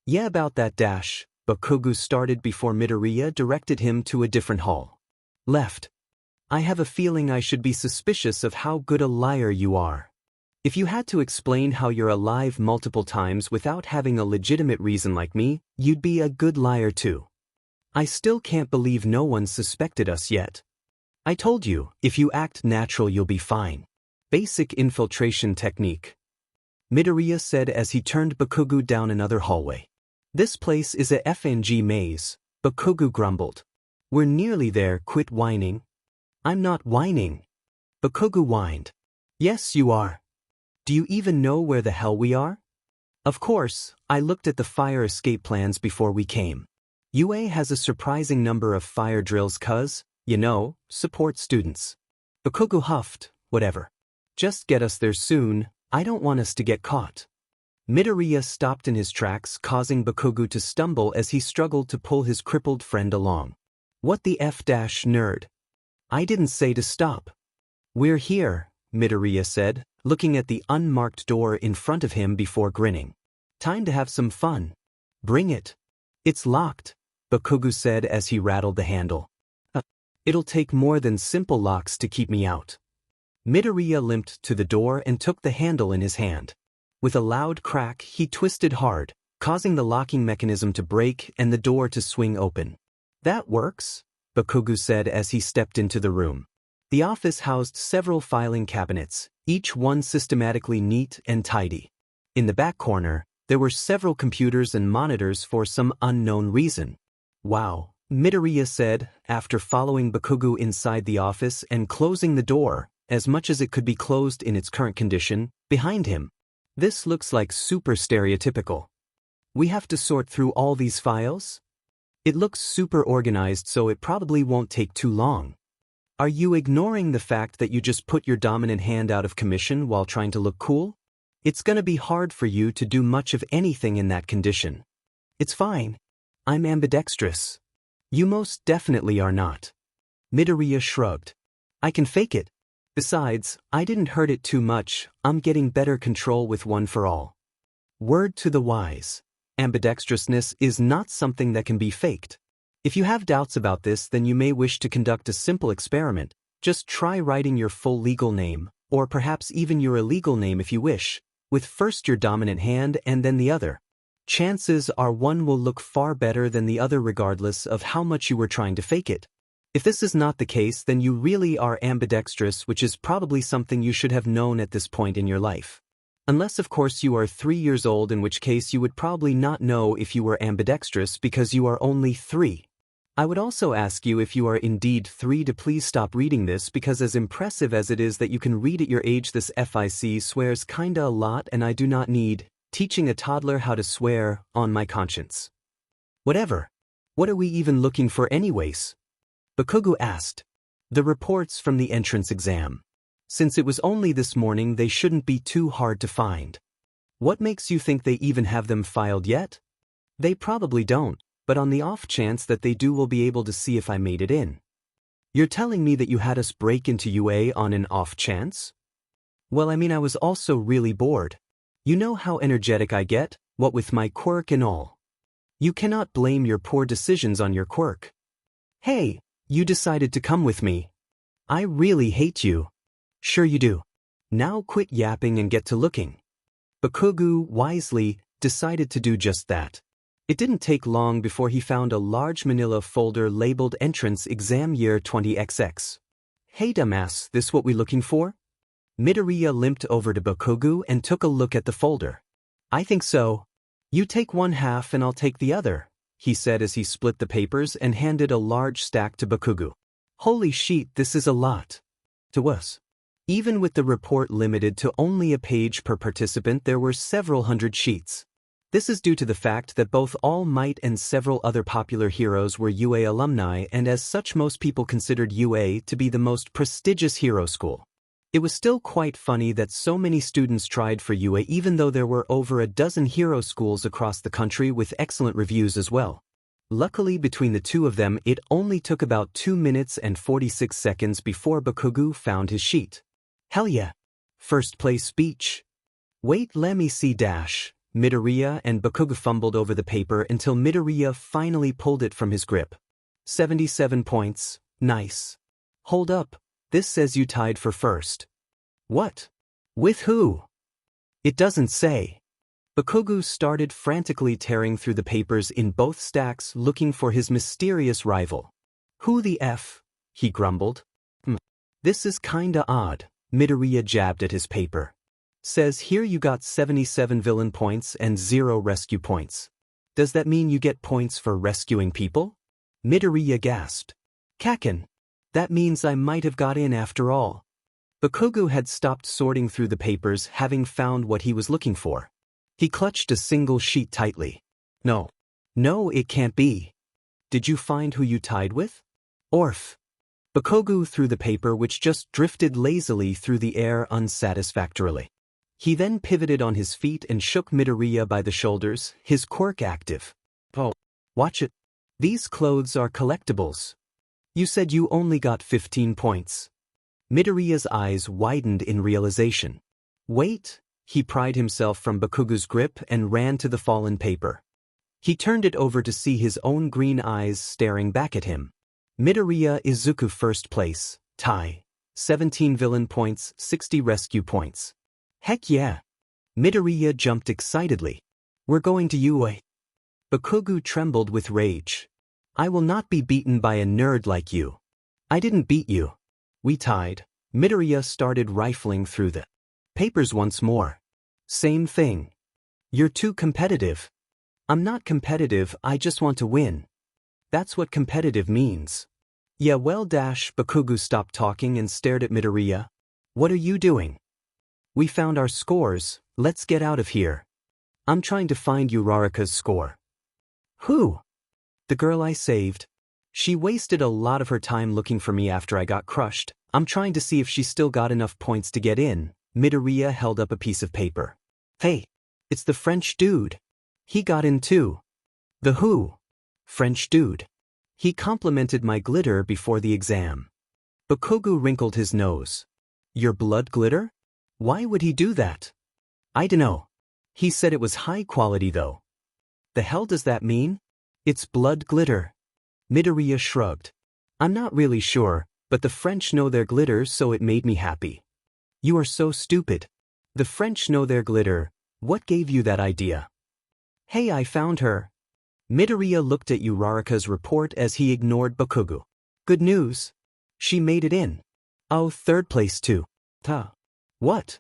"Yeah, about that dash," Bakugo started before Midoriya directed him to a different hall. "Left. I have a feeling I should be suspicious of how good a liar you are. If you had to explain how you're alive multiple times without having a legitimate reason like me, you'd be a good liar too. I still can't believe no one suspected us yet. I told you, if you act natural you'll be fine. Basic infiltration technique," Midoriya said as he turned Bakugo down another hallway. "This place is a FNG maze," Bakugo grumbled. "We're nearly there, quit whining." "I'm not whining," Bakugo whined. "Yes, you are. Do you even know where the hell we are?" "Of course, I looked at the fire escape plans before we came. UA has a surprising number of fire drills 'cause, support students." Bakugo huffed, "Whatever. Just get us there soon, I don't want us to get caught." Midoriya stopped in his tracks, causing Bakugo to stumble as he struggled to pull his crippled friend along. What the F-nerd? I didn't say to stop. We're here, Midoriya said, looking at the unmarked door in front of him before grinning. Time to have some fun. Bring it. It's locked, Bakugo said as he rattled the handle. It'll take more than simple locks to keep me out. Midoriya limped to the door and took the handle in his hand. With a loud crack, he twisted hard, causing the locking mechanism to break and the door to swing open. That works, Bakugo said as he stepped into the room. The office housed several filing cabinets, each one systematically neat and tidy. In the back corner, there were several computers and monitors for some unknown reason. Wow, Midoriya said, after following Bakugo inside the office and closing the door, as much as it could be closed in its current condition, behind him. This looks like super stereotypical. We have to sort through all these files? It looks super organized, so it probably won't take too long. Are you ignoring the fact that you just put your dominant hand out of commission while trying to look cool? It's gonna be hard for you to do much of anything in that condition. It's fine. I'm ambidextrous. You most definitely are not. Midoriya shrugged. I can fake it. Besides, I didn't hurt it too much. I'm getting better control with one for all. Word to the wise. Ambidextrousness is not something that can be faked. If you have doubts about this, then you may wish to conduct a simple experiment. Just try writing your full legal name, or perhaps even your illegal name if you wish, with first your dominant hand and then the other. Chances are one will look far better than the other regardless of how much you were trying to fake it. If this is not the case, then you really are ambidextrous, which is probably something you should have known at this point in your life. Unless of course you are 3 years old, in which case you would probably not know if you were ambidextrous because you are only 3. I would also ask you if you are indeed 3 to please stop reading this, because as impressive as it is that you can read at your age, this FIC swears kinda a lot and I do not need teaching a toddler how to swear on my conscience. Whatever. What are we even looking for anyways? Bakugo asked. The reports from the entrance exam. Since it was only this morning, they shouldn't be too hard to find. What makes you think they even have them filed yet? They probably don't, but on the off chance that they do, we'll be able to see if I made it in. You're telling me that you had us break into UA on an off chance? Well, I mean, I was also really bored. You know how energetic I get, what with my quirk and all. You cannot blame your poor decisions on your quirk. Hey, you decided to come with me. I really hate you. Sure you do. Now quit yapping and get to looking. Bakugo, wisely, decided to do just that. It didn't take long before he found a large manila folder labeled Entrance Exam Year 20XX. Hey dumbass, this what we looking for? Midoriya limped over to Bakugo and took a look at the folder. I think so. You take one half and I'll take the other, he said as he split the papers and handed a large stack to Bakugo. Holy shit, this is a lot. To us. Even with the report limited to only a page per participant, there were several hundred sheets. This is due to the fact that both All Might and several other popular heroes were UA alumni, and as such most people considered UA to be the most prestigious hero school. It was still quite funny that so many students tried for UA, even though there were over a dozen hero schools across the country with excellent reviews as well. Luckily, between the two of them, it only took about 2 minutes and 46 seconds before Bakugo found his sheet. Hell yeah. First place speech. Wait, let me see dash. Midoriya and Bakugo fumbled over the paper until Midoriya finally pulled it from his grip. 77 points. Nice. Hold up. This says you tied for first. What? With who? It doesn't say. Bakugo started frantically tearing through the papers in both stacks looking for his mysterious rival. Who the F? He grumbled. This is kinda odd. Midoriya jabbed at his paper. Says here you got 77 villain points and 0 rescue points. Does that mean you get points for rescuing people? Midoriya gasped. Kaken. That means I might have got in after all. Bakugo had stopped sorting through the papers, having found what he was looking for. He clutched a single sheet tightly. No. No, it can't be. Did you find who you tied with? Orf. Bakugo threw the paper, which just drifted lazily through the air unsatisfactorily. He then pivoted on his feet and shook Midoriya by the shoulders, his quirk active. Oh, watch it. These clothes are collectibles. You said you only got 15 points. Midoriya's eyes widened in realization. Wait, he pried himself from Bakugu's grip and ran to the fallen paper. He turned it over to see his own green eyes staring back at him. Midoriya Izuku first place, tie. 17 villain points, 60 rescue points. Heck yeah. Midoriya jumped excitedly. We're going to UA. Bakugu trembled with rage. I will not be beaten by a nerd like you. I didn't beat you. We tied. Midoriya started rifling through the papers once more. Same thing. You're too competitive. I'm not competitive, I just want to win. That's what competitive means. Yeah well Bakugu stopped talking and stared at Midoriya. What are you doing? We found our scores, let's get out of here. I'm trying to find Uraraka's score. Who? The girl I saved. She wasted a lot of her time looking for me after I got crushed. I'm trying to see if she still got enough points to get in. Midoriya held up a piece of paper. Hey, it's the French dude. He got in too. The who? French dude. He complimented my glitter before the exam. Bakugu wrinkled his nose. Your blood glitter? Why would he do that? I dunno. He said it was high quality though. The hell does that mean? It's blood glitter. Midoriya shrugged. I'm not really sure, but the French know their glitter so it made me happy. You are so stupid. The French know their glitter. What gave you that idea? Hey, I found her. Midoriya looked at Uraraka's report as he ignored Bakugu. Good news. She made it in. Oh, third place too. What?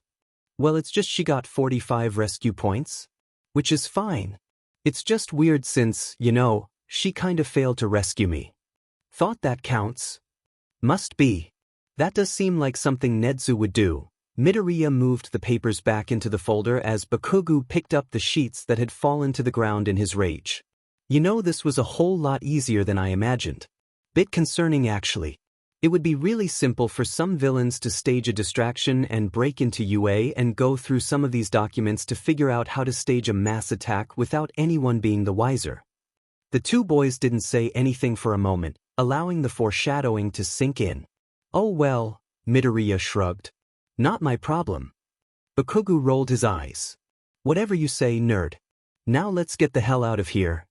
Well, it's just she got 45 rescue points. Which is fine. It's just weird since, you know, she kind of failed to rescue me. Thought that counts? Must be. That does seem like something Netsu would do. Midoriya moved the papers back into the folder as Bakugu picked up the sheets that had fallen to the ground in his rage. You know, this was a whole lot easier than I imagined. Bit concerning actually. It would be really simple for some villains to stage a distraction and break into UA and go through some of these documents to figure out how to stage a mass attack without anyone being the wiser. The two boys didn't say anything for a moment, allowing the foreshadowing to sink in. Oh well, Midoriya shrugged. Not my problem. Bakugu rolled his eyes. Whatever you say, nerd. Now let's get the hell out of here.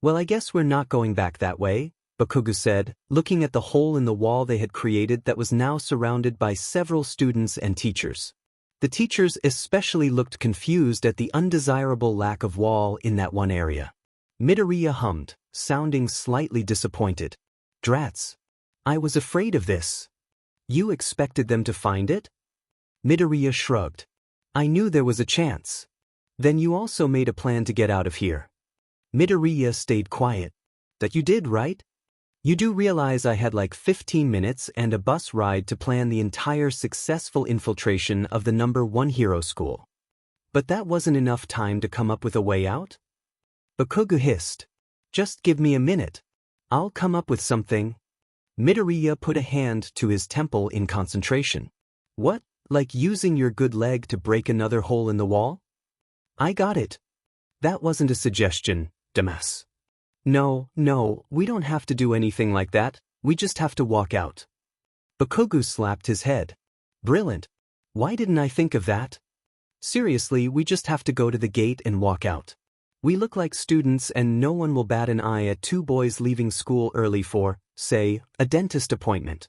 Well, I guess we're not going back that way, Bakugu said, looking at the hole in the wall they had created that was now surrounded by several students and teachers. The teachers especially looked confused at the undesirable lack of wall in that one area. Midoriya hummed, sounding slightly disappointed. Drats. I was afraid of this. You expected them to find it? Midoriya shrugged. I knew there was a chance. Then you also made a plan to get out of here. Midoriya stayed quiet. That you did, right? You do realize I had like 15 minutes and a bus ride to plan the entire successful infiltration of the #1 hero school. But that wasn't enough time to come up with a way out? Bakugu hissed. Just give me a minute. I'll come up with something. Midoriya put a hand to his temple in concentration. What, like using your good leg to break another hole in the wall? I got it. That wasn't a suggestion, dumbass. No, we don't have to do anything like that, we just have to walk out. Bakugu slapped his head. Brilliant. Why didn't I think of that? Seriously, we just have to go to the gate and walk out. We look like students and no one will bat an eye at two boys leaving school early for, say, a dentist appointment.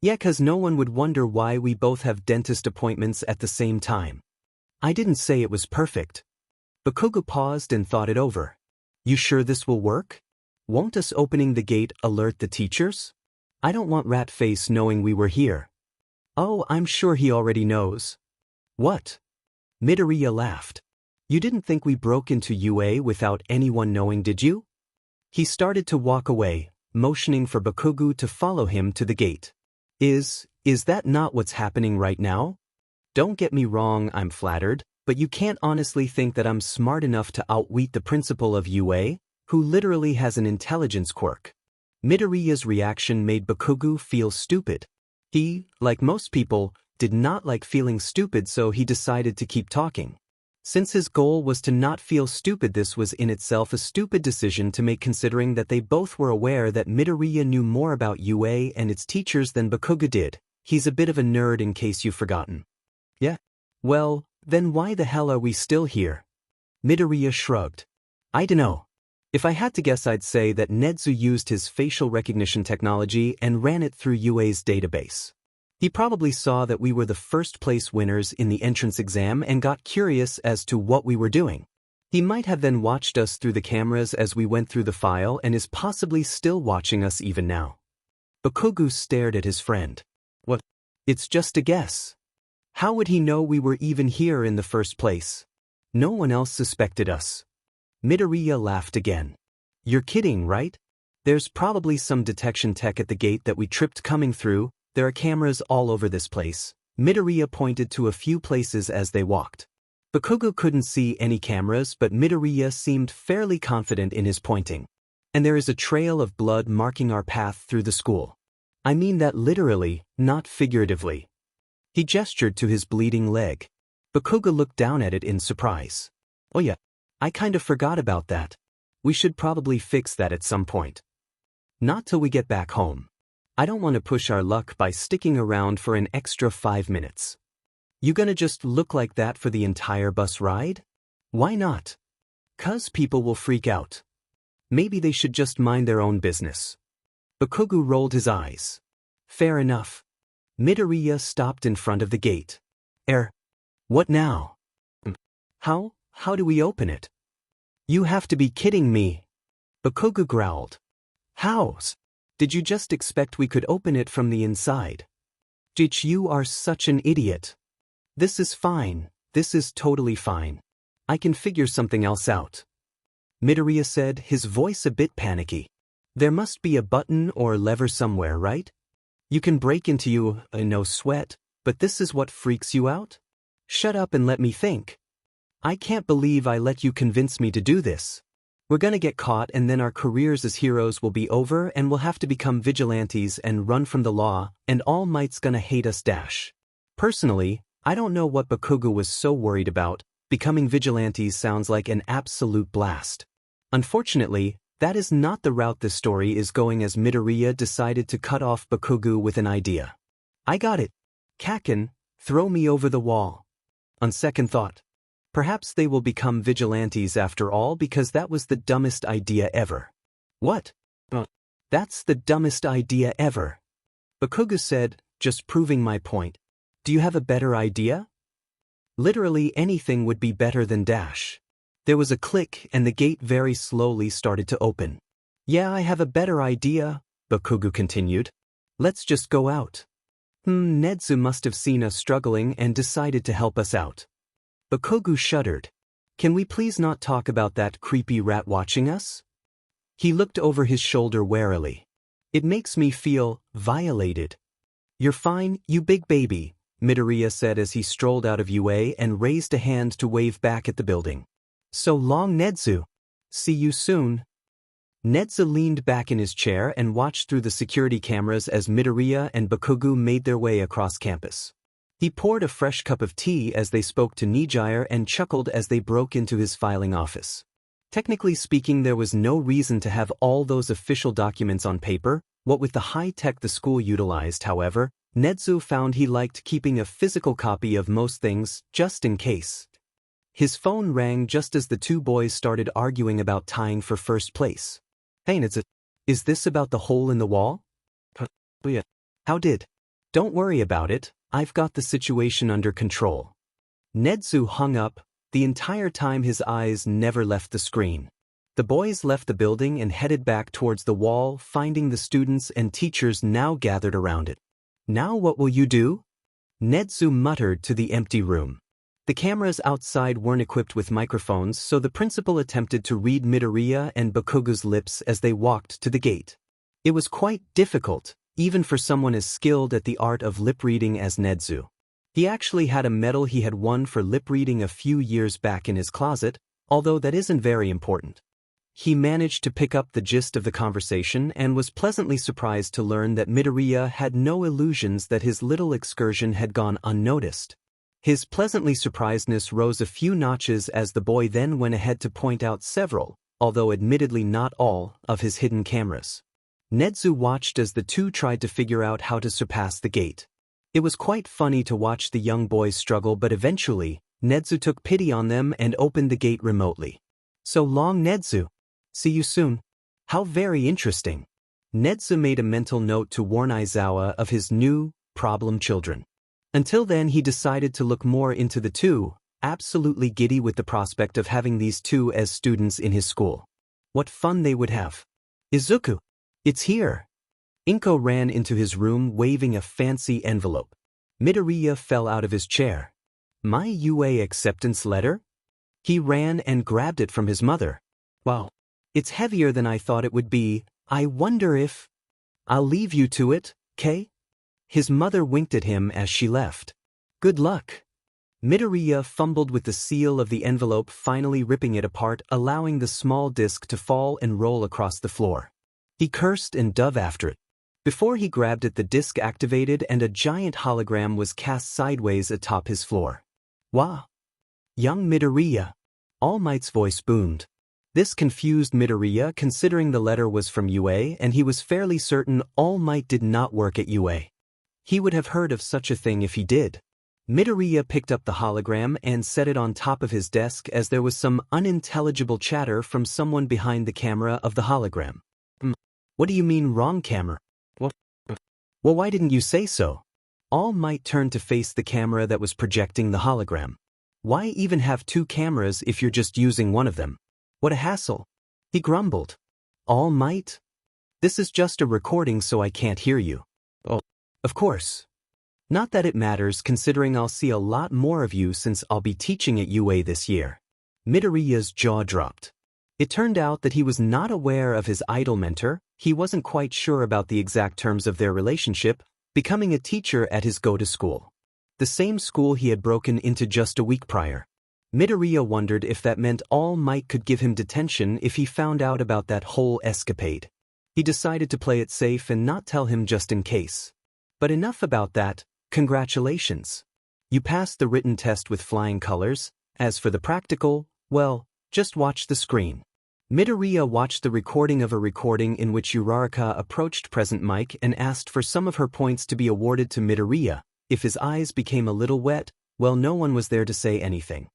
Yeah, 'cause no one would wonder why we both have dentist appointments at the same time. I didn't say it was perfect. Bakugu paused and thought it over. You sure this will work? Won't us opening the gate alert the teachers? I don't want Ratface knowing we were here. Oh, I'm sure he already knows. What? Midoriya laughed. You didn't think we broke into UA without anyone knowing, did you? He started to walk away, motioning for Bakugu to follow him to the gate. Is that not what's happening right now? Don't get me wrong, I'm flattered. But you can't honestly think that I'm smart enough to outwit the principal of UA, who literally has an intelligence quirk. Midoriya's reaction made Bakugu feel stupid. He, like most people, did not like feeling stupid, so he decided to keep talking. Since his goal was to not feel stupid, this was in itself a stupid decision to make, considering that they both were aware that Midoriya knew more about UA and its teachers than Bakugo did. He's a bit of a nerd, in case you've forgotten. Yeah? Well, then why the hell are we still here? Midoriya shrugged. I dunno. If I had to guess, I'd say that Nedzu used his facial recognition technology and ran it through UA's database. He probably saw that we were the first place winners in the entrance exam and got curious as to what we were doing. He might have then watched us through the cameras as we went through the file and is possibly still watching us even now. Bakugo stared at his friend. What? It's just a guess. How would he know we were even here in the first place? No one else suspected us. Midoriya laughed again. You're kidding, right? There's probably some detection tech at the gate that we tripped coming through. There are cameras all over this place. Midoriya pointed to a few places as they walked. Bakugo couldn't see any cameras, but Midoriya seemed fairly confident in his pointing. And there is a trail of blood marking our path through the school. I mean that literally, not figuratively. He gestured to his bleeding leg. Bakugo looked down at it in surprise. Oh yeah, I kind of forgot about that. We should probably fix that at some point. Not till we get back home. I don't want to push our luck by sticking around for an extra 5 minutes. You gonna just look like that for the entire bus ride? Why not? 'Cause people will freak out. Maybe they should just mind their own business. Bakugo rolled his eyes. Fair enough. Midoriya stopped in front of the gate. What now? How do we open it? You have to be kidding me. Bakugo growled. How's? Did you just expect we could open it from the inside? Jich, you are such an idiot. This is fine. This is totally fine. I can figure something else out. Midoriya said, his voice a bit panicky. There must be a button or lever somewhere, right? You can break into you, no sweat, but this is what freaks you out? Shut up and let me think. I can't believe I let you convince me to do this. We're gonna get caught and then our careers as heroes will be over and we'll have to become vigilantes and run from the law, and All Might's gonna hate us dash. Personally, I don't know what Bakugo was so worried about. Becoming vigilantes sounds like an absolute blast. Unfortunately, that is not the route this story is going, as Midoriya decided to cut off Bakugo with an idea. I got it. Kaken, throw me over the wall. On second thought. Perhaps they will become vigilantes after all, because that was the dumbest idea ever. What? That's the dumbest idea ever. Bakugo said, just proving my point. Do you have a better idea? Literally anything would be better than dash. There was a click and the gate very slowly started to open. Yeah, I have a better idea, Bakugo continued. Let's just go out. Nedzu must have seen us struggling and decided to help us out. Bakugo shuddered. Can we please not talk about that creepy rat watching us? He looked over his shoulder warily. It makes me feel violated. You're fine, you big baby, Midoriya said as he strolled out of UA and raised a hand to wave back at the building. So long, Nedzu. See you soon. Nedzu leaned back in his chair and watched through the security cameras as Midoriya and Bakugo made their way across campus. He poured a fresh cup of tea as they spoke to Nijire and chuckled as they broke into his filing office. Technically speaking, there was no reason to have all those official documents on paper. What with the high-tech the school utilized, however, Nedzu found he liked keeping a physical copy of most things, just in case. His phone rang just as the two boys started arguing about tying for first place. Hey Nedzu, is this about the hole in the wall? Yeah. How did? Don't worry about it, I've got the situation under control. Nedzu hung up. The entire time his eyes never left the screen. The boys left the building and headed back towards the wall, finding the students and teachers now gathered around it. Now what will you do? Nedzu muttered to the empty room. The cameras outside weren't equipped with microphones, so the principal attempted to read Midoriya and Bakugo's lips as they walked to the gate. It was quite difficult, even for someone as skilled at the art of lip reading as Nedzu. He actually had a medal he had won for lip reading a few years back in his closet, although that isn't very important. he managed to pick up the gist of the conversation and was pleasantly surprised to learn that Midoriya had no illusions that his little excursion had gone unnoticed. His pleasantly surprisedness rose a few notches as the boy then went ahead to point out several, although admittedly not all, of his hidden cameras. Nezu watched as the two tried to figure out how to surpass the gate. It was quite funny to watch the young boys struggle, but eventually, Nezu took pity on them and opened the gate remotely. "So long, Nezu. See you soon." "How very interesting." Nezu made a mental note to warn Aizawa of his new, problem children. Until then he decided to look more into the two, absolutely giddy with the prospect of having these two as students in his school. What fun they would have. "Izuku! It's here!" Inko ran into his room waving a fancy envelope. Midoriya fell out of his chair. "My UA acceptance letter?" He ran and grabbed it from his mother. "Wow. It's heavier than I thought it would be. I wonder if—" "I'll leave you to it, Kay?" His mother winked at him as she left. "Good luck." Midoriya fumbled with the seal of the envelope, finally ripping it apart, allowing the small disc to fall and roll across the floor. He cursed and dove after it. Before he grabbed it, the disc activated and a giant hologram was cast sideways atop his floor. "Wow! Young Midoriya!" All Might's voice boomed. This confused Midoriya, considering the letter was from UA and he was fairly certain All Might did not work at UA. He would have heard of such a thing if he did. Midoriya picked up the hologram and set it on top of his desk as there was some unintelligible chatter from someone behind the camera of the hologram. What do you mean wrong camera? What? Well, why didn't you say so?" All Might turned to face the camera that was projecting the hologram. "Why even have two cameras if you're just using one of them? What a hassle." He grumbled. "All Might? This is just a recording, so I can't hear you." "Oh, of course. Not that it matters, considering I'll see a lot more of you since I'll be teaching at UA this year." Midoriya's jaw dropped. It turned out that he was not aware of his idol mentor. He wasn't quite sure about the exact terms of their relationship, becoming a teacher at his go-to school. The same school he had broken into just a week prior. Midoriya wondered if that meant All Might could give him detention if he found out about that whole escapade. He decided to play it safe and not tell him just in case. But enough about that. Congratulations. You passed the written test with flying colors. As for the practical, well, just watch the screen. Midoriya watched the recording of a recording in which Uraraka approached Present Mike and asked for some of her points to be awarded to Midoriya. If his eyes became a little wet, well, no one was there to say anything.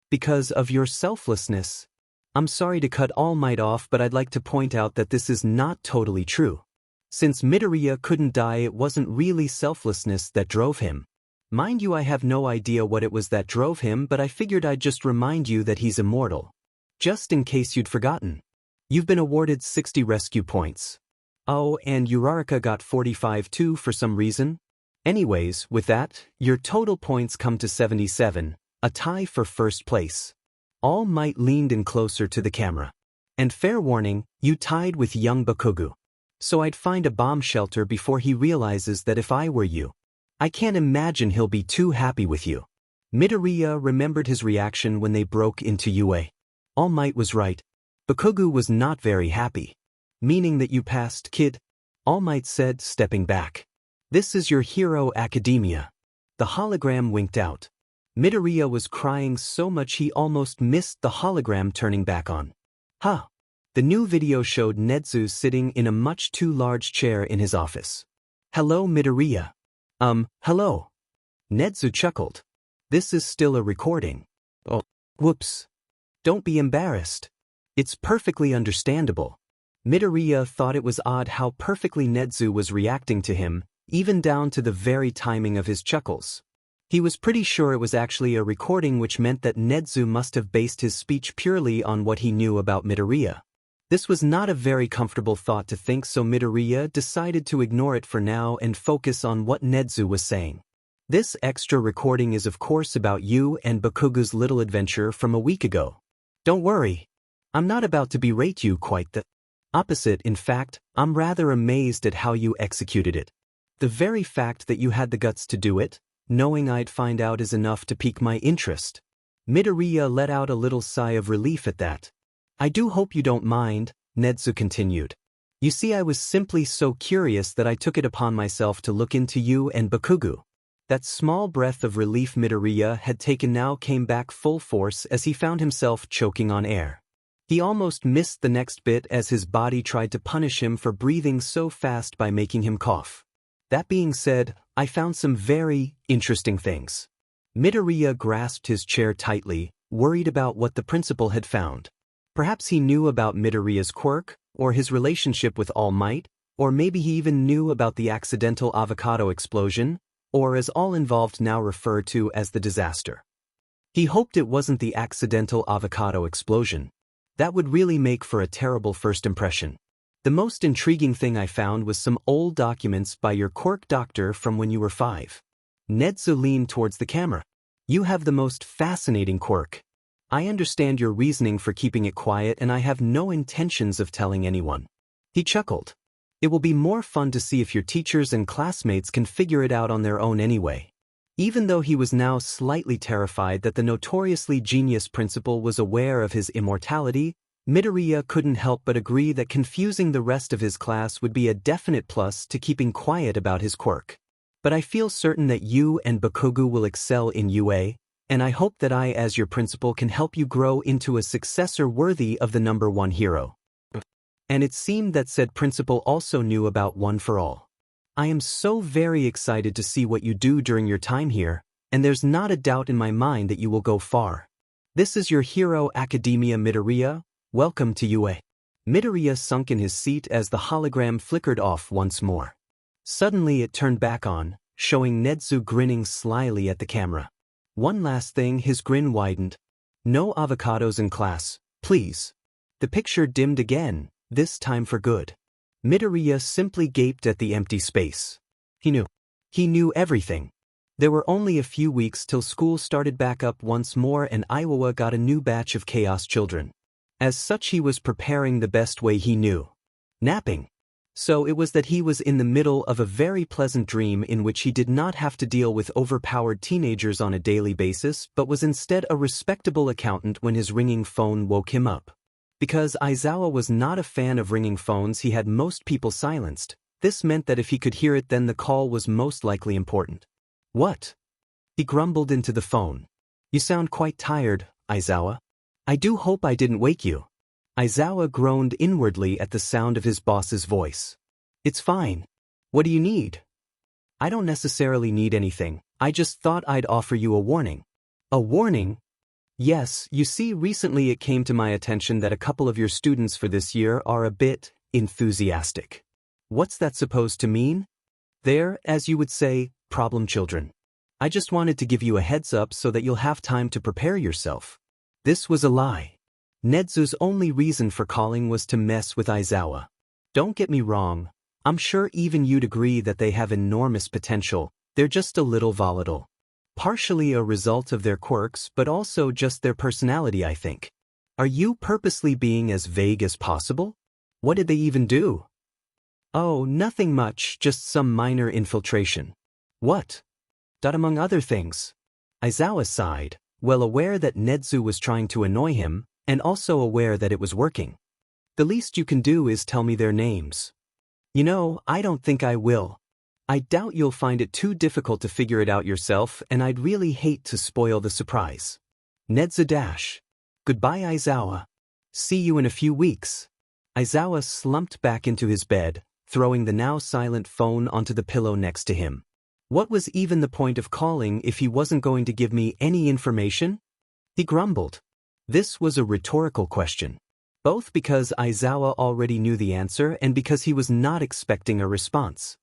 "Because of your selflessness." I'm sorry to cut All Might off, but I'd like to point out that this is not totally true. Since Midoriya couldn't die, it wasn't really selflessness that drove him. Mind you, I have no idea what it was that drove him, but I figured I'd just remind you that he's immortal. Just in case you'd forgotten. You've been awarded 60 rescue points. Oh, and Uraraka got 45 too for some reason. Anyways, with that, your total points come to 77, a tie for first place. All Might leaned in closer to the camera. And fair warning, you tied with young Bakugo. So I'd find a bomb shelter before he realizes that if I were you. I can't imagine he'll be too happy with you. Midoriya remembered his reaction when they broke into UA. All Might was right. Bakugo was not very happy. "Meaning that you passed, kid?" All Might said, stepping back. "This is your hero academia." The hologram winked out. Midoriya was crying so much he almost missed the hologram turning back on. Huh. The new video showed Nezu sitting in a much too large chair in his office. "Hello, Midoriya." Hello." Nezu chuckled. "This is still a recording." "Oh, whoops. Don't be embarrassed. It's perfectly understandable." Midoriya thought it was odd how perfectly Nezu was reacting to him, even down to the very timing of his chuckles. He was pretty sure it was actually a recording, which meant that Nezu must have based his speech purely on what he knew about Midoriya. This was not a very comfortable thought to think, so Midoriya decided to ignore it for now and focus on what Nezu was saying. "This extra recording is of course about you and Bakugo's little adventure from a week ago. Don't worry. I'm not about to berate you, quite the opposite. In fact, I'm rather amazed at how you executed it. The very fact that you had the guts to do it, knowing I'd find out, is enough to pique my interest." Midoriya let out a little sigh of relief at that. I do hope you don't mind, Nezu continued. You see, I was simply so curious that I took it upon myself to look into you and Bakugu. That small breath of relief Midoriya had taken now came back full force as he found himself choking on air. He almost missed the next bit as his body tried to punish him for breathing so fast by making him cough. That being said, I found some very interesting things. Midoriya grasped his chair tightly, worried about what the principal had found. Perhaps he knew about Midoriya's quirk, or his relationship with All Might, or maybe he even knew about the accidental avocado explosion, or as all involved now refer to as the disaster. He hoped it wasn't the accidental avocado explosion. That would really make for a terrible first impression. The most intriguing thing I found was some old documents by your quirk doctor from when you were 5. Nezu leaned towards the camera. You have the most fascinating quirk. I understand your reasoning for keeping it quiet and I have no intentions of telling anyone. He chuckled. It will be more fun to see if your teachers and classmates can figure it out on their own anyway. Even though he was now slightly terrified that the notoriously genius principal was aware of his immortality, Midoriya couldn't help but agree that confusing the rest of his class would be a definite plus to keeping quiet about his quirk. But I feel certain that you and Bakugu will excel in UA, and I hope that I as your principal can help you grow into a successor worthy of the #1 hero. And it seemed that said principal also knew about One for All. I am so very excited to see what you do during your time here, and there's not a doubt in my mind that you will go far. This is your hero Academia Midoriya, welcome to UA. Midoriya sunk in his seat as the hologram flickered off once more. Suddenly it turned back on, showing Nezu grinning slyly at the camera. One last thing, his grin widened. No avocados in class, please. The picture dimmed again, this time for good. Midoriya simply gaped at the empty space. He knew. He knew everything. There were only a few weeks till school started back up once more and Iwawa got a new batch of chaos children. As such he was preparing the best way he knew. Napping. So it was that he was in the middle of a very pleasant dream in which he did not have to deal with overpowered teenagers on a daily basis but was instead a respectable accountant when his ringing phone woke him up. Because Aizawa was not a fan of ringing phones he had most people silenced, this meant that if he could hear it then the call was most likely important. What? He grumbled into the phone. You sound quite tired, Aizawa. I do hope I didn't wake you. Aizawa groaned inwardly at the sound of his boss's voice. It's fine. What do you need? I don't necessarily need anything, I just thought I'd offer you a warning. A warning? Yes, you see, recently it came to my attention that a couple of your students for this year are a bit enthusiastic. What's that supposed to mean? They're, as you would say, problem children. I just wanted to give you a heads up so that you'll have time to prepare yourself. This was a lie. Nezu's only reason for calling was to mess with Aizawa. Don't get me wrong, I'm sure even you'd agree that they have enormous potential, they're just a little volatile. Partially a result of their quirks but also just their personality, I think. Are you purposely being as vague as possible? What did they even do? Oh, nothing much, just some minor infiltration. What? Among other things. Aizawa sighed, well aware that Nezu was trying to annoy him, and also aware that it was working. The least you can do is tell me their names. You know, I don't think I will. I doubt you'll find it too difficult to figure it out yourself, and I'd really hate to spoil the surprise. Nezu dash. Goodbye, Aizawa. See you in a few weeks. Aizawa slumped back into his bed, throwing the now silent phone onto the pillow next to him. What was even the point of calling if he wasn't going to give me any information? He grumbled. This was a rhetorical question. Both because Aizawa already knew the answer and because he was not expecting a response.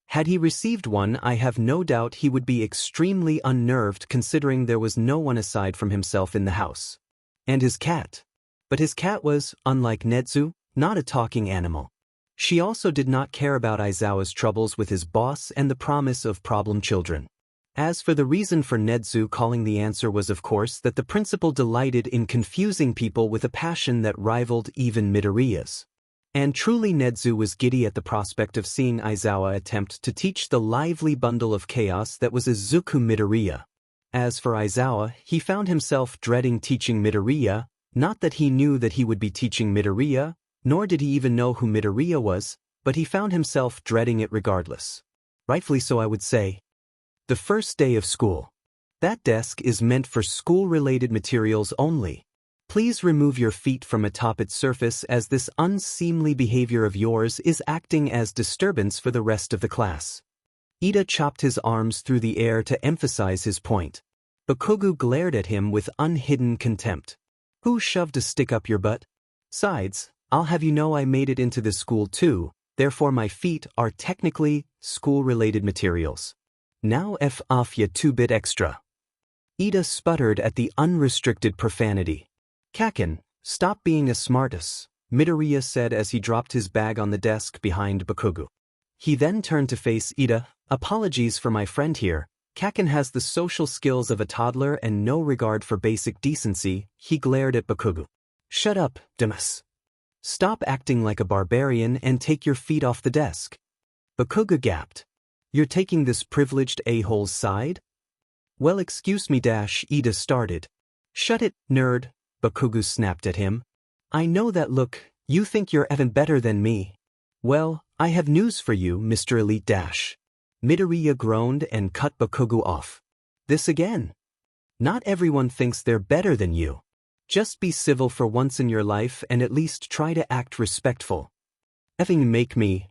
Had he received one, I have no doubt he would be extremely unnerved considering there was no one aside from himself in the house. And his cat. But his cat was, unlike Nezu, not a talking animal. She also did not care about Aizawa's troubles with his boss and the promise of problem children. As for the reason for Nezu calling, the answer was of course that the principal delighted in confusing people with a passion that rivaled even Midoriya's. And truly Nezu was giddy at the prospect of seeing Aizawa attempt to teach the lively bundle of chaos that was Izuku Midoriya. As for Aizawa, he found himself dreading teaching Midoriya, Not that he knew that he would be teaching Midoriya, nor did he even know who Midoriya was, but he found himself dreading it regardless. Rightfully so, I would say. The first day of school. That desk is meant for school-related materials only. Please remove your feet from atop its surface, as this unseemly behavior of yours is acting as disturbance for the rest of the class. Ida chopped his arms through the air to emphasize his point. Bakugo glared at him with unhidden contempt. Who shoved a stick up your butt? Besides, I'll have you know I made it into this school too, therefore my feet are technically school-related materials. Now F off ya 2-bit extra. Ida sputtered at the unrestricted profanity. Kaken, stop being a smartass, Midoriya said as he dropped his bag on the desk behind Bakugo. He then turned to face Ida. Apologies for my friend here. Kaken has the social skills of a toddler and no regard for basic decency. He glared at Bakugo. Shut up, dumbass. Stop acting like a barbarian and take your feet off the desk. Bakugo gasped. You're taking this privileged a-hole's side? Well, excuse me, Ida started. Shut it, nerd, Bakugo snapped at him. I know that look, you think you're even better than me. Well, I have news for you, Mr. Elite Midoriya groaned and cut Bakugo off. This again? Not everyone thinks they're better than you. Just be civil for once in your life and at least try to act respectful. Effing make me.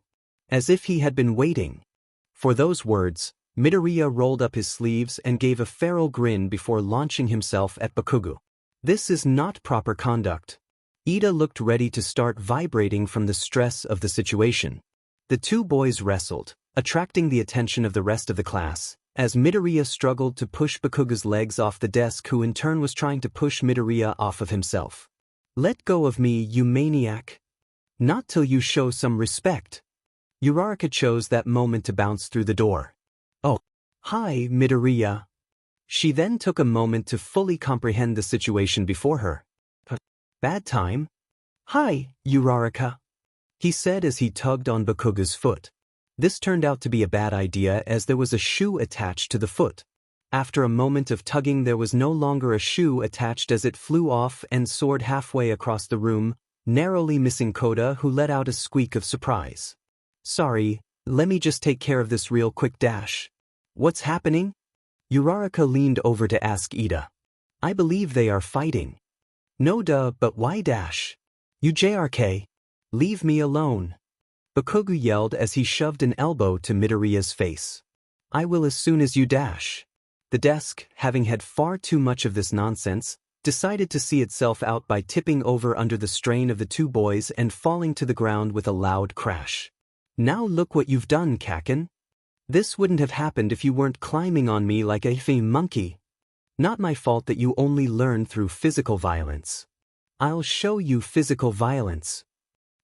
As if he had been waiting. For those words, Midoriya rolled up his sleeves and gave a feral grin before launching himself at Bakugo. This is not proper conduct. Ida looked ready to start vibrating from the stress of the situation. The two boys wrestled, attracting the attention of the rest of the class, as Midoriya struggled to push Bakugo's legs off the desk, who in turn was trying to push Midoriya off of himself. Let go of me, you maniac. Not till you show some respect. Uraraka chose that moment to bounce through the door. Oh, hi, Midoriya. She then took a moment to fully comprehend the situation before her. Bad time? Hi, Uraraka, he said as he tugged on Bakugo's foot. This turned out to be a bad idea as there was a shoe attached to the foot. After a moment of tugging, there was no longer a shoe attached as it flew off and soared halfway across the room, narrowly missing Koda, who let out a squeak of surprise. Sorry, let me just take care of this real quick. What's happening? Uraraka leaned over to ask Ida. I believe they are fighting. No duh, but why? You JRK. Leave me alone. Bakugo yelled as he shoved an elbow to Midoriya's face. I will as soon as you . The desk, having had far too much of this nonsense, decided to see itself out by tipping over under the strain of the two boys and falling to the ground with a loud crash. Now look what you've done, Kaken. This wouldn't have happened if you weren't climbing on me like a monkey. Not my fault that you only learn through physical violence. I'll show you physical violence.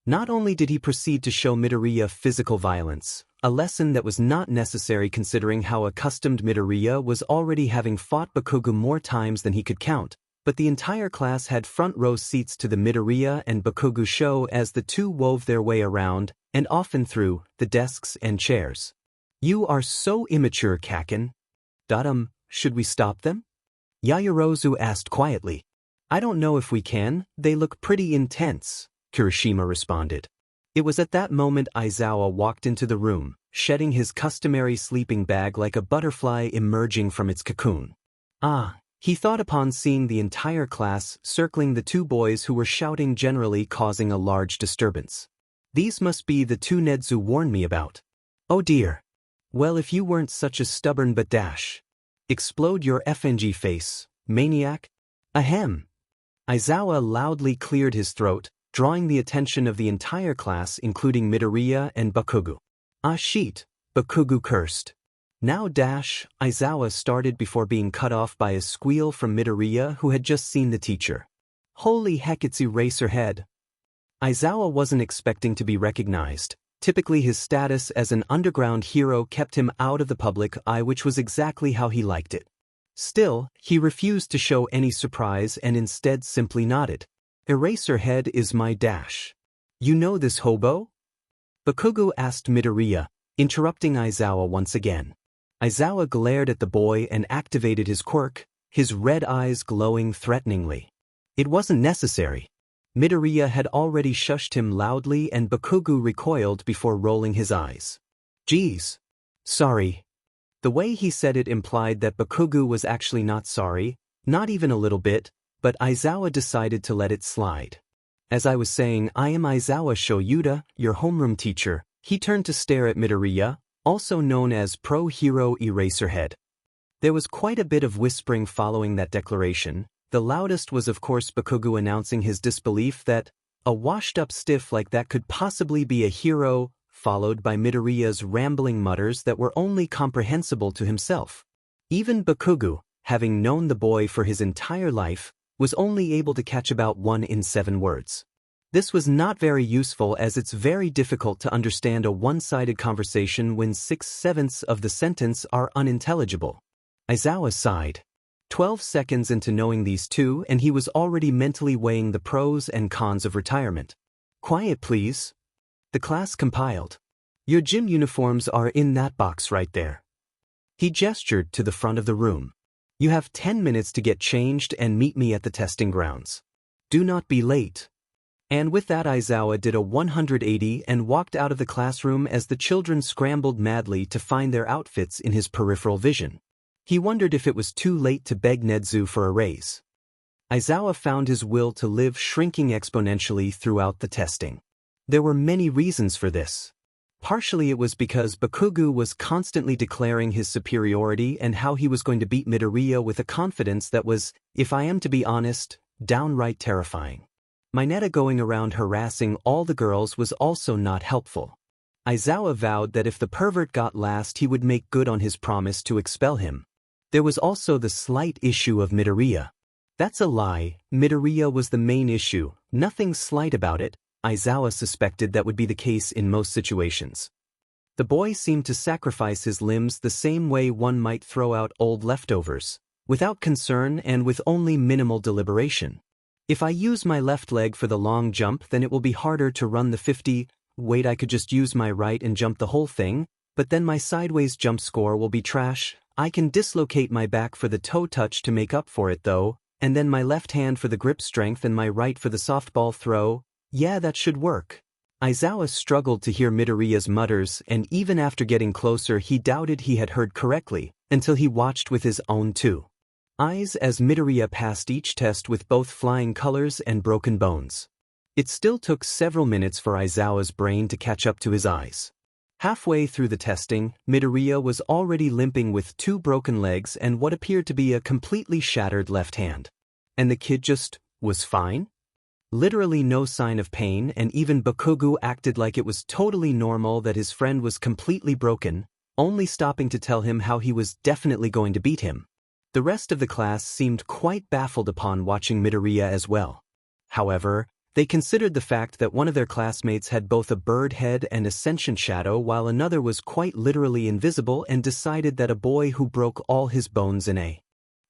Not only did he proceed to show Midoriya physical violence, a lesson that was not necessary considering how accustomed Midoriya was already having fought Bakugo more times than he could count, but the entire class had front row seats to the Midoriya and Bakugo show as the two wove their way around, and often through, the desks and chairs. You are so immature, Kaken. Should we stop them? Yaoyorozu asked quietly. I don't know if we can, they look pretty intense, Kirishima responded. It was at that moment Aizawa walked into the room, shedding his customary sleeping bag like a butterfly emerging from its cocoon. He thought upon seeing the entire class circling the two boys who were shouting, generally causing a large disturbance. These must be the two Nedzu warned me about. Oh dear. Well, if you weren't such a stubborn but explode your FNG face, maniac. Ahem. Aizawa loudly cleared his throat, drawing the attention of the entire class including Midoriya and Bakugo. Ah shit, Bakugo cursed. Now Aizawa started before being cut off by a squeal from Midoriya, who had just seen the teacher. Holy heck, it's Eraserhead. Aizawa wasn't expecting to be recognized. Typically his status as an underground hero kept him out of the public eye, which was exactly how he liked it. Still, he refused to show any surprise and instead simply nodded. Eraserhead is my . You know this hobo? Bakugo asked Midoriya, interrupting Aizawa once again. Aizawa glared at the boy and activated his quirk, his red eyes glowing threateningly. It wasn't necessary. Midoriya had already shushed him loudly and Bakugo recoiled before rolling his eyes. Geez. Sorry. The way he said it implied that Bakugo was actually not sorry, not even a little bit, but Aizawa decided to let it slide. As I was saying, I am Aizawa Shoyuda, your homeroom teacher. He turned to stare at Midoriya, also known as Pro Hero Eraserhead. There was quite a bit of whispering following that declaration. The loudest was of course Bakugo announcing his disbelief that a washed-up stiff like that could possibly be a hero, followed by Midoriya's rambling mutters that were only comprehensible to himself. Even Bakugo, having known the boy for his entire life, was only able to catch about 1 in 7 words. This was not very useful as it's very difficult to understand a one-sided conversation when 6/7 of the sentence are unintelligible. Aizawa sighed. 12 seconds into knowing these two and he was already mentally weighing the pros and cons of retirement. Quiet please. The class compiled. Your gym uniforms are in that box right there. He gestured to the front of the room. You have 10 minutes to get changed and meet me at the testing grounds. Do not be late. And with that Aizawa did a 180 and walked out of the classroom as the children scrambled madly to find their outfits in his peripheral vision. He wondered if it was too late to beg Nezu for a raise. Aizawa found his will to live shrinking exponentially throughout the testing. There were many reasons for this. Partially it was because Bakugo was constantly declaring his superiority and how he was going to beat Midoriya with a confidence that was, if I am to be honest, downright terrifying. Mineta going around harassing all the girls was also not helpful. Aizawa vowed that if the pervert got last he would make good on his promise to expel him. There was also the slight issue of Midoriya. That's a lie, Midoriya was the main issue, nothing slight about it. Aizawa suspected that would be the case in most situations. The boy seemed to sacrifice his limbs the same way one might throw out old leftovers, without concern and with only minimal deliberation. If I use my left leg for the long jump then it will be harder to run the 50, wait I could just use my right and jump the whole thing, but then my sideways jump score will be trash. I can dislocate my back for the toe touch to make up for it though, and then my left hand for the grip strength and my right for the softball throw. Yeah, that should work. Aizawa struggled to hear Midoriya's mutters and even after getting closer he doubted he had heard correctly, until he watched with his own 2 eyes as Midoriya passed each test with both flying colors and broken bones. It still took several minutes for Aizawa's brain to catch up to his eyes. Halfway through the testing, Midoriya was already limping with 2 broken legs and what appeared to be a completely shattered left hand. And the kid just was fine? Literally no sign of pain, and even Bakugo acted like it was totally normal that his friend was completely broken, only stopping to tell him how he was definitely going to beat him. The rest of the class seemed quite baffled upon watching Midoriya as well. However, they considered the fact that one of their classmates had both a bird head and a sentient shadow while another was quite literally invisible and decided that a boy who broke all his bones in a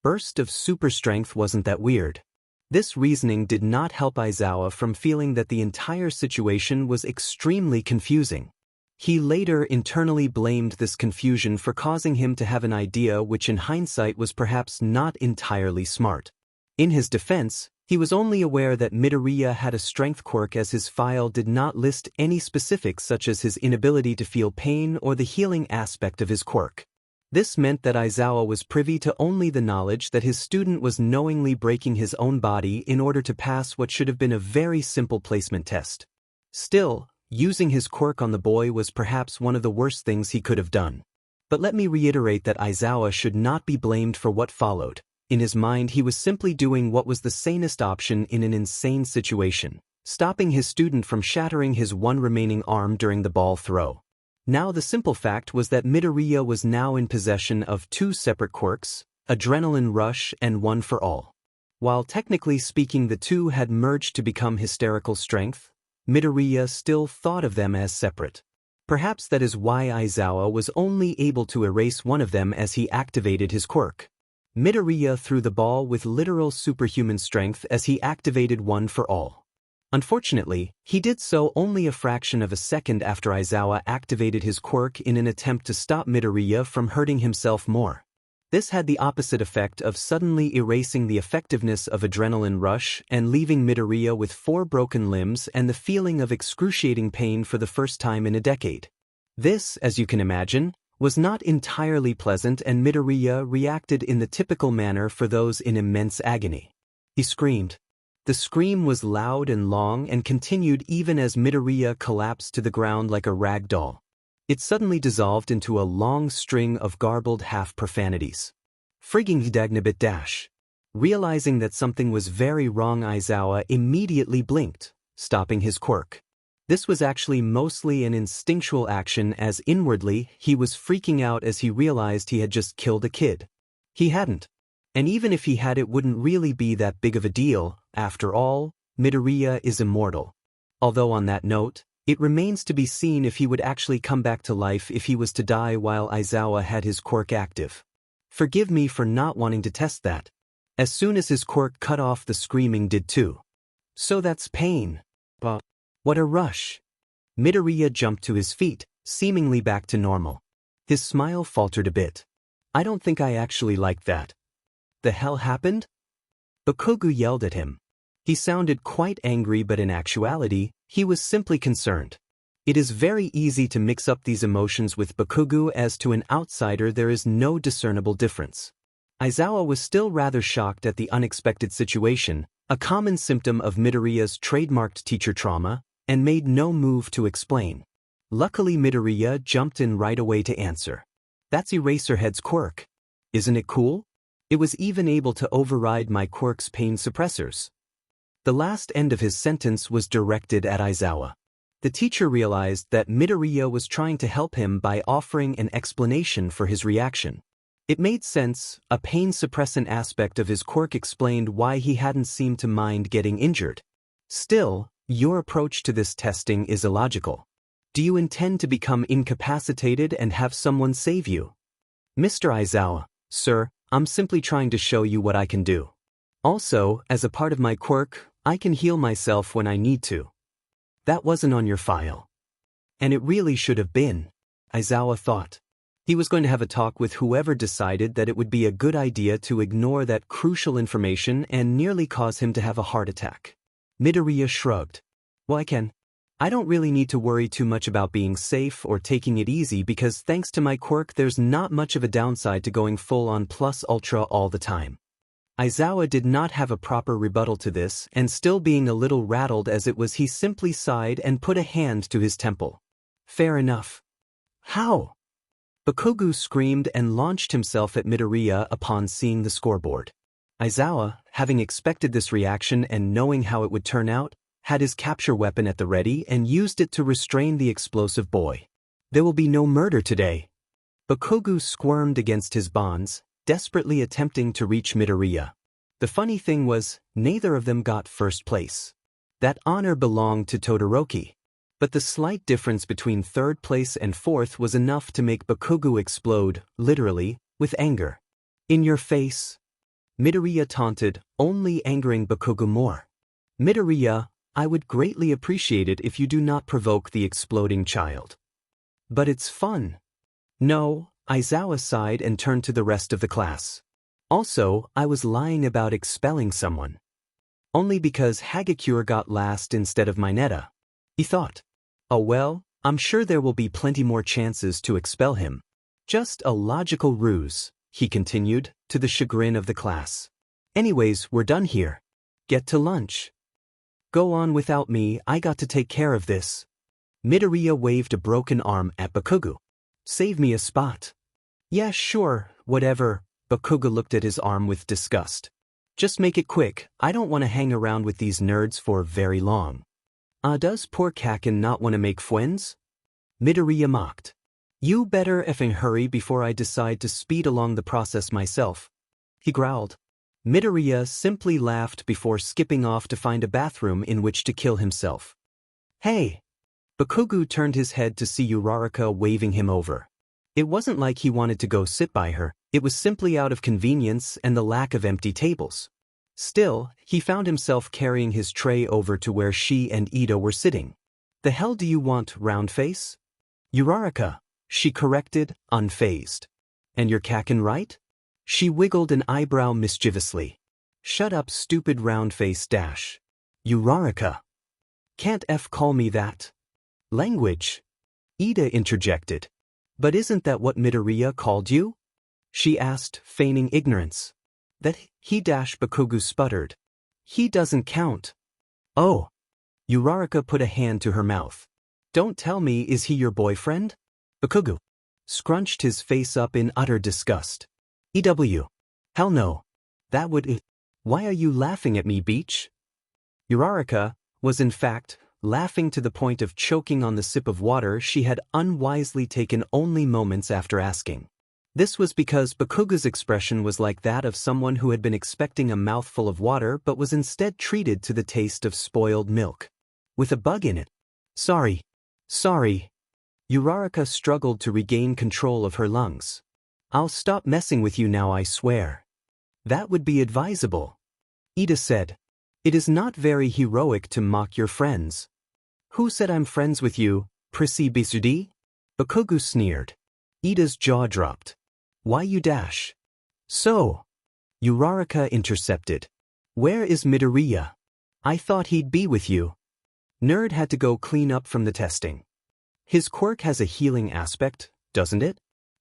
burst of super strength wasn't that weird. This reasoning did not help Aizawa from feeling that the entire situation was extremely confusing. He later internally blamed this confusion for causing him to have an idea which in hindsight was perhaps not entirely smart. In his defense, he was only aware that Midoriya had a strength quirk as his file did not list any specifics such as his inability to feel pain or the healing aspect of his quirk. This meant that Aizawa was privy to only the knowledge that his student was knowingly breaking his own body in order to pass what should have been a very simple placement test. Still, using his quirk on the boy was perhaps one of the worst things he could have done. But let me reiterate that Aizawa should not be blamed for what followed. In his mind he was simply doing what was the sanest option in an insane situation, stopping his student from shattering his one remaining arm during the ball throw. Now the simple fact was that Midoriya was now in possession of 2 separate quirks, Adrenaline Rush and One for All. While technically speaking the 2 had merged to become Hysterical Strength, Midoriya still thought of them as separate. Perhaps that is why Aizawa was only able to erase one of them as he activated his quirk. Midoriya threw the ball with literal superhuman strength as he activated One for All. Unfortunately, he did so only a fraction of a second after Aizawa activated his quirk in an attempt to stop Midoriya from hurting himself more. This had the opposite effect of suddenly erasing the effectiveness of adrenaline rush and leaving Midoriya with 4 broken limbs and the feeling of excruciating pain for the first time in a decade. This, as you can imagine, was not entirely pleasant, and Midoriya reacted in the typical manner for those in immense agony. He screamed. The scream was loud and long and continued even as Midoriya collapsed to the ground like a rag doll. It suddenly dissolved into a long string of garbled half-profanities. Frigging dagnabit dash. Realizing that something was very wrong, Aizawa immediately blinked, stopping his quirk. This was actually mostly an instinctual action, as inwardly he was freaking out as he realized he had just killed a kid. He hadn't. And even if he had, it wouldn't really be that big of a deal. After all, Midoriya is immortal. Although on that note, it remains to be seen if he would actually come back to life if he was to die while Aizawa had his quirk active. Forgive me for not wanting to test that. As soon as his quirk cut off, the screaming did too. So that's pain. But what a rush. Midoriya jumped to his feet, seemingly back to normal. His smile faltered a bit. I don't think I actually liked that. The hell happened? Bakugo yelled at him. He sounded quite angry, but in actuality, he was simply concerned. It is very easy to mix up these emotions with Bakugo, as to an outsider there is no discernible difference. Aizawa was still rather shocked at the unexpected situation, a common symptom of Midoriya's trademarked teacher trauma, and made no move to explain. Luckily, Midoriya jumped in right away to answer. That's Eraserhead's quirk. Isn't it cool? It was even able to override my quirk's pain suppressors. The last end of his sentence was directed at Aizawa. The teacher realized that Midoriya was trying to help him by offering an explanation for his reaction. It made sense. A pain suppressant aspect of his quirk explained why he hadn't seemed to mind getting injured. Still, your approach to this testing is illogical. Do you intend to become incapacitated and have someone save you? Mr. Aizawa, sir, I'm simply trying to show you what I can do. Also, as a part of my quirk, I can heal myself when I need to. That wasn't on your file. And it really should have been, Aizawa thought. He was going to have a talk with whoever decided that it would be a good idea to ignore that crucial information and nearly cause him to have a heart attack. Midoriya shrugged. Well, I don't really need to worry too much about being safe or taking it easy, because thanks to my quirk there's not much of a downside to going full on plus ultra all the time. Aizawa did not have a proper rebuttal to this, and still being a little rattled as it was, he simply sighed and put a hand to his temple. Fair enough. How? Bakugo screamed and launched himself at Midoriya upon seeing the scoreboard. Aizawa, having expected this reaction and knowing how it would turn out, had his capture weapon at the ready and used it to restrain the explosive boy. There will be no murder today. Bakugo squirmed against his bonds, desperately attempting to reach Midoriya. The funny thing was, neither of them got first place. That honor belonged to Todoroki. But the slight difference between third place and fourth was enough to make Bakugo explode, literally, with anger. In your face. Midoriya taunted, only angering Bakugo more. Midoriya, I would greatly appreciate it if you do not provoke the exploding child. But it's fun. No, Aizawa sighed and turned to the rest of the class. Also, I was lying about expelling someone. Only because Hagakure got last instead of Mineta. He thought. Oh well, I'm sure there will be plenty more chances to expel him. Just a logical ruse, he continued, to the chagrin of the class. Anyways, we're done here. Get to lunch. Go on without me, I got to take care of this. Midoriya waved a broken arm at Bakugo. Save me a spot. Yeah, sure, whatever. Bakugo looked at his arm with disgust. Just make it quick, I don't want to hang around with these nerds for very long. Does poor Kaken not want to make friends? Midoriya mocked. You better effing hurry before I decide to speed along the process myself. He growled. Midoriya simply laughed before skipping off to find a bathroom in which to kill himself. Hey! Bakugo turned his head to see Uraraka waving him over. It wasn't like he wanted to go sit by her, it was simply out of convenience and the lack of empty tables. Still, he found himself carrying his tray over to where she and Ito were sitting. The hell do you want, roundface? Uraraka, she corrected, unfazed. And you're Kaken, right? She wiggled an eyebrow mischievously. Shut up, stupid round-face dash. Uraraka. Can't call me that. Language. Ida interjected. But isn't that what Midoriya called you? She asked, feigning ignorance. That he Bakugo sputtered. He doesn't count. Oh. Uraraka put a hand to her mouth. Don't tell me, is he your boyfriend? Bakugo scrunched his face up in utter disgust. EW. Hell no. That would. Why are you laughing at me, Beach? Uraraka was in fact laughing to the point of choking on the sip of water she had unwisely taken only moments after asking. This was because Bakugo's expression was like that of someone who had been expecting a mouthful of water but was instead treated to the taste of spoiled milk. With a bug in it. Sorry. Uraraka struggled to regain control of her lungs. I'll stop messing with you now, I swear. That would be advisable. Ida said. It is not very heroic to mock your friends. Who said I'm friends with you, Prissy Bisudi? Bakugo sneered. Ida's jaw dropped. Why you dash? So. Uraraka intercepted. Where is Midoriya? I thought he'd be with you. Nerd had to go clean up from the testing. His quirk has a healing aspect, doesn't it?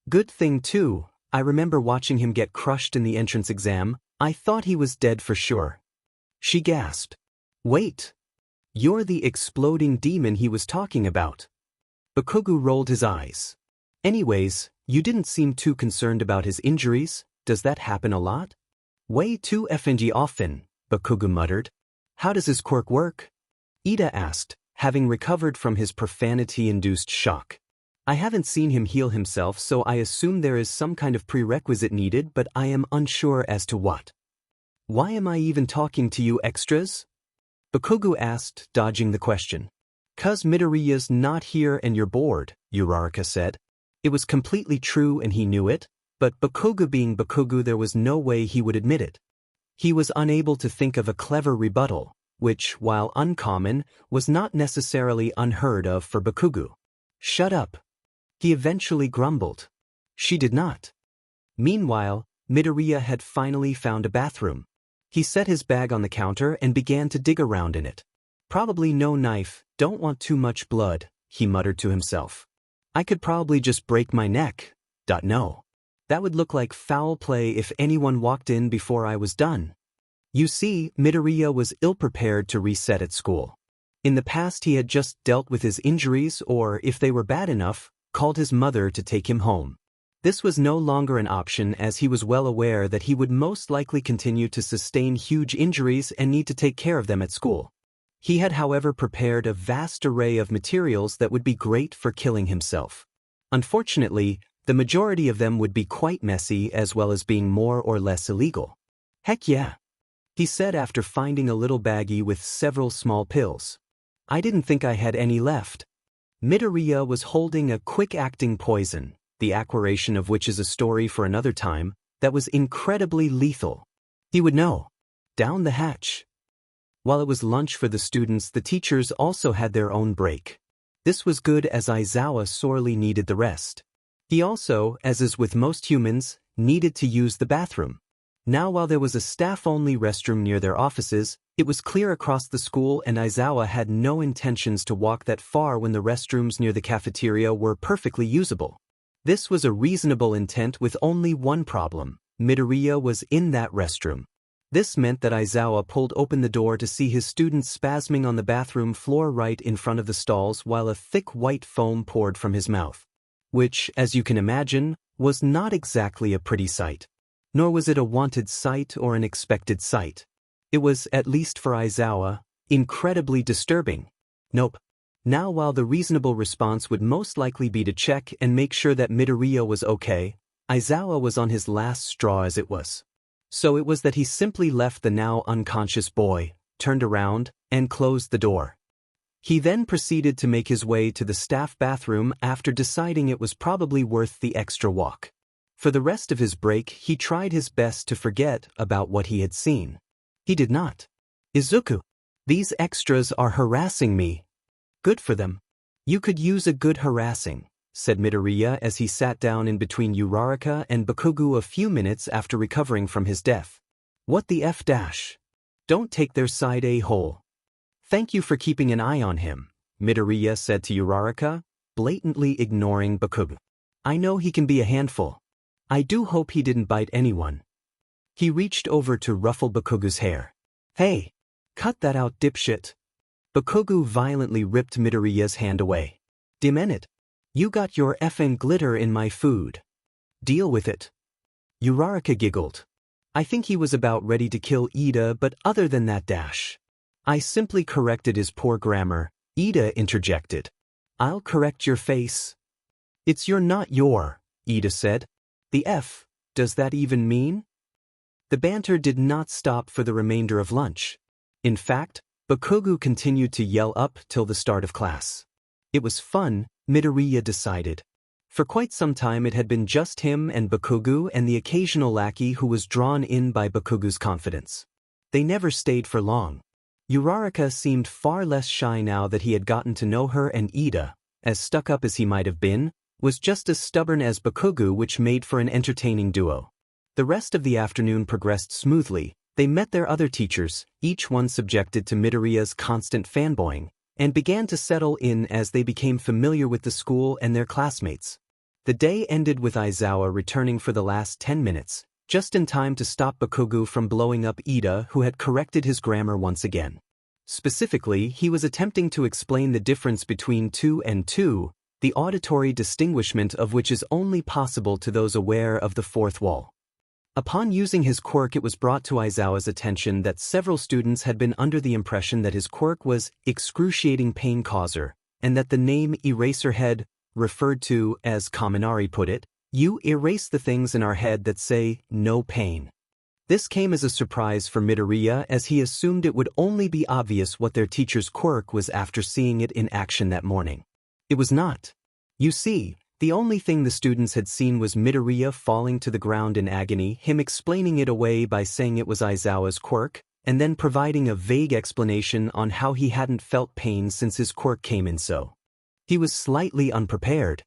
Good thing too, I remember watching him get crushed in the entrance exam. I thought he was dead for sure. She gasped. Wait. You're the exploding demon he was talking about. Bakugo rolled his eyes. Anyways, you didn't seem too concerned about his injuries. Does that happen a lot? Way too effing often, Bakugo muttered. How does his quirk work? Ida asked, having recovered from his profanity-induced shock. I haven't seen him heal himself, so I assume there is some kind of prerequisite needed, but I am unsure as to what. Why am I even talking to you extras? Bakugo asked, dodging the question. 'Cause Midoriya's not here and you're bored, Uraraka said. It was completely true and he knew it, but Bakugo being Bakugo, there was no way he would admit it. He was unable to think of a clever rebuttal, which, while uncommon, was not necessarily unheard of for Bakugo. Shut up. He eventually grumbled. She did not. Meanwhile, Midoriya had finally found a bathroom. He set his bag on the counter and began to dig around in it. Probably no knife, don't want too much blood, he muttered to himself. I could probably just break my neck. No. That would look like foul play if anyone walked in before I was done. You see, Midoriya was ill-prepared to reset at school. In the past he had just dealt with his injuries or, if they were bad enough, called his mother to take him home. This was no longer an option as he was well aware that he would most likely continue to sustain huge injuries and need to take care of them at school. He had, however, prepared a vast array of materials that would be great for killing himself. Unfortunately, the majority of them would be quite messy as well as being more or less illegal. Heck yeah, he said after finding a little baggie with several small pills. I didn't think I had any left. Midoriya was holding a quick-acting poison, the acquiration of which is a story for another time, that was incredibly lethal. He would know. Down the hatch. While it was lunch for the students, the teachers also had their own break. This was good as Aizawa sorely needed the rest. He also, as is with most humans, needed to use the bathroom. Now, while there was a staff-only restroom near their offices, it was clear across the school and Aizawa had no intentions to walk that far when the restrooms near the cafeteria were perfectly usable. This was a reasonable intent with only one problem. Midoriya was in that restroom. This meant that Aizawa pulled open the door to see his students spasming on the bathroom floor right in front of the stalls while a thick white foam poured from his mouth. Which, as you can imagine, was not exactly a pretty sight. Nor was it a wanted sight or an expected sight. It was, at least for Aizawa, incredibly disturbing. Nope. Now, while the reasonable response would most likely be to check and make sure that Midoriya was okay, Aizawa was on his last straw as it was. So it was that he simply left the now unconscious boy, turned around, and closed the door. He then proceeded to make his way to the staff bathroom after deciding it was probably worth the extra walk. For the rest of his break, he tried his best to forget about what he had seen. He did not. Izuku, these extras are harassing me. Good for them. You could use a good harassing, said Midoriya as he sat down in between Uraraka and Bakugo a few minutes after recovering from his death. What the F dash? Don't take their side a-hole. Thank you for keeping an eye on him, Midoriya said to Uraraka, blatantly ignoring Bakugo. I know he can be a handful. I do hope he didn't bite anyone. He reached over to ruffle Bakugo's hair. Hey! Cut that out, dipshit. Bakugo violently ripped Midoriya's hand away. Damn it. You got your effing glitter in my food. Deal with it. Uraraka giggled. I think he was about ready to kill Ida, but other than that dash. I simply corrected his poor grammar, Ida interjected. I'll correct your face. It's your not your, Ida said. The F, does that even mean? The banter did not stop for the remainder of lunch. In fact, Bakugo continued to yell up till the start of class. It was fun, Midoriya decided. For quite some time it had been just him and Bakugo and the occasional lackey who was drawn in by Bakugo's confidence. They never stayed for long. Uraraka seemed far less shy now that he had gotten to know her, and Ida, as stuck up as he might have been, was just as stubborn as Bakugo, which made for an entertaining duo. The rest of the afternoon progressed smoothly. They met their other teachers, each one subjected to Midoriya's constant fanboying, and began to settle in as they became familiar with the school and their classmates. The day ended with Aizawa returning for the last 10 minutes, just in time to stop Bakugo from blowing up Ida, who had corrected his grammar once again. Specifically, he was attempting to explain the difference between two and two, the auditory distinguishment of which is only possible to those aware of the fourth wall. Upon using his quirk, it was brought to Aizawa's attention that several students had been under the impression that his quirk was excruciating pain causer, and that the name Eraserhead referred to, as Kaminari put it, you erase the things in our head that say no pain. This came as a surprise for Midoriya, as he assumed it would only be obvious what their teacher's quirk was after seeing it in action that morning. It was not. You see, the only thing the students had seen was Midoriya falling to the ground in agony, him explaining it away by saying it was Aizawa's quirk, and then providing a vague explanation on how he hadn't felt pain since his quirk came in so. He was slightly unprepared.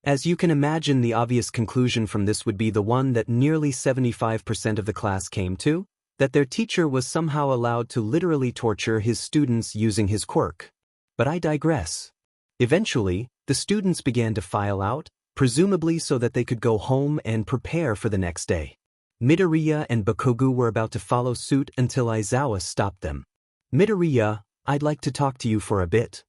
As you can imagine, the obvious conclusion from this would be the one that nearly 75% of the class came to, that their teacher was somehow allowed to literally torture his students using his quirk. But I digress. Eventually, the students began to file out, presumably so that they could go home and prepare for the next day. Midoriya and Bakugo were about to follow suit until Aizawa stopped them. Midoriya, I'd like to talk to you for a bit.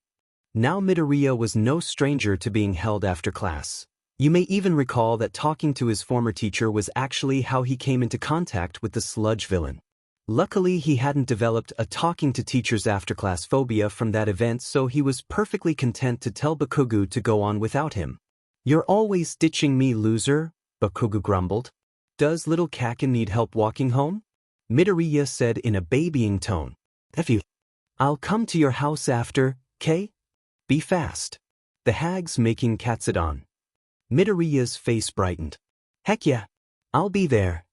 Now Midoriya was no stranger to being held after class. You may even recall that talking to his former teacher was actually how he came into contact with the sludge villain. Luckily, he hadn't developed a talking to teachers after class phobia from that event, so he was perfectly content to tell Bakugo to go on without him. You're always ditching me, loser, Bakugo grumbled. Does little Kakin need help walking home? Midoriya said in a babying tone. F you. I'll come to your house after, K? Be fast. The hag's making katsudon. Midoriya's face brightened. Heck yeah. I'll be there.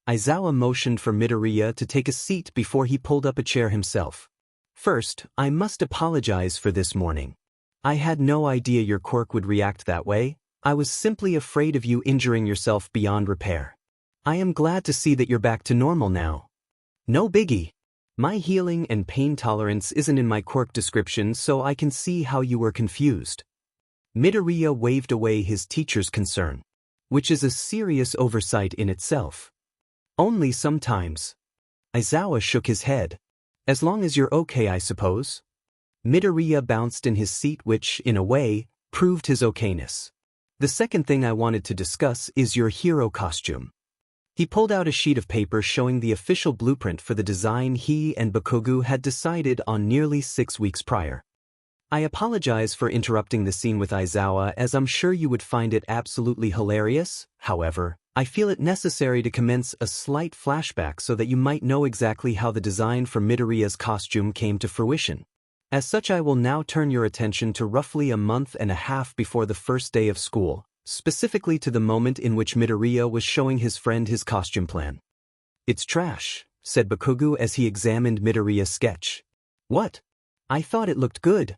Aizawa motioned for Midoriya to take a seat before he pulled up a chair himself. First, I must apologize for this morning. I had no idea your quirk would react that way. I was simply afraid of you injuring yourself beyond repair. I am glad to see that you're back to normal now. No biggie. My healing and pain tolerance isn't in my quirk description, so I can see how you were confused. Midoriya waved away his teacher's concern, which is a serious oversight in itself. Only sometimes. Aizawa shook his head. As long as you're okay, I suppose. Midoriya bounced in his seat, which, in a way, proved his okayness. The second thing I wanted to discuss is your hero costume. He pulled out a sheet of paper showing the official blueprint for the design he and Bakugo had decided on nearly 6 weeks prior. I apologize for interrupting the scene with Aizawa, as I'm sure you would find it absolutely hilarious. However, I feel it necessary to commence a slight flashback so that you might know exactly how the design for Midoriya's costume came to fruition. As such, I will now turn your attention to roughly a month and a half before the first day of school, specifically to the moment in which Midoriya was showing his friend his costume plan. It's trash, said Bakugo as he examined Midoriya's sketch. What? I thought it looked good.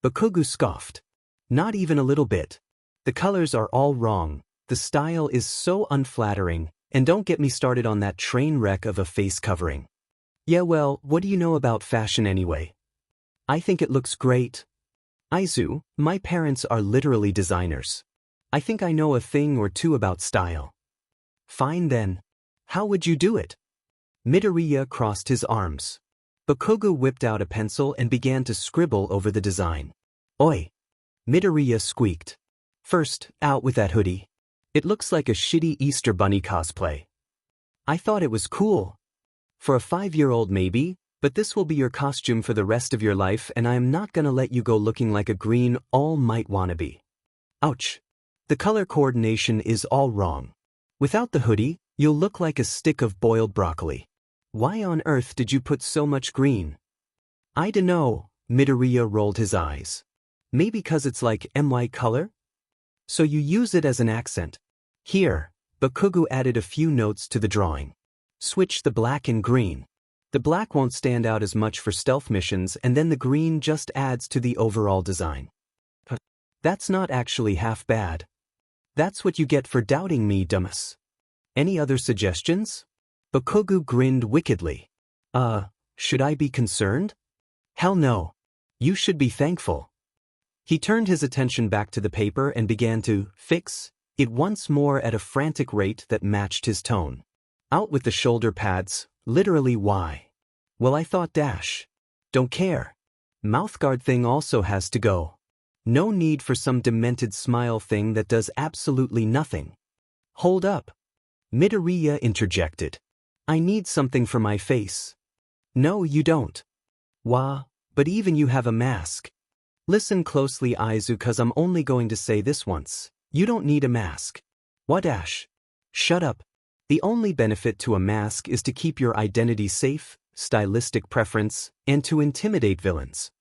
Bakugo scoffed. Not even a little bit. The colors are all wrong, the style is so unflattering, and don't get me started on that train wreck of a face covering. Yeah, well, what do you know about fashion anyway? I think it looks great. Aizu, my parents are literally designers. I think I know a thing or two about style. Fine then. How would you do it? Midoriya crossed his arms. Bakugo whipped out a pencil and began to scribble over the design. Oi! Midoriya squeaked. First, out with that hoodie. It looks like a shitty Easter Bunny cosplay. I thought it was cool. For a 5-year-old maybe, but this will be your costume for the rest of your life and I am not gonna let you go looking like a green All Might wannabe. Ouch. The color coordination is all wrong. Without the hoodie, you'll look like a stick of boiled broccoli. Why on earth did you put so much green? I dunno, Midoriya rolled his eyes. Maybe 'cause it's like my color? So you use it as an accent. Here, Bakugo added a few notes to the drawing. Switch the black and green. The black won't stand out as much for stealth missions and then the green just adds to the overall design. That's not actually half bad. That's what you get for doubting me, dumbass. Any other suggestions? Bakugo grinned wickedly. Should I be concerned? Hell no. You should be thankful. He turned his attention back to the paper and began to fix it once more at a frantic rate that matched his tone. Out with the shoulder pads, literally why? Well, I thought dash. Don't care. Mouthguard thing also has to go. No need for some demented smile thing that does absolutely nothing. Hold up. Midoriya interjected. I need something for my face. No, you don't. Wah, but even you have a mask. Listen closely, Aizu, 'cause I'm only going to say this once. You don't need a mask. What dash? Shut up. The only benefit to a mask is to keep your identity safe, stylistic preference, and to intimidate villains.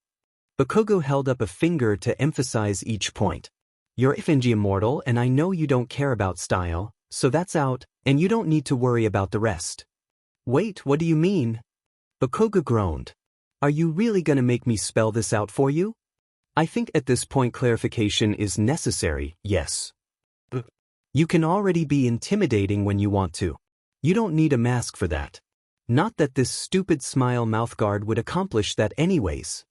Bakugo held up a finger to emphasize each point. You're immortal and I know you don't care about style, so that's out, and you don't need to worry about the rest. Wait, what do you mean? Bakugo groaned. Are you really gonna make me spell this out for you? I think at this point clarification is necessary, yes. You can already be intimidating when you want to. You don't need a mask for that. Not that this stupid smile mouthguard would accomplish that anyways.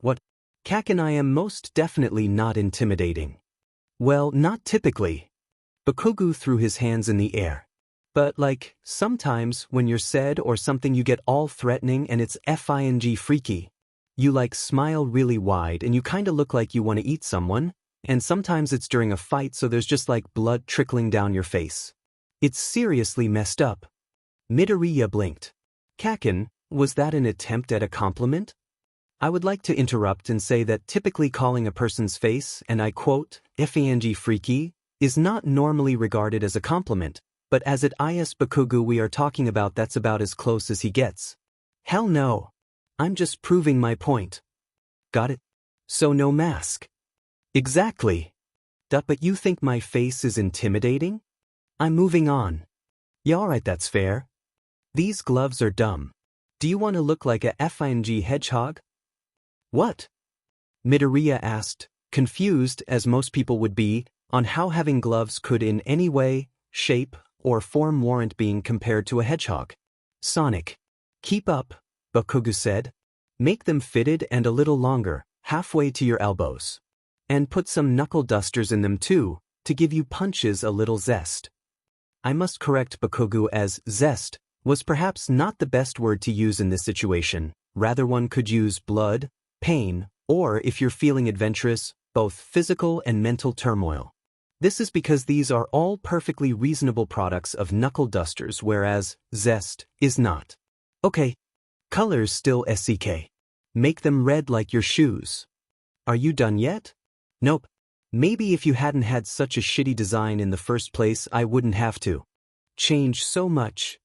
What? Kak and I am most definitely not intimidating. Well, not typically. Bakugo threw his hands in the air. But like, sometimes when you're said or something you get all threatening and it's freaky. You like smile really wide and you kinda look like you want to eat someone, and sometimes it's during a fight so there's just like blood trickling down your face. It's seriously messed up. Midoriya blinked. Kaken, was that an attempt at a compliment? I would like to interrupt and say that typically calling a person's face, and I quote, freaky, is not normally regarded as a compliment, but as it is Bakugo we are talking about that's about as close as he gets. Hell no. I'm just proving my point. Got it? So no mask. Exactly. But you think my face is intimidating? I'm moving on. Yeah, alright, that's fair. These gloves are dumb. Do you want to look like a hedgehog? What? Midoriya asked, confused as most people would be, on how having gloves could in any way, shape, or form warrant being compared to a hedgehog. Sonic. Keep up, Bakugo said. Make them fitted and a little longer, halfway to your elbows. And put some knuckle dusters in them too, to give you punches a little zest. I must correct Bakugo as zest was perhaps not the best word to use in this situation, rather one could use blood, pain, or if you're feeling adventurous, both physical and mental turmoil. This is because these are all perfectly reasonable products of knuckle dusters whereas zest is not. Okay. Colors still SCK. Make them red like your shoes. Are you done yet? Nope. Maybe if you hadn't had such a shitty design in the first place I wouldn't have to change so much.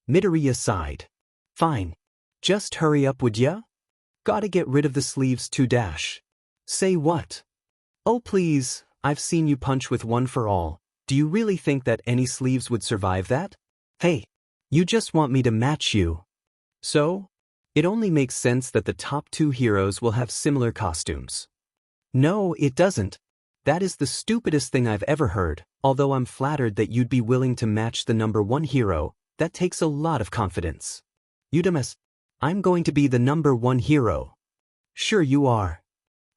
Midoriya sighed. Fine. Just hurry up would ya? Gotta get rid of the sleeves too dash. Say what? Oh please, I've seen you punch with one for all. Do you really think that any sleeves would survive that? Hey, you just want me to match you. So? It only makes sense that the top two heroes will have similar costumes. No, it doesn't. That is the stupidest thing I've ever heard, although I'm flattered that you'd be willing to match the number 1 hero. That takes a lot of confidence. Udamas, I'm going to be the number 1 hero. Sure you are.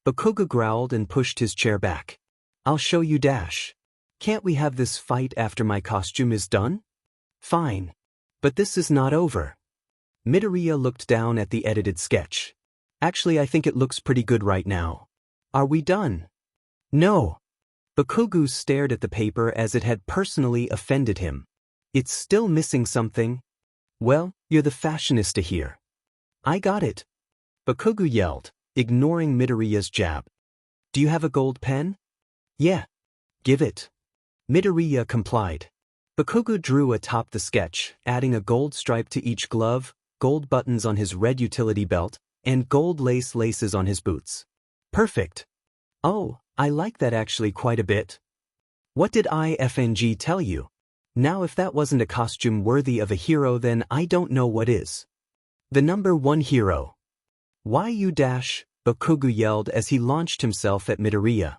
Bakugo growled and pushed his chair back. I'll show you Dash. Can't we have this fight after my costume is done? Fine. But this is not over. Midoriya looked down at the edited sketch. Actually, I think it looks pretty good right now. Are we done? No. Bakugo stared at the paper as it had personally offended him. It's still missing something. Well, you're the fashionista here. I got it. Bakugo yelled, ignoring Midoriya's jab. Do you have a gold pen? Yeah. Give it. Midoriya complied. Bakugo drew atop the sketch, adding a gold stripe to each glove, gold buttons on his red utility belt, and gold laces on his boots. Perfect. Oh, I like that actually quite a bit. What did IFNG tell you? Now if that wasn't a costume worthy of a hero, then I don't know what is. The number 1 hero. Why you Dash? Bakugo yelled as he launched himself at Midoriya.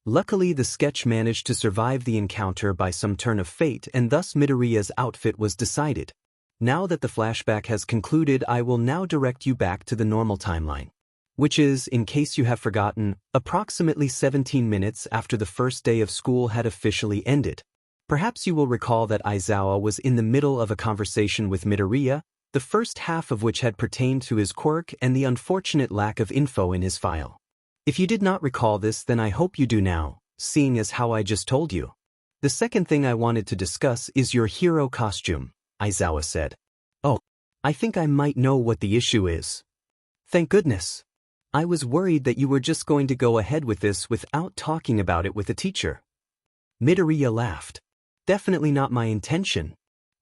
Luckily the sketch managed to survive the encounter by some turn of fate, and thus Midoriya's outfit was decided. Now that the flashback has concluded, I will now direct you back to the normal timeline. Which is, in case you have forgotten, approximately 17 minutes after the first day of school had officially ended. Perhaps you will recall that Aizawa was in the middle of a conversation with Midoriya, the first half of which had pertained to his quirk and the unfortunate lack of info in his file. If you did not recall this, then I hope you do now, seeing as how I just told you. The second thing I wanted to discuss is your hero costume, Aizawa said. Oh, I think I might know what the issue is. Thank goodness. I was worried that you were just going to go ahead with this without talking about it with the teacher. Midoriya laughed. Definitely not my intention.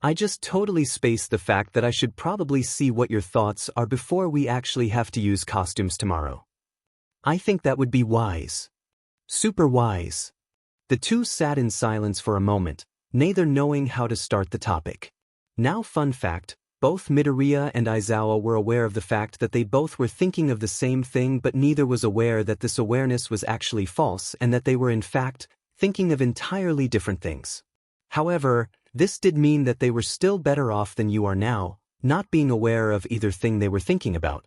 I just totally spaced the fact that I should probably see what your thoughts are before we actually have to use costumes tomorrow. I think that would be wise. Super wise. The two sat in silence for a moment, neither knowing how to start the topic. Now fun fact, both Midoriya and Aizawa were aware of the fact that they both were thinking of the same thing, but neither was aware that this awareness was actually false and that they were in fact thinking of entirely different things. However, this did mean that they were still better off than you are now, not being aware of either thing they were thinking about.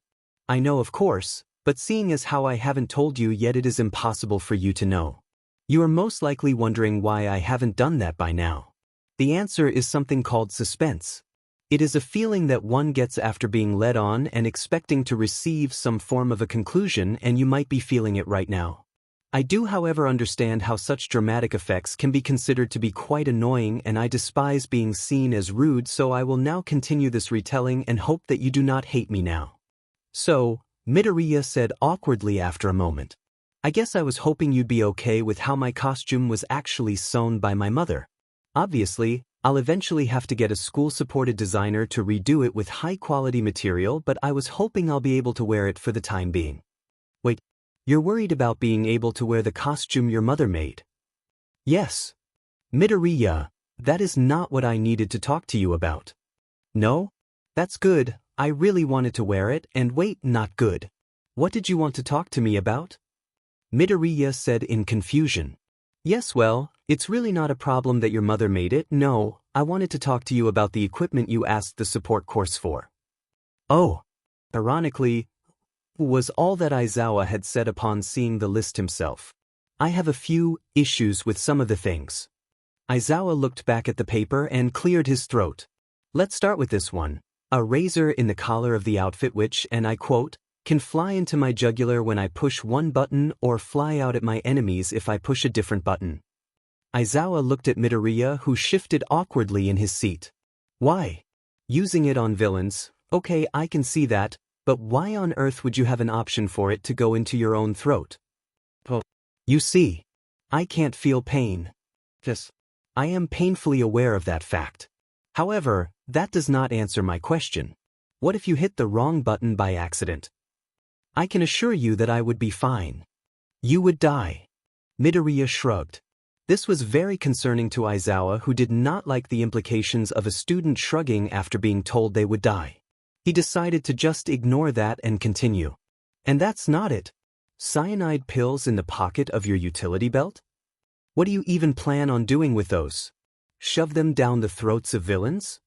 I know, of course, but seeing as how I haven't told you yet, it is impossible for you to know. You are most likely wondering why I haven't done that by now. The answer is something called suspense. It is a feeling that one gets after being led on and expecting to receive some form of a conclusion, and you might be feeling it right now. I do, however, understand how such dramatic effects can be considered to be quite annoying, and I despise being seen as rude, so I will now continue this retelling and hope that you do not hate me now. So, Midoriya said awkwardly after a moment. I guess I was hoping you'd be okay with how my costume was actually sewn by my mother. Obviously, I'll eventually have to get a school-supported designer to redo it with high-quality material, but I was hoping I'll be able to wear it for the time being. Wait, you're worried about being able to wear the costume your mother made? Yes. Midoriya, that is not what I needed to talk to you about. No? That's good, I really wanted to wear it, and wait, not good. What did you want to talk to me about? Midoriya said in confusion. Yes, well, it's really not a problem that your mother made it. No, I wanted to talk to you about the equipment you asked the support course for. Oh. Ironically, was all that Aizawa had said upon seeing the list himself. I have a few issues with some of the things. Aizawa looked back at the paper and cleared his throat. Let's start with this one. A razor in the collar of the outfit which, and I quote, can fly into my jugular when I push one button or fly out at my enemies if I push a different button. Aizawa looked at Midoriya, who shifted awkwardly in his seat. Why? Using it on villains, okay, I can see that, but why on earth would you have an option for it to go into your own throat? Oh. You see, I can't feel pain. Yes. I am painfully aware of that fact. However, that does not answer my question. What if you hit the wrong button by accident? I can assure you that I would be fine. You would die. Midoriya shrugged. This was very concerning to Aizawa, who did not like the implications of a student shrugging after being told they would die. He decided to just ignore that and continue. And that's not it. Cyanide pills in the pocket of your utility belt? What do you even plan on doing with those? Shove them down the throats of villains?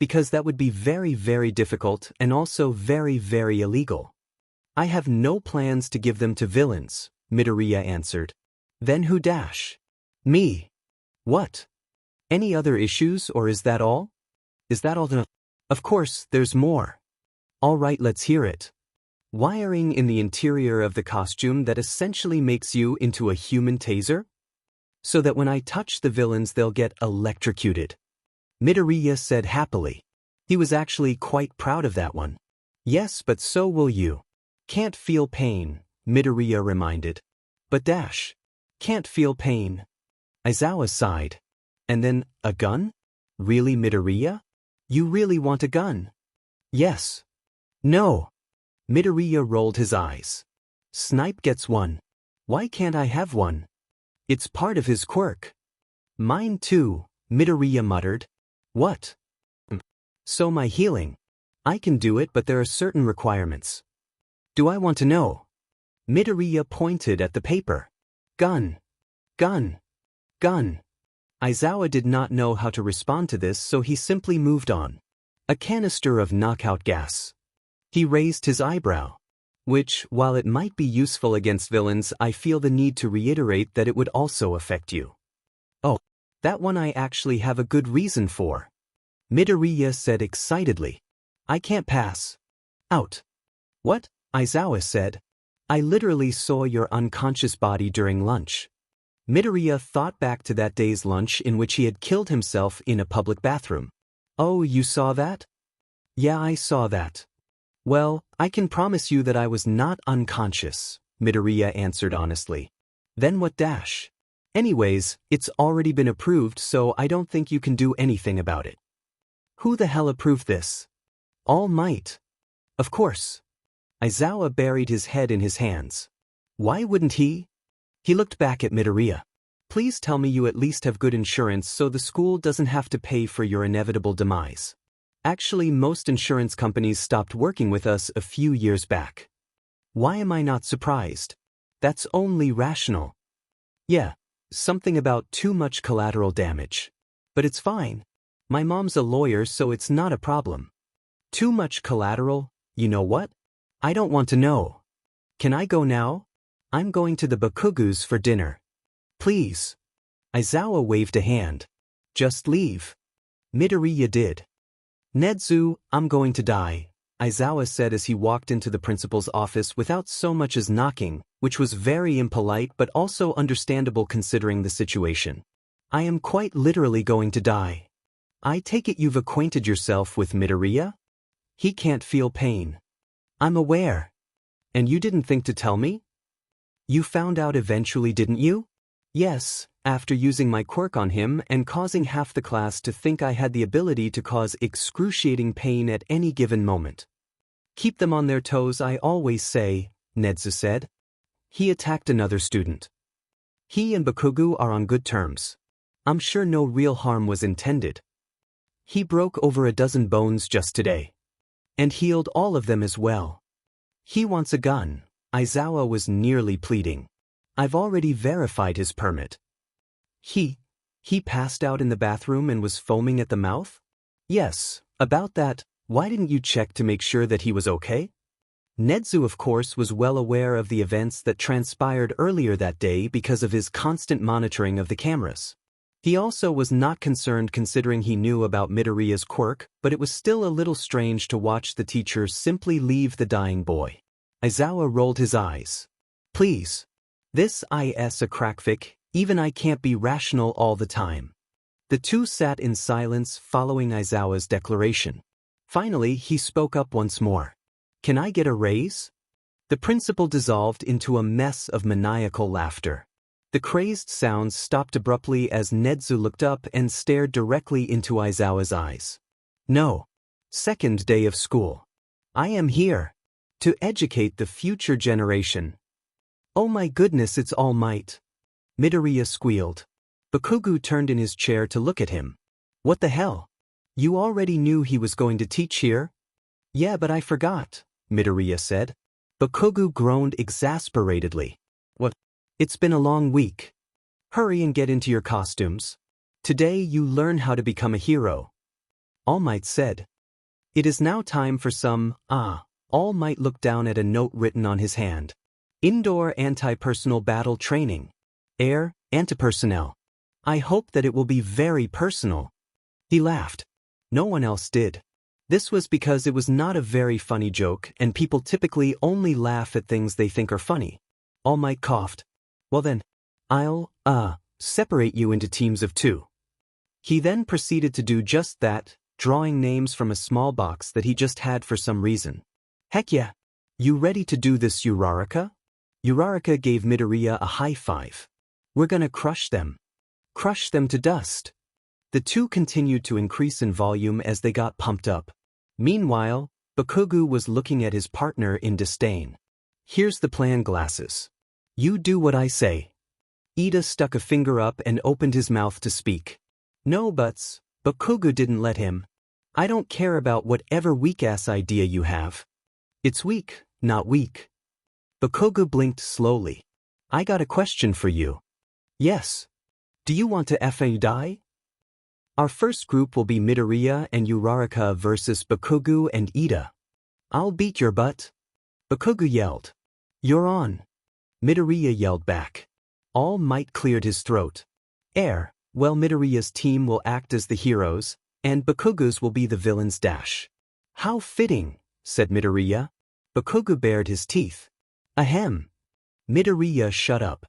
Because that would be very, very difficult and also very, very illegal. I have no plans to give them to villains, Midoriya answered. Then who dash? Me. What? Any other issues, or is that all? Is that all the— Of course, there's more. All right, let's hear it. Wiring in the interior of the costume that essentially makes you into a human taser? So that when I touch the villains they'll get electrocuted. Midoriya said happily. He was actually quite proud of that one. Yes, but so will you. Can't feel pain, Midoriya reminded. But dash. Can't feel pain. Aizawa sighed. And then, a gun? Really, Midoriya? You really want a gun? Yes. No. Midoriya rolled his eyes. Snipe gets one. Why can't I have one? It's part of his quirk. Mine too, Midoriya muttered. What? So my healing. I can do it, but there are certain requirements. Do I want to know? Midoriya pointed at the paper. Gun. Gun. Gun. Aizawa did not know how to respond to this, so he simply moved on. A canister of knockout gas. He raised his eyebrow. Which, while it might be useful against villains, I feel the need to reiterate that it would also affect you. Oh, that one I actually have a good reason for. Midoriya said excitedly. I can't pass. Out. What? Aizawa said. I literally saw your unconscious body during lunch. Midoriya thought back to that day's lunch in which he had killed himself in a public bathroom. Oh, you saw that? Yeah, I saw that. Well, I can promise you that I was not unconscious, Midoriya answered honestly. Then what dash? Anyways, it's already been approved, so I don't think you can do anything about it. Who the hell approved this? All Might. Of course. Aizawa buried his head in his hands. Why wouldn't he? He looked back at Midoriya. Please tell me you at least have good insurance so the school doesn't have to pay for your inevitable demise. Actually, most insurance companies stopped working with us a few years back. Why am I not surprised? That's only rational. Yeah, something about too much collateral damage. But it's fine. My mom's a lawyer, so it's not a problem. Too much collateral? You know what? I don't want to know. Can I go now? I'm going to the Bakugus for dinner. Please. Aizawa waved a hand. Just leave. Midoriya did. Nedzu, I'm going to die, Aizawa said as he walked into the principal's office without so much as knocking, which was very impolite but also understandable considering the situation. I am quite literally going to die. I take it you've acquainted yourself with Midoriya? He can't feel pain. I'm aware. And you didn't think to tell me? You found out eventually, didn't you? Yes, after using my quirk on him and causing half the class to think I had the ability to cause excruciating pain at any given moment. Keep them on their toes, I always say, Nedzu said. He attacked another student. He and Bakugu are on good terms. I'm sure no real harm was intended. He broke over a dozen bones just today. And healed all of them as well. He wants a gun, Aizawa was nearly pleading. I've already verified his permit. He passed out in the bathroom and was foaming at the mouth? Yes, about that, why didn't you check to make sure that he was okay? Nedzu, of course, was well aware of the events that transpired earlier that day because of his constant monitoring of the cameras. He also was not concerned considering he knew about Midoriya's quirk, but it was still a little strange to watch the teacher simply leave the dying boy. Aizawa rolled his eyes. Please. This is a crackfic, even I can't be rational all the time. The two sat in silence following Aizawa's declaration. Finally, he spoke up once more. Can I get a raise? The principal dissolved into a mess of maniacal laughter. The crazed sounds stopped abruptly as Nedzu looked up and stared directly into Aizawa's eyes. No. Second day of school. I am here. To educate the future generation. Oh my goodness, it's All Might. Midoriya squealed. Bakugu turned in his chair to look at him. What the hell? You already knew he was going to teach here? Yeah, but I forgot, Midoriya said. Bakugu groaned exasperatedly. What? It's been a long week. Hurry and get into your costumes. Today you learn how to become a hero. All Might said. It is now time for some, All Might looked down at a note written on his hand. Indoor anti-personal battle training. Air, anti-personnel. I hope that it will be very personal. He laughed. No one else did. This was because it was not a very funny joke and people typically only laugh at things they think are funny. All Might coughed. Well then, I'll, separate you into teams of 2. He then proceeded to do just that, drawing names from a small box that he just had for some reason. Heck yeah. You ready to do this, Uraraka? Uraraka gave Midoriya a high five. We're gonna crush them. Crush them to dust. The two continued to increase in volume as they got pumped up. Meanwhile, Bakugo was looking at his partner in disdain. Here's the plan, glasses. You do what I say. Ida stuck a finger up and opened his mouth to speak. No buts, Bakugo didn't let him. I don't care about whatever weak-ass idea you have. It's weak, not weak. Bakugo blinked slowly. I got a question for you. Yes. Do you want to effing die? Our first group will be Midoriya and Uraraka versus Bakugo and Ida. I'll beat your butt. Bakugo yelled. You're on. Midoriya yelled back. All Might cleared his throat. Air, well, Midoriya's team will act as the heroes, and Bakugo's will be the villains. How fitting, said Midoriya. Bakugo bared his teeth. Ahem. Midoriya shut up.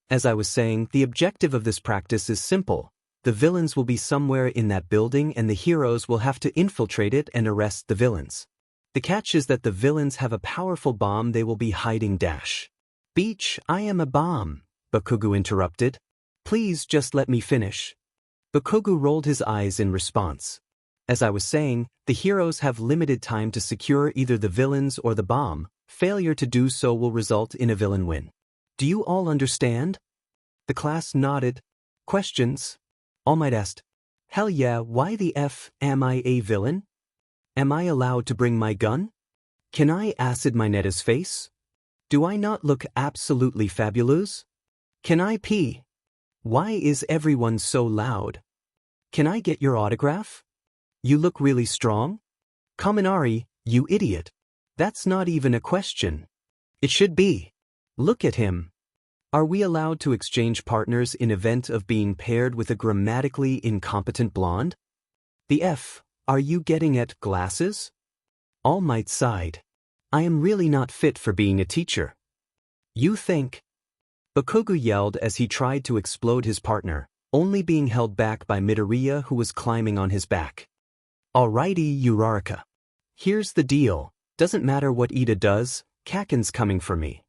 As I was saying, the objective of this practice is simple. The villains will be somewhere in that building and the heroes will have to infiltrate it and arrest the villains. The catch is that the villains have a powerful bomb they will be hiding. Beach, I am a bomb, Bakugo interrupted. Please just let me finish. Bakugo rolled his eyes in response. As I was saying, the heroes have limited time to secure either the villains or the bomb. Failure to do so will result in a villain win. Do you all understand? The class nodded. Questions? All Might asked. Hell yeah, why the F am I a villain? Am I allowed to bring my gun? Can I acid my Netta's face? Do I not look absolutely fabulous? Can I pee? Why is everyone so loud? Can I get your autograph? You look really strong? Kaminari, you idiot. That's not even a question. It should be. Look at him. Are we allowed to exchange partners in event of being paired with a grammatically incompetent blonde? The F, are you getting at glasses? All Might sighed. I am really not fit for being a teacher. You think? Bakugo yelled as he tried to explode his partner, only being held back by Midoriya who was climbing on his back. Alrighty, Uraraka. Here's the deal. Doesn't matter what Ida does, Kaken's coming for me.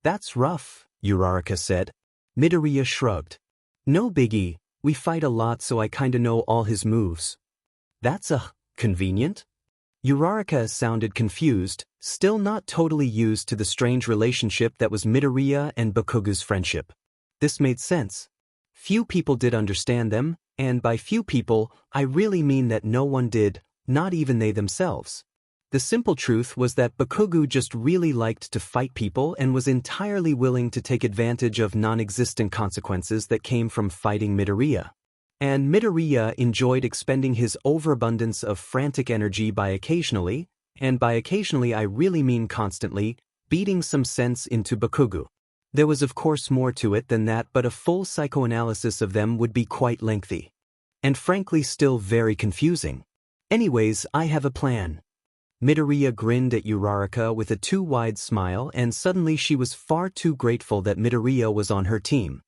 That's rough, Uraraka said. Midoriya shrugged. No biggie, we fight a lot so I kinda know all his moves. That's convenient? Uraraka sounded confused, still not totally used to the strange relationship that was Midoriya and Bakugo's friendship. This made sense. Few people did understand them, and by few people, I really mean that no one did, not even they themselves. The simple truth was that Bakugo just really liked to fight people and was entirely willing to take advantage of non-existent consequences that came from fighting Midoriya. And Midoriya enjoyed expending his overabundance of frantic energy by occasionally, and by occasionally I really mean constantly, beating some sense into Bakugo. There was of course more to it than that, but a full psychoanalysis of them would be quite lengthy. And frankly still very confusing. Anyways, I have a plan. Midoriya grinned at Uraraka with a too wide smile, and suddenly she was far too grateful that Midoriya was on her team.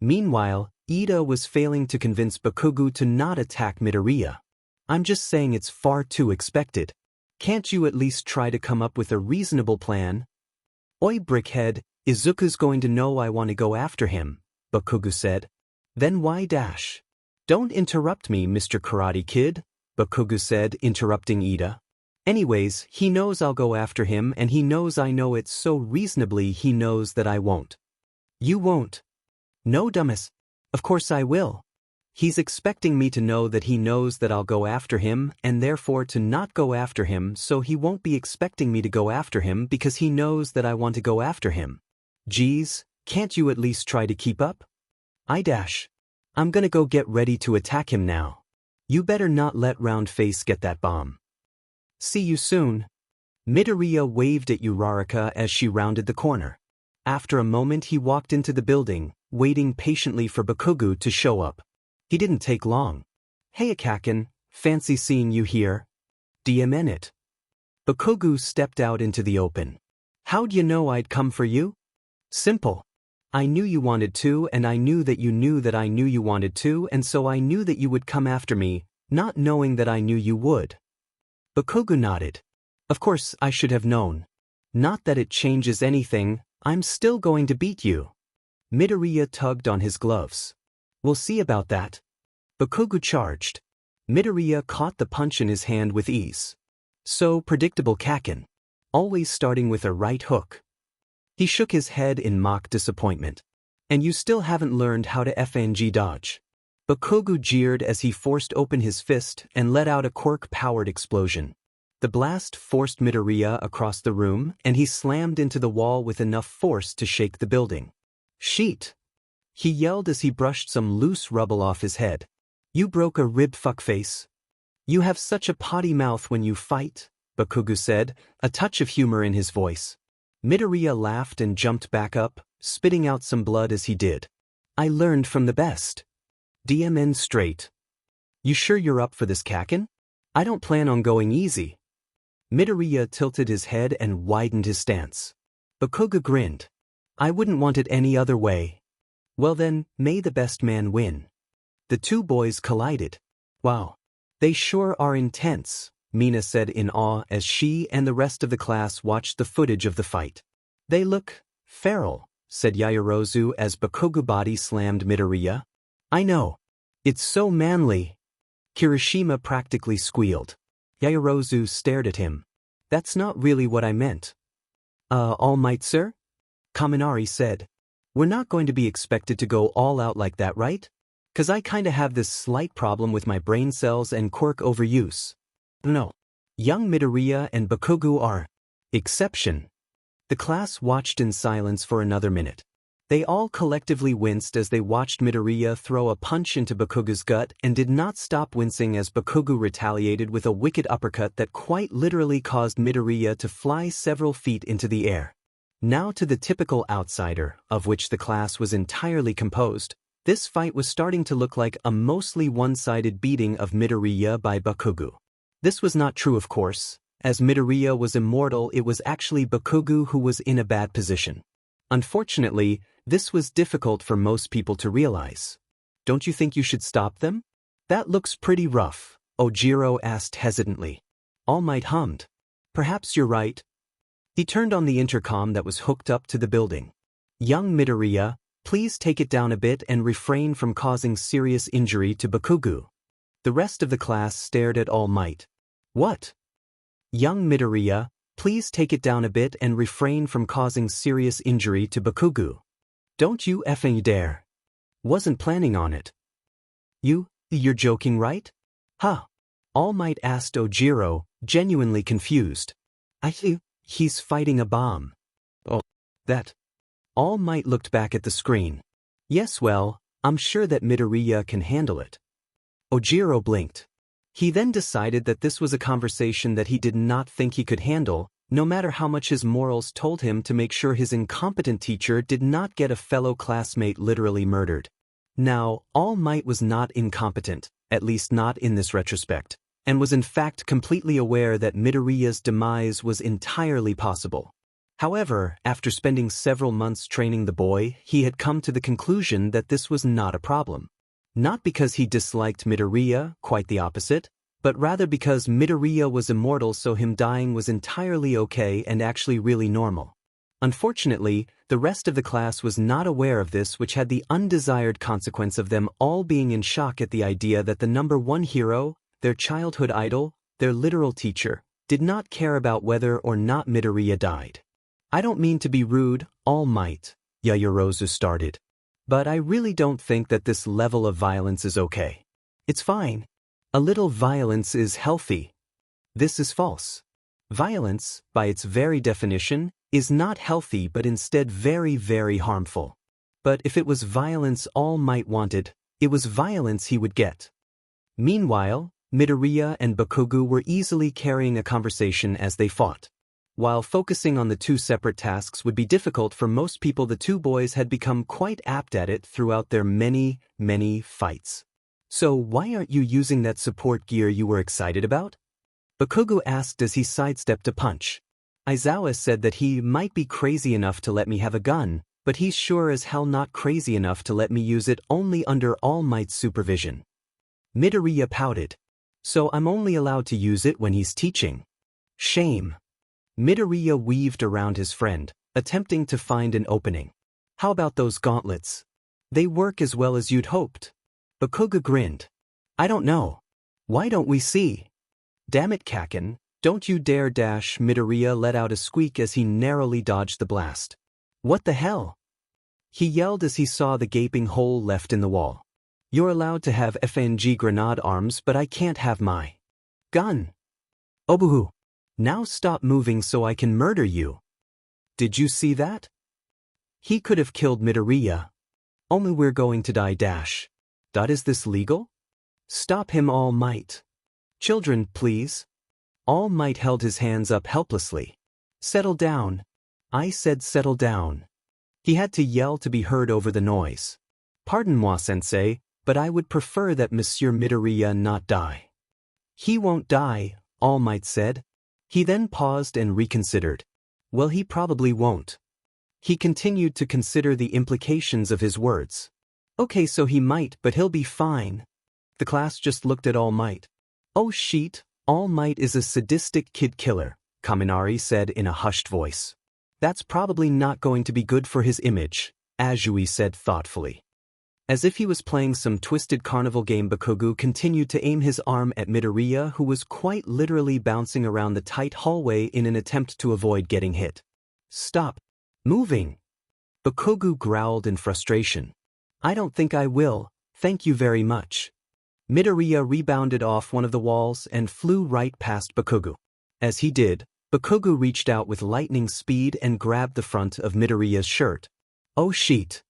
Meanwhile, Ida was failing to convince Bakugo to not attack Midoriya. I'm just saying it's far too expected. Can't you at least try to come up with a reasonable plan? Oi, brickhead, Izuku's going to know I want to go after him, Bakugo said. Then why dash? Don't interrupt me, Mr. Karate Kid, Bakugo said, interrupting Ida. Anyways, he knows I'll go after him and he knows I know it, so reasonably he knows that I won't. You won't. No, dumbass. Of course I will. He's expecting me to know that he knows that I'll go after him and therefore to not go after him, so he won't be expecting me to go after him because he knows that I want to go after him. Geez, can't you at least try to keep up? I'm gonna go get ready to attack him now. You better not let Round Face get that bomb. See you soon. Midoriya waved at Uraraka as she rounded the corner. After a moment he walked into the building, waiting patiently for Bakugo to show up. He didn't take long. Hey Akakin, fancy seeing you here. DMN it. Bakugo stepped out into the open. How'd you know I'd come for you? Simple. I knew you wanted to, and I knew that you knew that I knew you wanted to, and so I knew that you would come after me, not knowing that I knew you would. Bakugo nodded. Of course I should have known. Not that it changes anything, I'm still going to beat you. Midoriya tugged on his gloves. We'll see about that. Bakugo charged. Midoriya caught the punch in his hand with ease. So predictable Kakin. Always starting with a right hook. He shook his head in mock disappointment. And you still haven't learned how to FNG dodge. Bakugo jeered as he forced open his fist and let out a quirk-powered explosion. The blast forced Midoriya across the room, and he slammed into the wall with enough force to shake the building. Sheet! He yelled as he brushed some loose rubble off his head. You broke a rib, fuckface. You have such a potty mouth when you fight, Bakugo said, a touch of humor in his voice. Midoriya laughed and jumped back up, spitting out some blood as he did. I learned from the best. DMN straight. You sure you're up for this, Kakin? I don't plan on going easy. Midoriya tilted his head and widened his stance. Bakugo grinned. I wouldn't want it any other way. Well then, may the best man win. The two boys collided. Wow. They sure are intense, Mina said in awe as she and the rest of the class watched the footage of the fight. They look feral, said Yaoyorozu as Bakugo body slammed Midoriya. I know. It's so manly. Kirishima practically squealed. Yaoyorozu stared at him. That's not really what I meant. All Might, sir? Kaminari said. We're not going to be expected to go all out like that, right? 'Cause I kinda have this slight problem with my brain cells and quirk overuse. No. Young Midoriya and Bakugo are exception. The class watched in silence for another minute. They all collectively winced as they watched Midoriya throw a punch into Bakugo's gut and did not stop wincing as Bakugo retaliated with a wicked uppercut that quite literally caused Midoriya to fly several feet into the air. Now to the typical outsider, of which the class was entirely composed, this fight was starting to look like a mostly one-sided beating of Midoriya by Bakugo. This was not true, of course. As Midoriya was immortal, it was actually Bakugo who was in a bad position. Unfortunately, this was difficult for most people to realize. Don't you think you should stop them? That looks pretty rough, Ojiro asked hesitantly. All Might hummed. Perhaps you're right. He turned on the intercom that was hooked up to the building. Young Midoriya, please take it down a bit and refrain from causing serious injury to Bakugo. The rest of the class stared at All Might. What? Young Midoriya, please take it down a bit and refrain from causing serious injury to Bakugo. Don't you effing dare. Wasn't planning on it. You're joking, right? Huh? All Might asked Ojiro, genuinely confused. He's fighting a bomb. Oh, that. All Might looked back at the screen. Yes, well, I'm sure that Midoriya can handle it. Ojiro blinked. He then decided that this was a conversation that he did not think he could handle, no matter how much his morals told him to make sure his incompetent teacher did not get a fellow classmate literally murdered. Now, All Might was not incompetent, at least not in this retrospect, and was in fact completely aware that Midoriya's demise was entirely possible. However, after spending several months training the boy, he had come to the conclusion that this was not a problem. Not because he disliked Midoriya, quite the opposite, but rather because Midoriya was immortal, so him dying was entirely okay and actually really normal. Unfortunately, the rest of the class was not aware of this, which had the undesired consequence of them all being in shock at the idea that the number one hero, their childhood idol, their literal teacher, did not care about whether or not Midoriya died. I don't mean to be rude, All Might, Yaoyorozu started. But I really don't think that this level of violence is okay. It's fine. A little violence is healthy. This is false. Violence, by its very definition, is not healthy but instead very, very harmful. But if it was violence All Might wanted, it was violence he would get. Meanwhile, Midoriya and Bakugo were easily carrying a conversation as they fought. While focusing on the two separate tasks would be difficult for most people, the two boys had become quite apt at it throughout their many fights. So why aren't you using that support gear you were excited about? Bakugo asked as he sidestepped a punch. Aizawa said that he might be crazy enough to let me have a gun, but he's sure as hell not crazy enough to let me use it only under All Might's supervision. Midoriya pouted. So I'm only allowed to use it when he's teaching. Shame. Midoriya weaved around his friend, attempting to find an opening. How about those gauntlets? They work as well as you'd hoped. Bakugo grinned. I don't know. Why don't we see? Damn it, Kaken, don't you dare dash! Midoriya let out a squeak as he narrowly dodged the blast. What the hell? He yelled as he saw the gaping hole left in the wall. You're allowed to have FNG grenade arms, but I can't have my gun. Obuhu. Now stop moving so I can murder you. Did you see that? He could have killed Midoriya. Only we're going to die dash. Is this legal? Stop him, All Might. Children, please. All Might held his hands up helplessly. Settle down. I said settle down. He had to yell to be heard over the noise. Pardon-moi, sensei, but I would prefer that Monsieur Midoriya not die. He won't die, All Might said. He then paused and reconsidered. Well, he probably won't. He continued to consider the implications of his words. Okay, so he might, but he'll be fine. The class just looked at All Might. Oh shit, All Might is a sadistic kid killer, Kaminari said in a hushed voice. That's probably not going to be good for his image, Azui said thoughtfully. As if he was playing some twisted carnival game, Bakugo continued to aim his arm at Midoriya, who was quite literally bouncing around the tight hallway in an attempt to avoid getting hit. Stop moving! Bakugo growled in frustration. I don't think I will, thank you very much. Midoriya rebounded off one of the walls and flew right past Bakugo. As he did, Bakugo reached out with lightning speed and grabbed the front of Midoriya's shirt. Oh shit!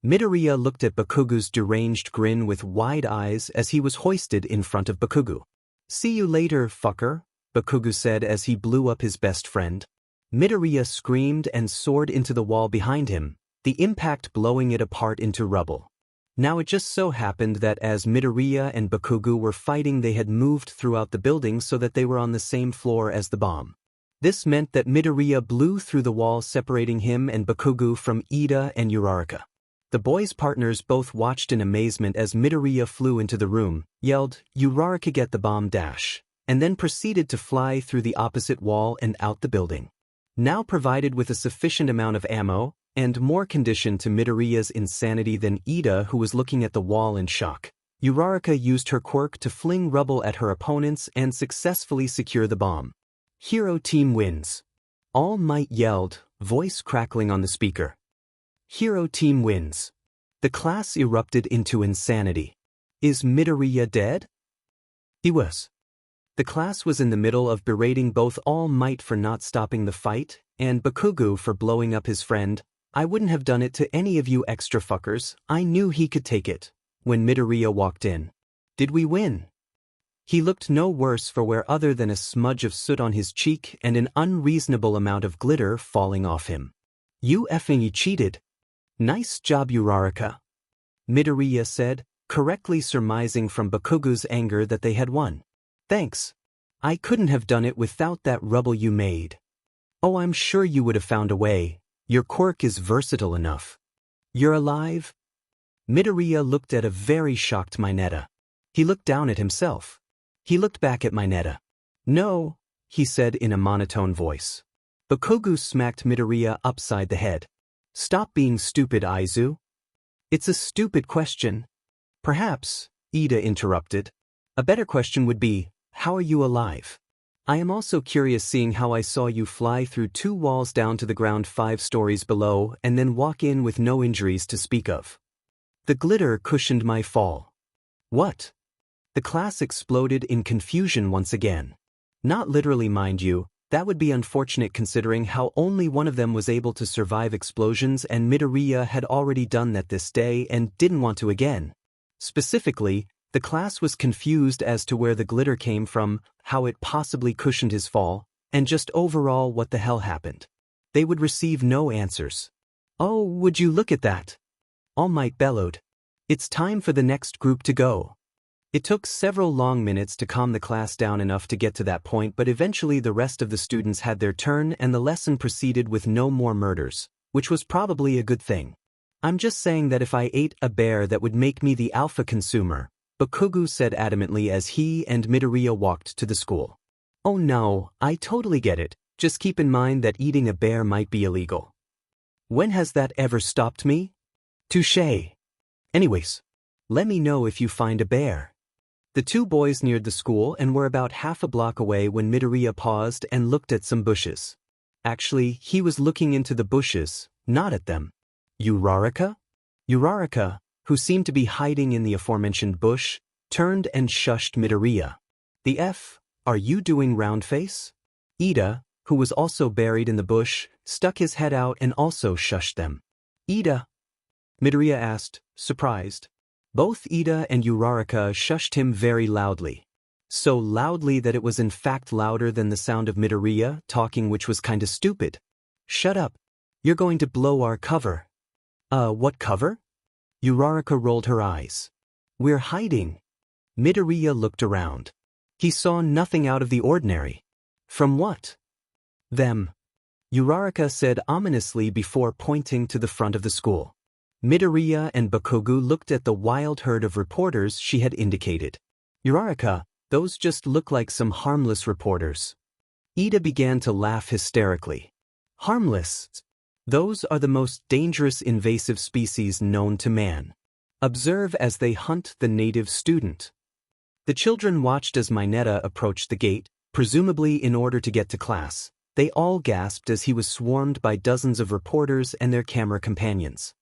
Midoriya looked at Bakugo's deranged grin with wide eyes as he was hoisted in front of Bakugo. See you later, fucker, Bakugo said as he blew up his best friend. Midoriya screamed and soared into the wall behind him, the impact blowing it apart into rubble. Now it just so happened that as Midoriya and Bakugo were fighting, they had moved throughout the building so that they were on the same floor as the bomb. This meant that Midoriya blew through the wall separating him and Bakugo from Ida and Uraraka. The boys' partners both watched in amazement as Midoriya flew into the room, yelled, Uraraka get the bomb dash, and then proceeded to fly through the opposite wall and out the building. Now provided with a sufficient amount of ammo, and more conditioned to Midoriya's insanity than Ida, who was looking at the wall in shock, Uraraka used her quirk to fling rubble at her opponents and successfully secure the bomb. Hero team wins. All Might yelled, voice crackling on the speaker. Hero team wins. The class erupted into insanity. Is Midoriya dead? He was. The class was in the middle of berating both All Might for not stopping the fight, and Bakugo for blowing up his friend. I wouldn't have done it to any of you extra fuckers, I knew he could take it. When Midoriya walked in. Did we win? He looked no worse for wear other than a smudge of soot on his cheek and an unreasonable amount of glitter falling off him. You effing cheated. Nice job, Uraraka. Midoriya said, correctly surmising from Bakugo's anger that they had won. Thanks. I couldn't have done it without that rubble you made. Oh, I'm sure you would have found a way. Your quirk is versatile enough. You're alive? Midoriya looked at a very shocked Mineta. He looked down at himself. He looked back at Mineta. No, he said in a monotone voice. Bakugo smacked Midoriya upside the head. Stop being stupid, Aizu. It's a stupid question. Perhaps, Ida interrupted. A better question would be, how are you alive? I am also curious seeing how I saw you fly through 2 walls down to the ground 5 stories below and then walk in with no injuries to speak of. The glitter cushioned my fall. What? The class exploded in confusion once again. Not literally, mind you, That would be unfortunate considering how only one of them was able to survive explosions and Midoriya had already done that this day and didn't want to again. Specifically, the class was confused as to where the glitter came from, how it possibly cushioned his fall, and just overall what the hell happened. They would receive no answers. "Oh, would you look at that?" All Might bellowed. "It's time for the next group to go." It took several long minutes to calm the class down enough to get to that point, but eventually the rest of the students had their turn and the lesson proceeded with no more murders, which was probably a good thing. "I'm just saying that if I ate a bear that would make me the alpha consumer," Bakugo said adamantly as he and Midoriya walked to the school. "Oh no, I totally get it, just keep in mind that eating a bear might be illegal." "When has that ever stopped me?" "Touché. Anyways, let me know if you find a bear." The two boys neared the school and were about half a block away when Midoriya paused and looked at some bushes. Actually, he was looking into the bushes, not at them. Uraraka? Uraraka, who seemed to be hiding in the aforementioned bush, turned and shushed Midoriya. "The F, are you doing round face?" Ida, who was also buried in the bush, stuck his head out and also shushed them. "Ida?" Midoriya asked, surprised. Both Ida and Uraraka shushed him very loudly. So loudly that it was in fact louder than the sound of Midoriya talking, which was kinda stupid. "Shut up. You're going to blow our cover." What cover?" Uraraka rolled her eyes. "We're hiding." Midoriya looked around. He saw nothing out of the ordinary. "From what?" "Them," Uraraka said ominously before pointing to the front of the school. Midoriya and Bakugo looked at the wild herd of reporters she had indicated. "Uraraka, those just look like some harmless reporters." Ida began to laugh hysterically. "Harmless? Those are the most dangerous invasive species known to man. Observe as they hunt the native student." The children watched as Mineta approached the gate, presumably in order to get to class. They all gasped as he was swarmed by dozens of reporters and their camera companions.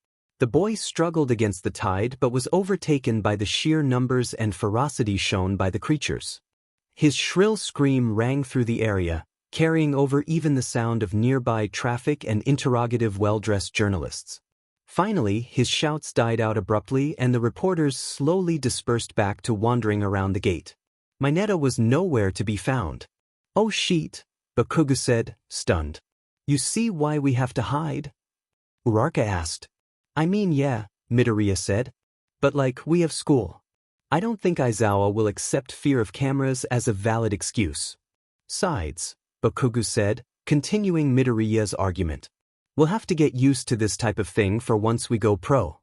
The boy struggled against the tide but was overtaken by the sheer numbers and ferocity shown by the creatures. His shrill scream rang through the area, carrying over even the sound of nearby traffic and interrogative well-dressed journalists. Finally, his shouts died out abruptly and the reporters slowly dispersed back to wandering around the gate. Mineta was nowhere to be found. "Oh shit," Bakugo said, stunned. "You see why we have to hide?" Uraraka asked. "I mean, yeah," Midoriya said. "But like, we have school. I don't think Aizawa will accept fear of cameras as a valid excuse." "Sides," Bakugo said, continuing Midoriya's argument. "We'll have to get used to this type of thing for once we go pro.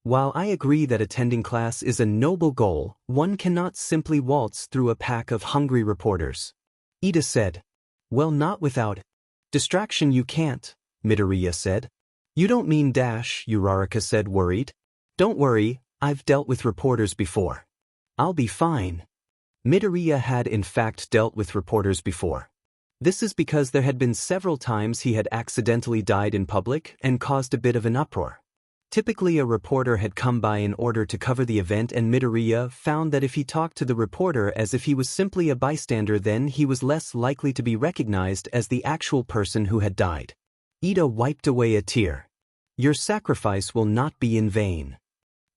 While I agree that attending class is a noble goal, one cannot simply waltz through a pack of hungry reporters." Ida said. "Well, not without distraction you can't," Midoriya said. "You don't mean dash," Uraraka said, worried. "Don't worry, I've dealt with reporters before. I'll be fine." Midoriya had in fact dealt with reporters before. This is because there had been several times he had accidentally died in public and caused a bit of an uproar. Typically a reporter had come by in order to cover the event and Midoriya found that if he talked to the reporter as if he was simply a bystander, then he was less likely to be recognized as the actual person who had died. Ida wiped away a tear. "Your sacrifice will not be in vain.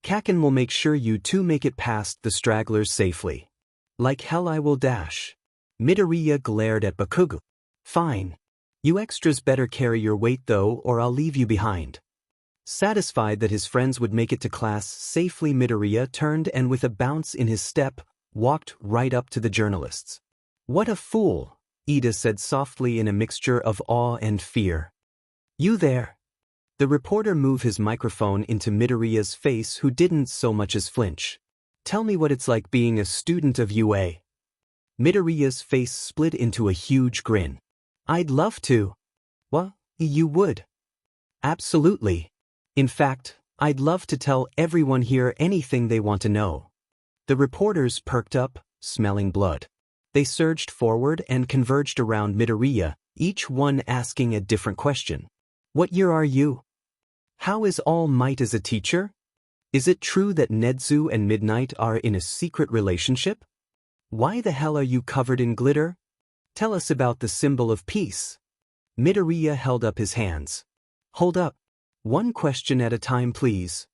Kaken will make sure you two make it past the stragglers safely." "Like hell I will dash." Midoriya glared at Bakugo. "Fine. You extras better carry your weight though or I'll leave you behind." Satisfied that his friends would make it to class safely, Midoriya turned and with a bounce in his step, walked right up to the journalists. "What a fool," Ida said softly in a mixture of awe and fear. "You there?" The reporter moved his microphone into Midoriya's face, who didn't so much as flinch. "Tell me what it's like being a student of UA." Midoriya's face split into a huge grin. "I'd love to." "What? You would?" "Absolutely. In fact, I'd love to tell everyone here anything they want to know." The reporters perked up, smelling blood. They surged forward and converged around Midoriya, each one asking a different question. "What year are you? How is All Might as a teacher? Is it true that Nedzu and Midnight are in a secret relationship? Why the hell are you covered in glitter? Tell us about the symbol of peace. Midoriya held up his hands. Hold up. One question at a time, please.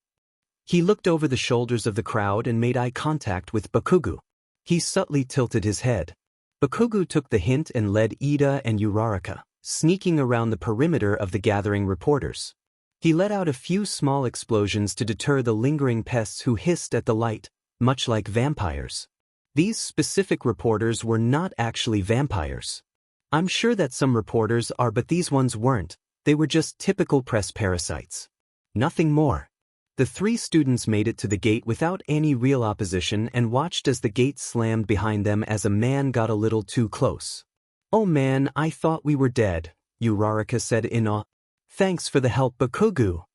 He looked over the shoulders of the crowd and made eye contact with Bakugo. He subtly tilted his head. Bakugo took the hint and led Ida and Uraraka, sneaking around the perimeter of the gathering reporters. He let out a few small explosions to deter the lingering pests who hissed at the light, much like vampires. These specific reporters were not actually vampires. I'm sure that some reporters are, but these ones weren't. They were just typical press parasites. Nothing more. The three students made it to the gate without any real opposition and watched as the gate slammed behind them as a man got a little too close. Oh man, I thought we were dead, Uraraka said in awe. Thanks for the help, Bakugo.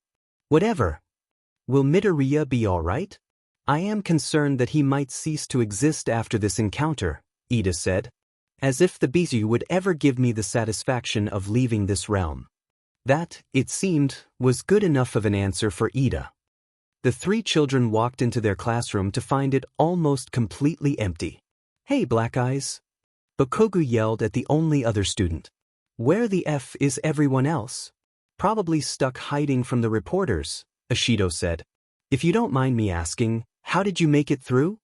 Whatever. Will Midoriya be alright? I am concerned that he might cease to exist after this encounter, Ida said. As if the Bizu would ever give me the satisfaction of leaving this realm. That, it seemed, was good enough of an answer for Ida. The three children walked into their classroom to find it almost completely empty. Hey, Black Eyes! Bakugo yelled at the only other student. Where the F is everyone else? Probably stuck hiding from the reporters, Ashido said. If you don't mind me asking, how did you make it through?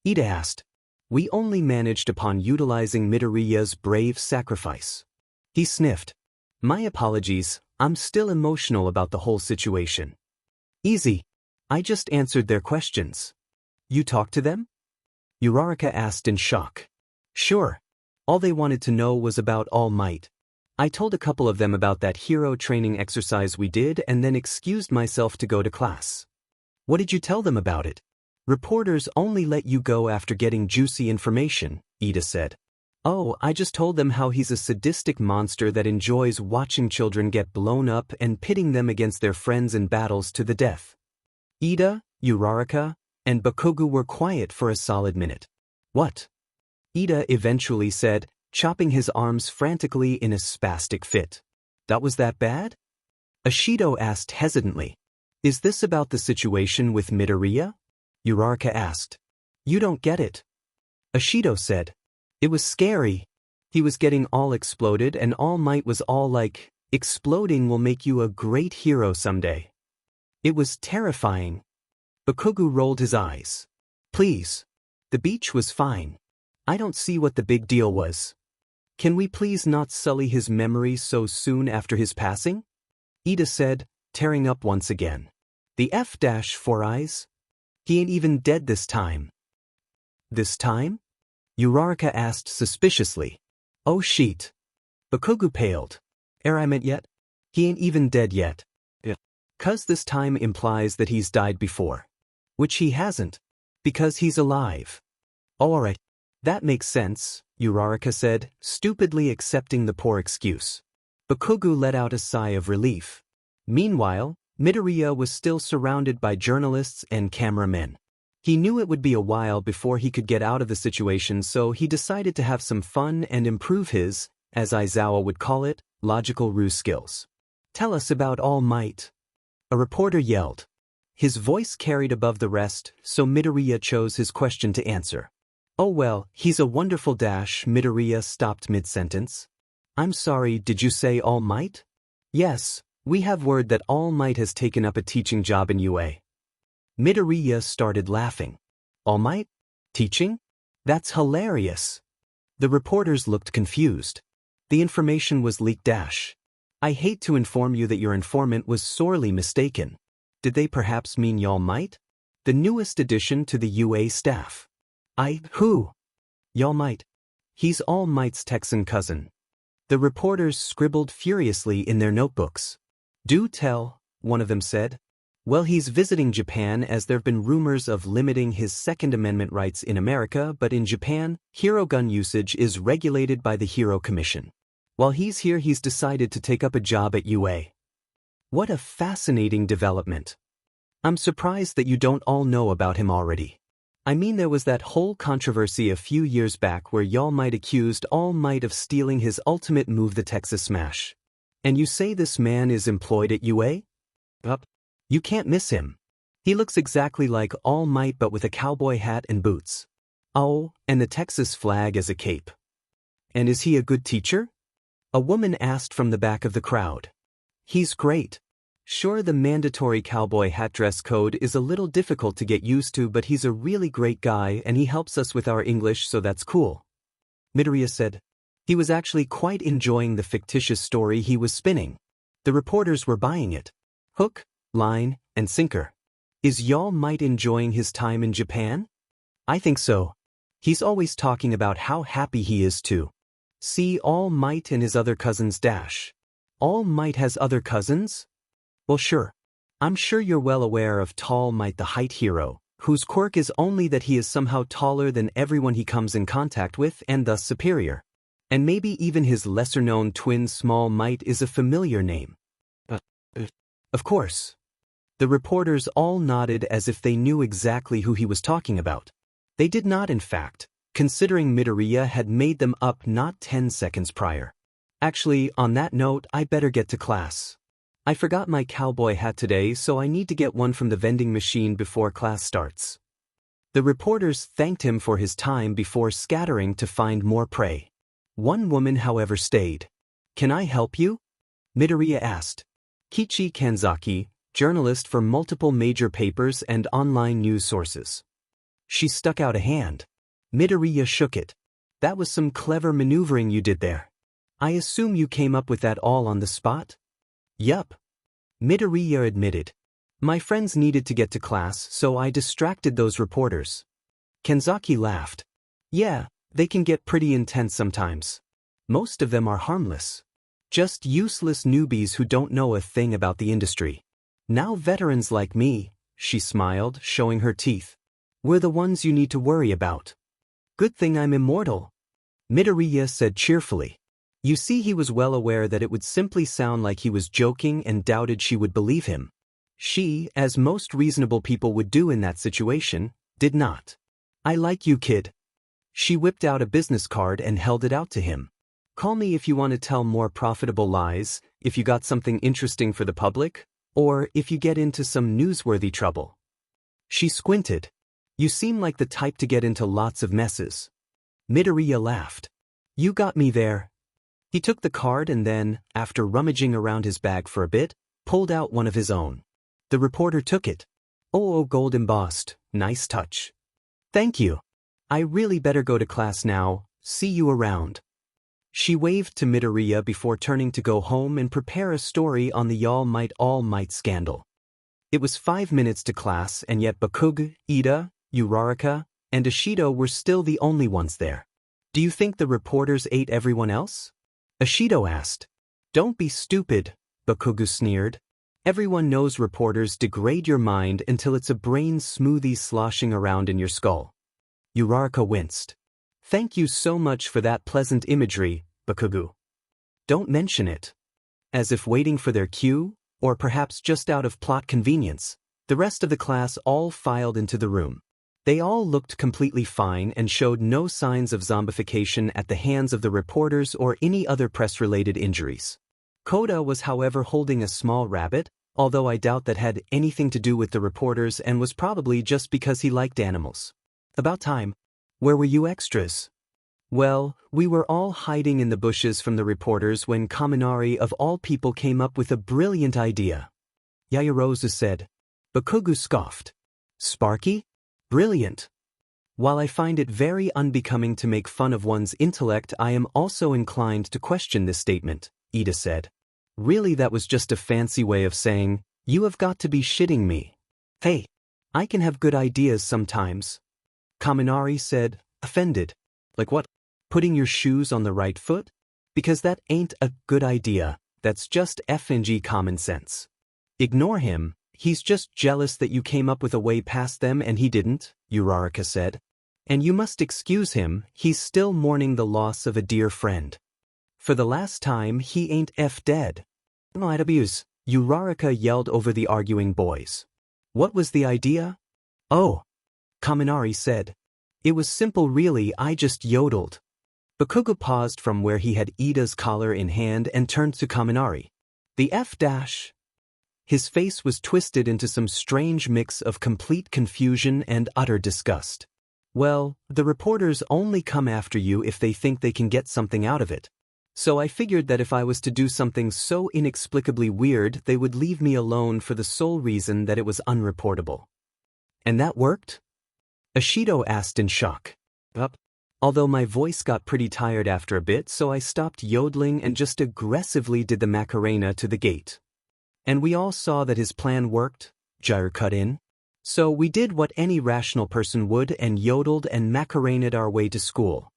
Ida asked. We only managed upon utilizing Midoriya's brave sacrifice. He sniffed. My apologies, I'm still emotional about the whole situation. Easy. I just answered their questions. You talked to them? Uraraka asked in shock. Sure. All they wanted to know was about All Might. I told a couple of them about that hero training exercise we did and then excused myself to go to class. What did you tell them about it? Reporters only let you go after getting juicy information, Ida said. Oh, I just told them how he's a sadistic monster that enjoys watching children get blown up and pitting them against their friends in battles to the death. Ida, Uraraka, and Bakugo were quiet for a solid minute. What? Ida eventually said, chopping his arms frantically in a spastic fit. That was that bad? Ashido asked hesitantly. Is this about the situation with Midoriya? Uraraka asked. You don't get it. Ashido said. It was scary. He was getting all exploded and All Might was all like, exploding will make you a great hero someday. It was terrifying. Bakugo rolled his eyes. Please. The beach was fine. I don't see what the big deal was. Can we please not sully his memory so soon after his passing? Ida said, tearing up once again. The F-4 eyes? He ain't even dead this time. This time? Uraraka asked suspiciously. Oh shit. Bakugo paled. I meant yet? He ain't even dead yet. Yeah. 'Cause this time implies that he's died before. Which he hasn't. Because he's alive. Oh, alright. That makes sense, Uraraka said, stupidly accepting the poor excuse. Bakugo let out a sigh of relief. Meanwhile, Midoriya was still surrounded by journalists and cameramen. He knew it would be a while before he could get out of the situation, so he decided to have some fun and improve his, as Aizawa would call it, logical ruse skills. Tell us about All Might. A reporter yelled. His voice carried above the rest, so Midoriya chose his question to answer. Oh well, he's a wonderful dash. Midoriya stopped mid-sentence. I'm sorry, did you say All Might? Yes, we have word that All Might has taken up a teaching job in UA. Midoriya started laughing. All Might? Teaching? That's hilarious. The reporters looked confused. The information was leaked. I hate to inform you that your informant was sorely mistaken. Did they perhaps mean All Might? The newest addition to the UA staff. Who? All Might. He's All Might's Texan cousin. The reporters scribbled furiously in their notebooks. Do tell, one of them said. Well, he's visiting Japan as there've been rumors of limiting his Second Amendment rights in America, but in Japan, hero gun usage is regulated by the Hero Commission. While he's here, he's decided to take up a job at UA. What a fascinating development. I'm surprised that you don't all know about him already. I mean, there was that whole controversy a few years back where All Might accused All Might of stealing his ultimate move, the Texas Smash. And you say this man is employed at UA? You can't miss him. He looks exactly like All Might but with a cowboy hat and boots. Oh, and the Texas flag as a cape. And is he a good teacher? A woman asked from the back of the crowd. He's great. Sure, the mandatory cowboy hat dress code is a little difficult to get used to, but he's a really great guy and he helps us with our English, so that's cool. Midoriya said. He was actually quite enjoying the fictitious story he was spinning. The reporters were buying it. Hook, line, and sinker. Is All Might enjoying his time in Japan? I think so. He's always talking about how happy he is to see All Might and his other cousins dash. All Might has other cousins? Well, sure. I'm sure you're well aware of Tall Might, the height hero, whose quirk is only that he is somehow taller than everyone he comes in contact with and thus superior. And maybe even his lesser-known twin Small Might is a familiar name. Of course. The reporters all nodded as if they knew exactly who he was talking about. They did not, in fact, considering Midoriya had made them up not 10 seconds prior. Actually, on that note, I better get to class. I forgot my cowboy hat today, so I need to get one from the vending machine before class starts. The reporters thanked him for his time before scattering to find more prey. One woman, however, stayed. Can I help you? Midoriya asked. Kichi Kanzaki, journalist for multiple major papers and online news sources. She stuck out a hand. Midoriya shook it. That was some clever maneuvering you did there. I assume you came up with that all on the spot? Yup. Midoriya admitted. My friends needed to get to class, so I distracted those reporters. Kanzaki laughed. Yeah, they can get pretty intense sometimes. Most of them are harmless. Just useless newbies who don't know a thing about the industry. Now veterans like me, she smiled, showing her teeth. We're the ones you need to worry about. Good thing I'm immortal. Midoriya said cheerfully. You see, he was well aware that it would simply sound like he was joking and doubted she would believe him. She, as most reasonable people would do in that situation, did not. I like you, kid. She whipped out a business card and held it out to him. Call me if you want to tell more profitable lies, if you got something interesting for the public, or if you get into some newsworthy trouble. She squinted. You seem like the type to get into lots of messes. Midoriya laughed. You got me there. He took the card and then, after rummaging around his bag for a bit, pulled out one of his own. The reporter took it. Oh, gold embossed. Nice touch. Thank you. I really better go to class now. See you around. She waved to Midoriya before turning to go home and prepare a story on the All Might scandal. It was 5 minutes to class, and yet Bakugo, Ida, Uraraka, and Ashido were still the only ones there. Do you think the reporters ate everyone else? Ashido asked. Don't be stupid, Bakugo sneered. Everyone knows reporters degrade your mind until it's a brain smoothie sloshing around in your skull. Uraraka winced. Thank you so much for that pleasant imagery, Bakugo. Don't mention it. As if waiting for their cue, or perhaps just out of plot convenience, the rest of the class all filed into the room. They all looked completely fine and showed no signs of zombification at the hands of the reporters or any other press-related injuries. Koda was, however, holding a small rabbit, although I doubt that had anything to do with the reporters and was probably just because he liked animals. About time. Where were you extras? Well, we were all hiding in the bushes from the reporters when Kaminari of all people came up with a brilliant idea. Yayarozu said. Bakugo scoffed. Sparky? Brilliant. While I find it very unbecoming to make fun of one's intellect, I am also inclined to question this statement, Ida said. Really, that was just a fancy way of saying, you have got to be shitting me. Hey, I can have good ideas sometimes. Kaminari said, offended. Like what? Putting your shoes on the right foot? Because that ain't a good idea, that's just FNG common sense. Ignore him. He's just jealous that you came up with a way past them and he didn't, Uraraka said. And you must excuse him, he's still mourning the loss of a dear friend. For the last time, he ain't dead. No, I'd abuse, Uraraka yelled over the arguing boys. What was the idea? Oh, Kaminari said. It was simple really, I just yodeled. Bakugo paused from where he had Ida's collar in hand and turned to Kaminari. The F-. His face was twisted into some strange mix of complete confusion and utter disgust. Well, the reporters only come after you if they think they can get something out of it. So I figured that if I was to do something so inexplicably weird, they would leave me alone for the sole reason that it was unreportable. And that worked? Ashido asked in shock. Up. Although my voice got pretty tired after a bit, so I stopped yodeling and just aggressively did the Macarena to the gate. And we all saw that his plan worked, Jair cut in. So we did what any rational person would and yodeled and Macarena'd our way to school.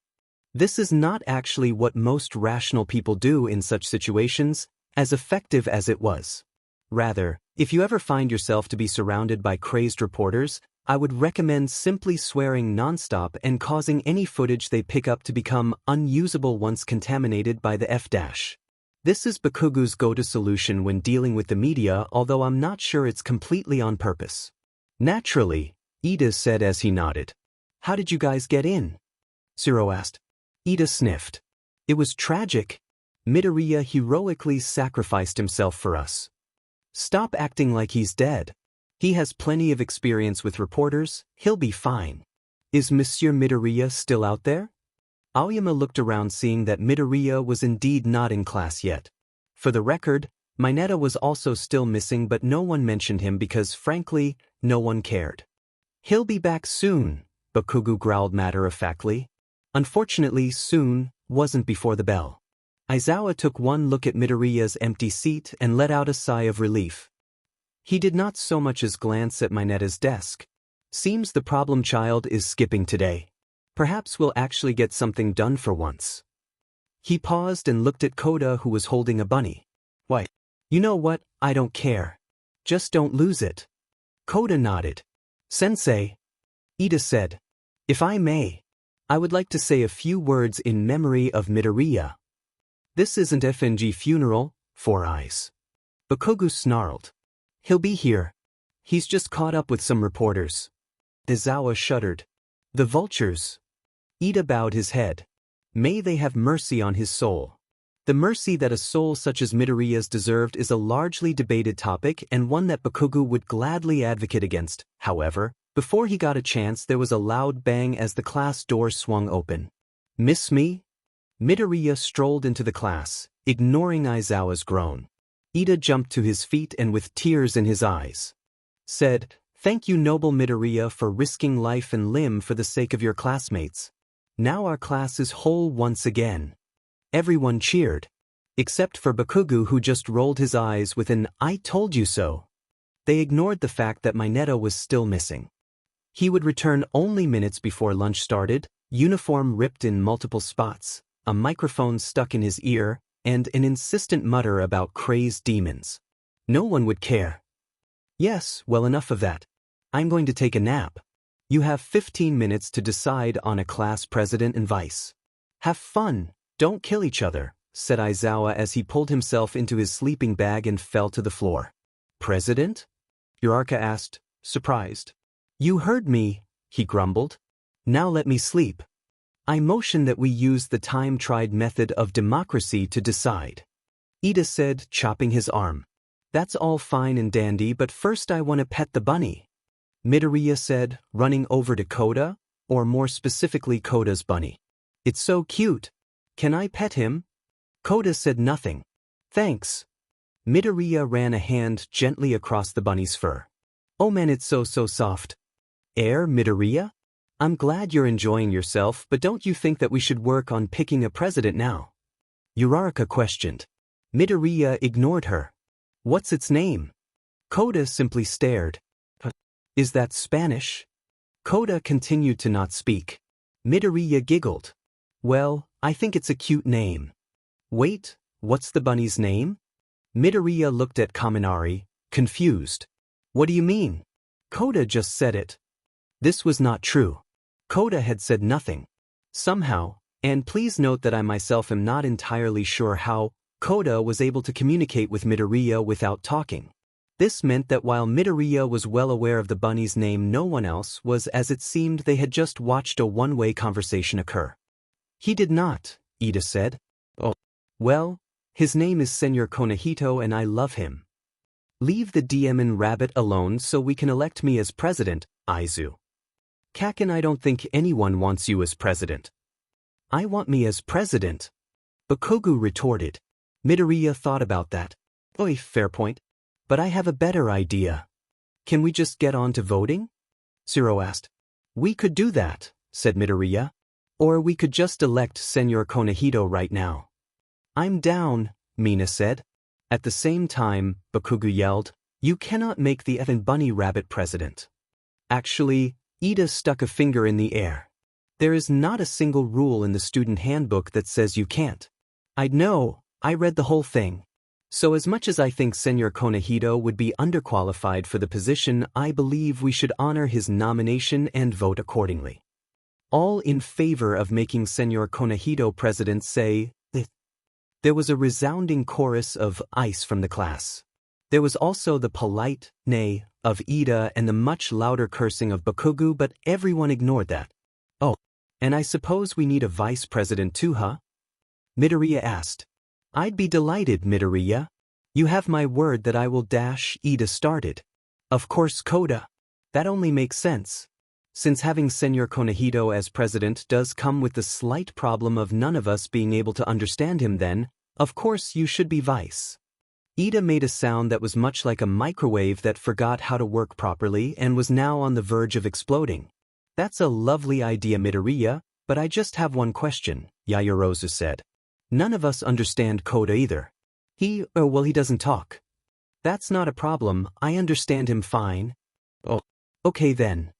This is not actually what most rational people do in such situations, as effective as it was. Rather, if you ever find yourself to be surrounded by crazed reporters, I would recommend simply swearing nonstop and causing any footage they pick up to become unusable once contaminated by the F-dash. This is Bakugu's go-to solution when dealing with the media, although I'm not sure it's completely on purpose. Naturally, Ida said as he nodded. How did you guys get in? Zero asked. Ida sniffed. It was tragic. Midoriya heroically sacrificed himself for us. Stop acting like he's dead. He has plenty of experience with reporters, he'll be fine. Is Monsieur Midoriya still out there? Aoyama looked around seeing that Midoriya was indeed not in class yet. For the record, Mineta was also still missing, but no one mentioned him because, frankly, no one cared. He'll be back soon, Bakugu growled matter-of-factly. Unfortunately, soon wasn't before the bell. Aizawa took one look at Midoriya's empty seat and let out a sigh of relief. He did not so much as glance at Mineta's desk. Seems the problem child is skipping today. Perhaps we'll actually get something done for once. He paused and looked at Koda, who was holding a bunny. Why? You know what, I don't care. Just don't lose it. Koda nodded. Sensei. Ida said. If I may, I would like to say a few words in memory of Midoriya. This isn't FNG funeral, Four Eyes. Bakugu snarled. He'll be here. He's just caught up with some reporters. Izawa shuddered. The vultures. Ida bowed his head. May they have mercy on his soul. The mercy that a soul such as Midoriya's deserved is a largely debated topic and one that Bakugu would gladly advocate against. However, before he got a chance, there was a loud bang as the class door swung open. Miss me? Midoriya strolled into the class, ignoring Aizawa's groan. Ida jumped to his feet and with tears in his eyes said, Thank you, noble Midoriya, for risking life and limb for the sake of your classmates. Now our class is whole once again. Everyone cheered. Except for Bakugu, who just rolled his eyes with an I told you so. They ignored the fact that Mineta was still missing. He would return only minutes before lunch started, uniform ripped in multiple spots, a microphone stuck in his ear, and an insistent mutter about crazed demons. No one would care. Yes, well, enough of that. I'm going to take a nap. You have 15 minutes to decide on a class president and vice. Have fun, don't kill each other, said Aizawa as he pulled himself into his sleeping bag and fell to the floor. President? Uraraka asked, surprised. You heard me, he grumbled. Now let me sleep. I motion that we use the time-tried method of democracy to decide. Ida said, chopping his arm. That's all fine and dandy, but first I want to pet the bunny. Midoriya said, running over to Koda, or more specifically Koda's bunny. It's so cute. Can I pet him? Koda said nothing. Thanks. Midoriya ran a hand gently across the bunny's fur. Oh man, it's so soft. Midoriya? I'm glad you're enjoying yourself, but don't you think that we should work on picking a president now? Uraraka questioned. Midoriya ignored her. What's its name? Koda simply stared. Is that Spanish? Koda continued to not speak. Midoriya giggled. Well, I think it's a cute name. Wait, what's the bunny's name? Midoriya looked at Kaminari, confused. What do you mean? Koda just said it. This was not true. Koda had said nothing. Somehow, and please note that I myself am not entirely sure how, Koda was able to communicate with Midoriya without talking. This meant that while Midoriya was well aware of the bunny's name, no one else was, as it seemed they had just watched a one-way conversation occur. He did not, Ida said. Oh. Well, his name is Senor Konahito and I love him. Leave the demon rabbit alone so we can elect me as president, Aizu. Kaken, I don't think anyone wants you as president. I want me as president, Bakugo retorted. Midoriya thought about that. Oi, fair point. But I have a better idea. Can we just get on to voting? Zero asked. We could do that, said Midoriya. Or we could just elect Senor Konehito right now. I'm down, Mina said. At the same time, Bakugo yelled, you cannot make the effing bunny rabbit president. Actually, Ida stuck a finger in the air. There is not a single rule in the student handbook that says you can't. I'd know, I read the whole thing. So as much as I think Senor Konehito would be underqualified for the position, I believe we should honor his nomination and vote accordingly. All in favor of making Senor Konehito president say, "Th." There was a resounding chorus of "ice" from the class. There was also the polite "nay" of Ida and the much louder cursing of Bakugo, but everyone ignored that. Oh, and I suppose we need a vice president too, huh? Midoriya asked. I'd be delighted, Midoriya. You have my word that I will dash, Ida started. Of course, Koda. That only makes sense. Since having Senor Konehito as president does come with the slight problem of none of us being able to understand him, then, of course you should be vice. Ida made a sound that was much like a microwave that forgot how to work properly and was now on the verge of exploding. That's a lovely idea, Midoriya, but I just have one question, Yaoyorozu said. None of us understand Koda either. He doesn't talk. That's not a problem, I understand him fine. Oh, okay then.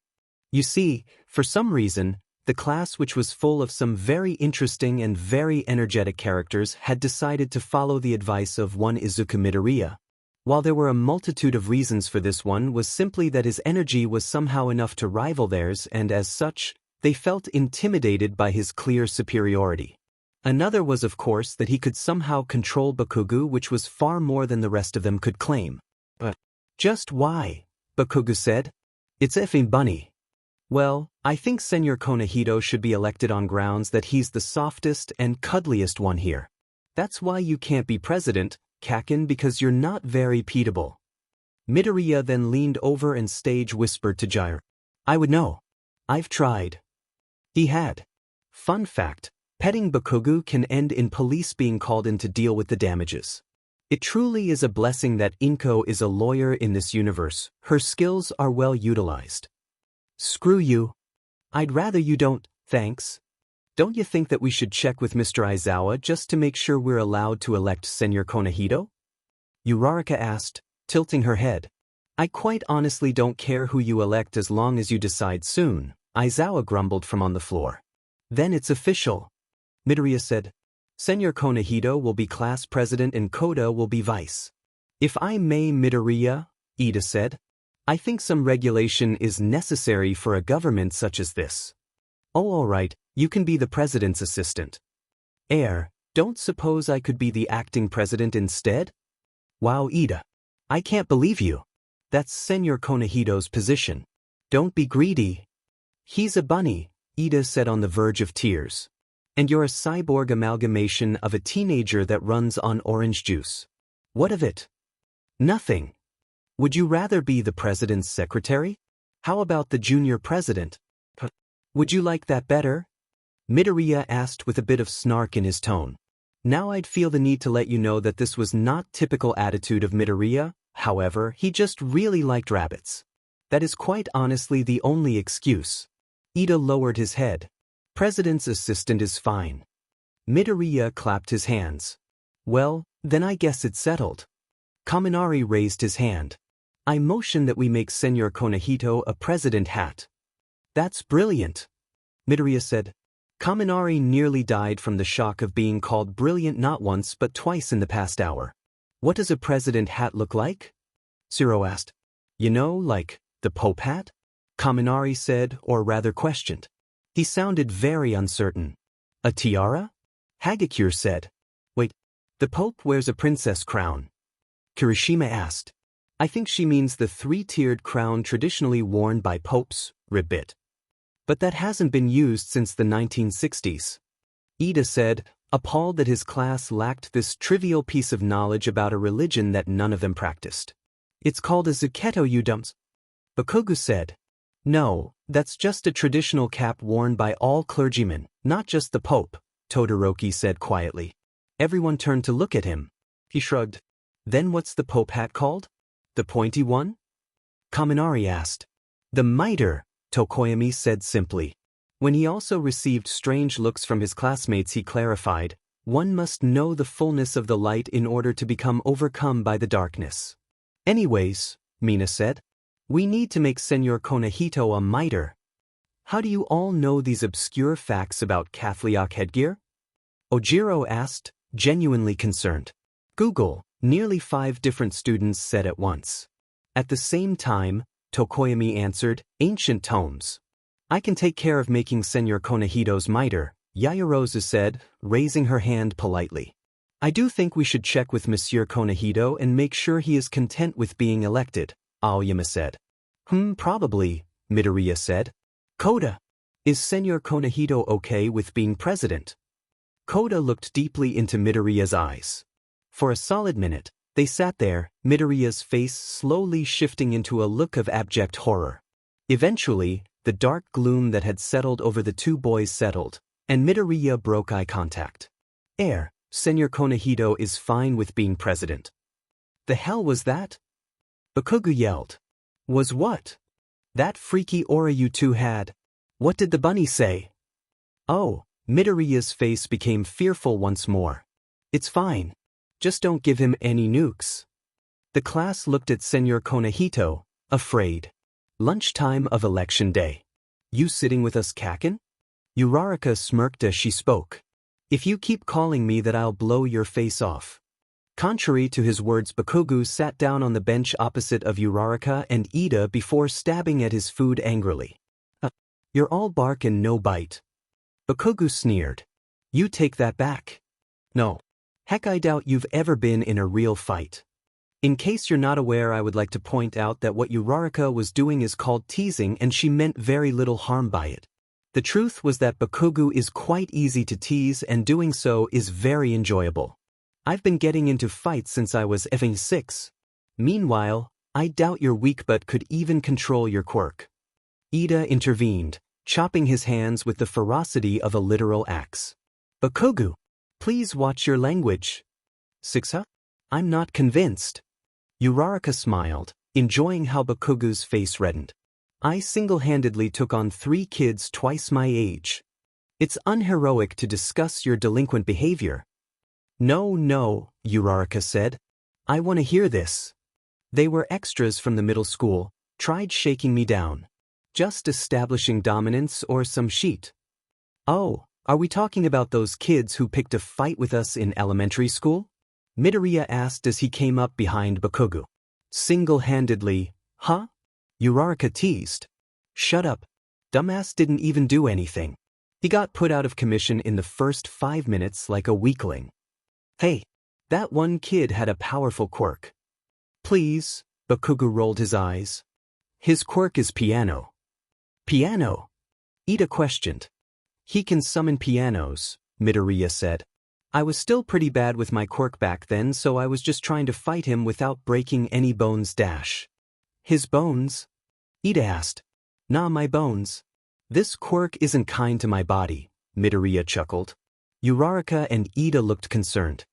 You see, for some reason, the class, which was full of some very interesting and very energetic characters, had decided to follow the advice of one Izuku Midoriya. While there were a multitude of reasons for this, one was simply that his energy was somehow enough to rival theirs, and as such, they felt intimidated by his clear superiority. Another was, of course, that he could somehow control Bakugo, which was far more than the rest of them could claim. But just why? Bakugo said. It's effing bunny. Well, I think Senor Konehito should be elected on grounds that he's the softest and cuddliest one here. That's why you can't be president, Kaken, because you're not very peatable. Midoriya then leaned over and stage whispered to Jiraiya. I would know. I've tried. He had. Fun fact. Petting Bakugo can end in police being called in to deal with the damages. It truly is a blessing that Inko is a lawyer in this universe. Her skills are well utilized. Screw you. I'd rather you don't, thanks. Don't you think that we should check with Mr. Aizawa just to make sure we're allowed to elect Senor Konehito? Uraraka asked, tilting her head. I quite honestly don't care who you elect as long as you decide soon, Aizawa grumbled from on the floor. Then it's official. Midoriya said, Senor Konehito will be class president and Koda will be vice. If I may, Midoriya, Ida said, I think some regulation is necessary for a government such as this. Oh, all right, you can be the president's assistant. Don't suppose I could be the acting president instead? Wow, Ida. I can't believe you. That's Senor Konehito's position. Don't be greedy. He's a bunny, Ida said on the verge of tears. And you're a cyborg amalgamation of a teenager that runs on orange juice. What of it? Nothing. Would you rather be the president's secretary? How about the junior president? Would you like that better? Midoriya asked with a bit of snark in his tone. Now I'd feel the need to let you know that this was not typical attitude of Midoriya, however, he just really liked rabbits. That is quite honestly the only excuse. Ida lowered his head. President's assistant is fine. Midoriya clapped his hands. Well, then I guess it's settled. Kaminari raised his hand. I motion that we make Senor Konehito a president hat. That's brilliant, Midoriya said. Kaminari nearly died from the shock of being called brilliant not once but twice in the past hour. What does a president hat look like? Zero asked. You know, like the Pope hat? Kaminari said, or rather questioned. He sounded very uncertain. A tiara? Hagakure said. Wait, the Pope wears a princess crown. Kirishima asked. I think she means the three-tiered crown traditionally worn by popes, Ribbit. But that hasn't been used since the 1960s. Ida said, appalled that his class lacked this trivial piece of knowledge about a religion that none of them practiced. It's called a Zuketo Udums. Bakugo said. No, That's just a traditional cap worn by all clergymen, not just the Pope, Todoroki said quietly. Everyone turned to look at him. He shrugged. Then what's the Pope hat called? The pointy one? Kaminari asked. The mitre, Tokoyami said simply. When he also received strange looks from his classmates, he clarified, one must know the fullness of the light in order to become overcome by the darkness. Anyways, Mina said, we need to make Senor Konahito a mitre. How do you all know these obscure facts about Catholic headgear? Ojiro asked, genuinely concerned. Google, nearly 5 different students said at once. At the same time, Tokoyami answered, ancient tomes. I can take care of making Senor Konahito's mitre, Yayarosa said, raising her hand politely. I do think we should check with Monsieur Konahito and make sure he is content with being elected, Aoyama said. Probably, Midoriya said. Koda, is Senor Konahito okay with being president? Koda looked deeply into Midoriya's eyes. For a solid minute, they sat there, Midoriya's face slowly shifting into a look of abject horror. Eventually, the dark gloom that had settled over the two boys settled, and Midoriya broke eye contact. Senor Konahito is fine with being president. The hell was that? Bakugu yelled. Was what? That freaky aura you two had. What did the bunny say? Oh, Midoriya's face became fearful once more. It's fine. Just don't give him any nukes. The class looked at Senor Konahito, afraid. Lunchtime of election day. You sitting with us, Kakin? Uraraka smirked as she spoke. If you keep calling me that, I'll blow your face off. Contrary to his words, Bakugu sat down on the bench opposite of Uraraka and Ida before stabbing at his food angrily. You're all bark and no bite. Bakugu sneered. You take that back. No. Heck, I doubt you've ever been in a real fight. In case you're not aware, I would like to point out that what Uraraka was doing is called teasing, and she meant very little harm by it. The truth was that Bakugu is quite easy to tease, and doing so is very enjoyable. I've been getting into fights since I was effing 6. Meanwhile, I doubt you're weak but could even control your quirk. Ida intervened, chopping his hands with the ferocity of a literal axe. Bakugu, please watch your language. Sixa? I'm not convinced. Uraraka smiled, enjoying how Bakugu's face reddened. I single-handedly took on 3 kids twice my age. It's unheroic to discuss your delinquent behavior. No, Uraraka said. I want to hear this. They were extras from the middle school, tried shaking me down. Just establishing dominance or some sheet. Oh, are we talking about those kids who picked a fight with us in elementary school? Midoriya asked as he came up behind Bakugu. Single-handedly, huh? Uraraka teased. Shut up. Dumbass didn't even do anything. He got put out of commission in the first 5 minutes like a weakling. Hey, that one kid had a powerful quirk. Please, Bakugu rolled his eyes. His quirk is piano. Piano? Ida questioned. He can summon pianos, Midoriya said. I was still pretty bad with my quirk back then, so I was just trying to fight him without breaking any bones. His bones? Ida asked. Nah, my bones. This quirk isn't kind to my body, Midoriya chuckled. Uraraka and Ida looked concerned.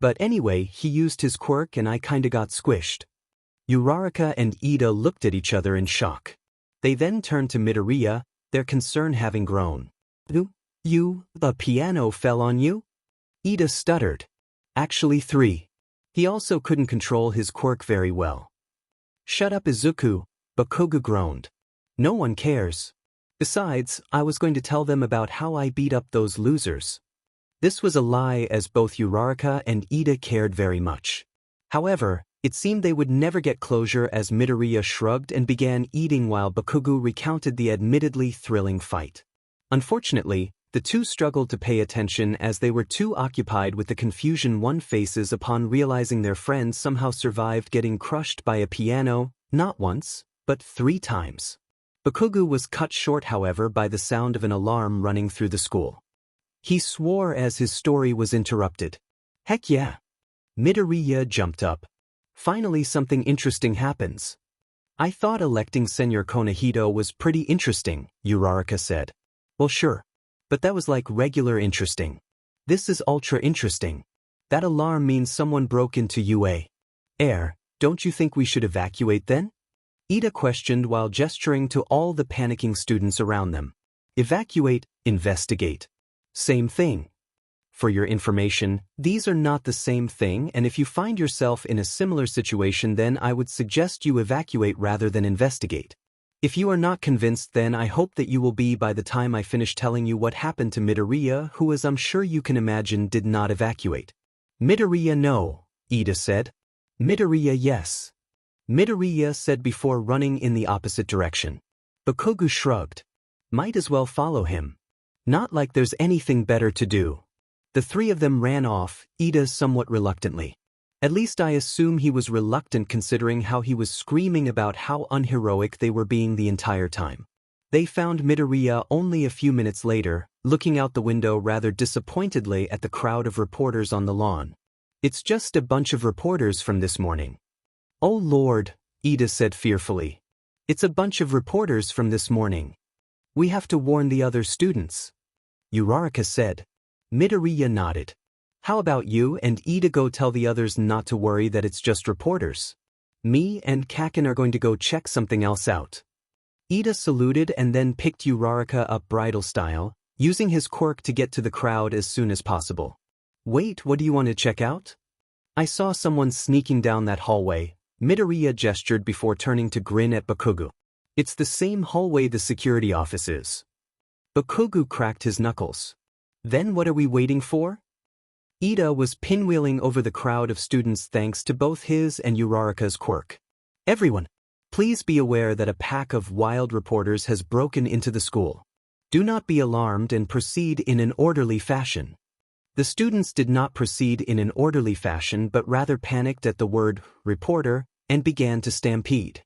But anyway, he used his quirk and I kinda got squished. Uraraka and Ida looked at each other in shock. They then turned to Midoriya, their concern having grown. The piano fell on you? Ida stuttered. Actually 3. He also couldn't control his quirk very well. Shut up, Izuku, Bakugu groaned. No one cares. Besides, I was going to tell them about how I beat up those losers. This was a lie, as both Uraraka and Ida cared very much. However, it seemed they would never get closure as Midoriya shrugged and began eating while Bakugu recounted the admittedly thrilling fight. Unfortunately, the two struggled to pay attention as they were too occupied with the confusion one faces upon realizing their friend somehow survived getting crushed by a piano, not once, but 3 times. Bakugu was cut short, however, by the sound of an alarm running through the school. He swore as his story was interrupted. Heck yeah! Midoriya jumped up. Finally something interesting happens. I thought electing Senor Konahito was pretty interesting, Uraraka said. Well sure. But that was like regular interesting. This is ultra interesting. That alarm means someone broke into UA. Air, don't you think we should evacuate then? Ida questioned while gesturing to all the panicking students around them. Evacuate, investigate. Same thing. For your information, these are not the same thing, and if you find yourself in a similar situation, then I would suggest you evacuate rather than investigate. If you are not convinced, then I hope that you will be by the time I finish telling you what happened to Midoriya, who, as I'm sure you can imagine, did not evacuate. Midoriya no, Ida said. Midoriya yes. Midoriya said before running in the opposite direction. Bakugo shrugged. Might as well follow him. Not like there's anything better to do. The three of them ran off, Ida somewhat reluctantly. At least I assume he was reluctant considering how he was screaming about how unheroic they were being the entire time. They found Midoriya only a few minutes later, looking out the window rather disappointedly at the crowd of reporters on the lawn. It's just a bunch of reporters from this morning. Oh Lord, Ida said fearfully. It's a bunch of reporters from this morning. We have to warn the other students. Uraraka said. Midoriya nodded. How about you and Ida go tell the others not to worry, that it's just reporters. Me and Kaken are going to go check something else out. Ida saluted and then picked Uraraka up bridal style, using his quirk to get to the crowd as soon as possible. Wait, what do you want to check out? I saw someone sneaking down that hallway, Midoriya gestured before turning to grin at Bakugo. It's the same hallway the security office is. Bakugo cracked his knuckles. Then what are we waiting for? Ida was pinwheeling over the crowd of students thanks to both his and Uraraka's quirk. Everyone, please be aware that a pack of wild reporters has broken into the school. Do not be alarmed and proceed in an orderly fashion. The students did not proceed in an orderly fashion but rather panicked at the word reporter and began to stampede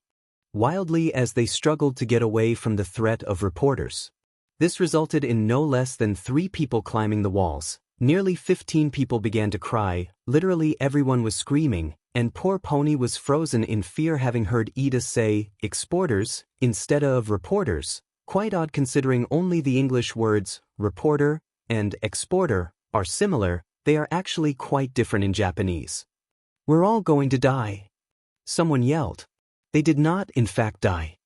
wildly as they struggled to get away from the threat of reporters. This resulted in no less than 3 people climbing the walls. Nearly 15 people began to cry, literally everyone was screaming, and poor Pony was frozen in fear, having heard Ida say exporters instead of reporters. Quite odd considering only the English words reporter and exporter are similar, they are actually quite different in Japanese. We're all going to die. Someone yelled. They did not, in fact, die.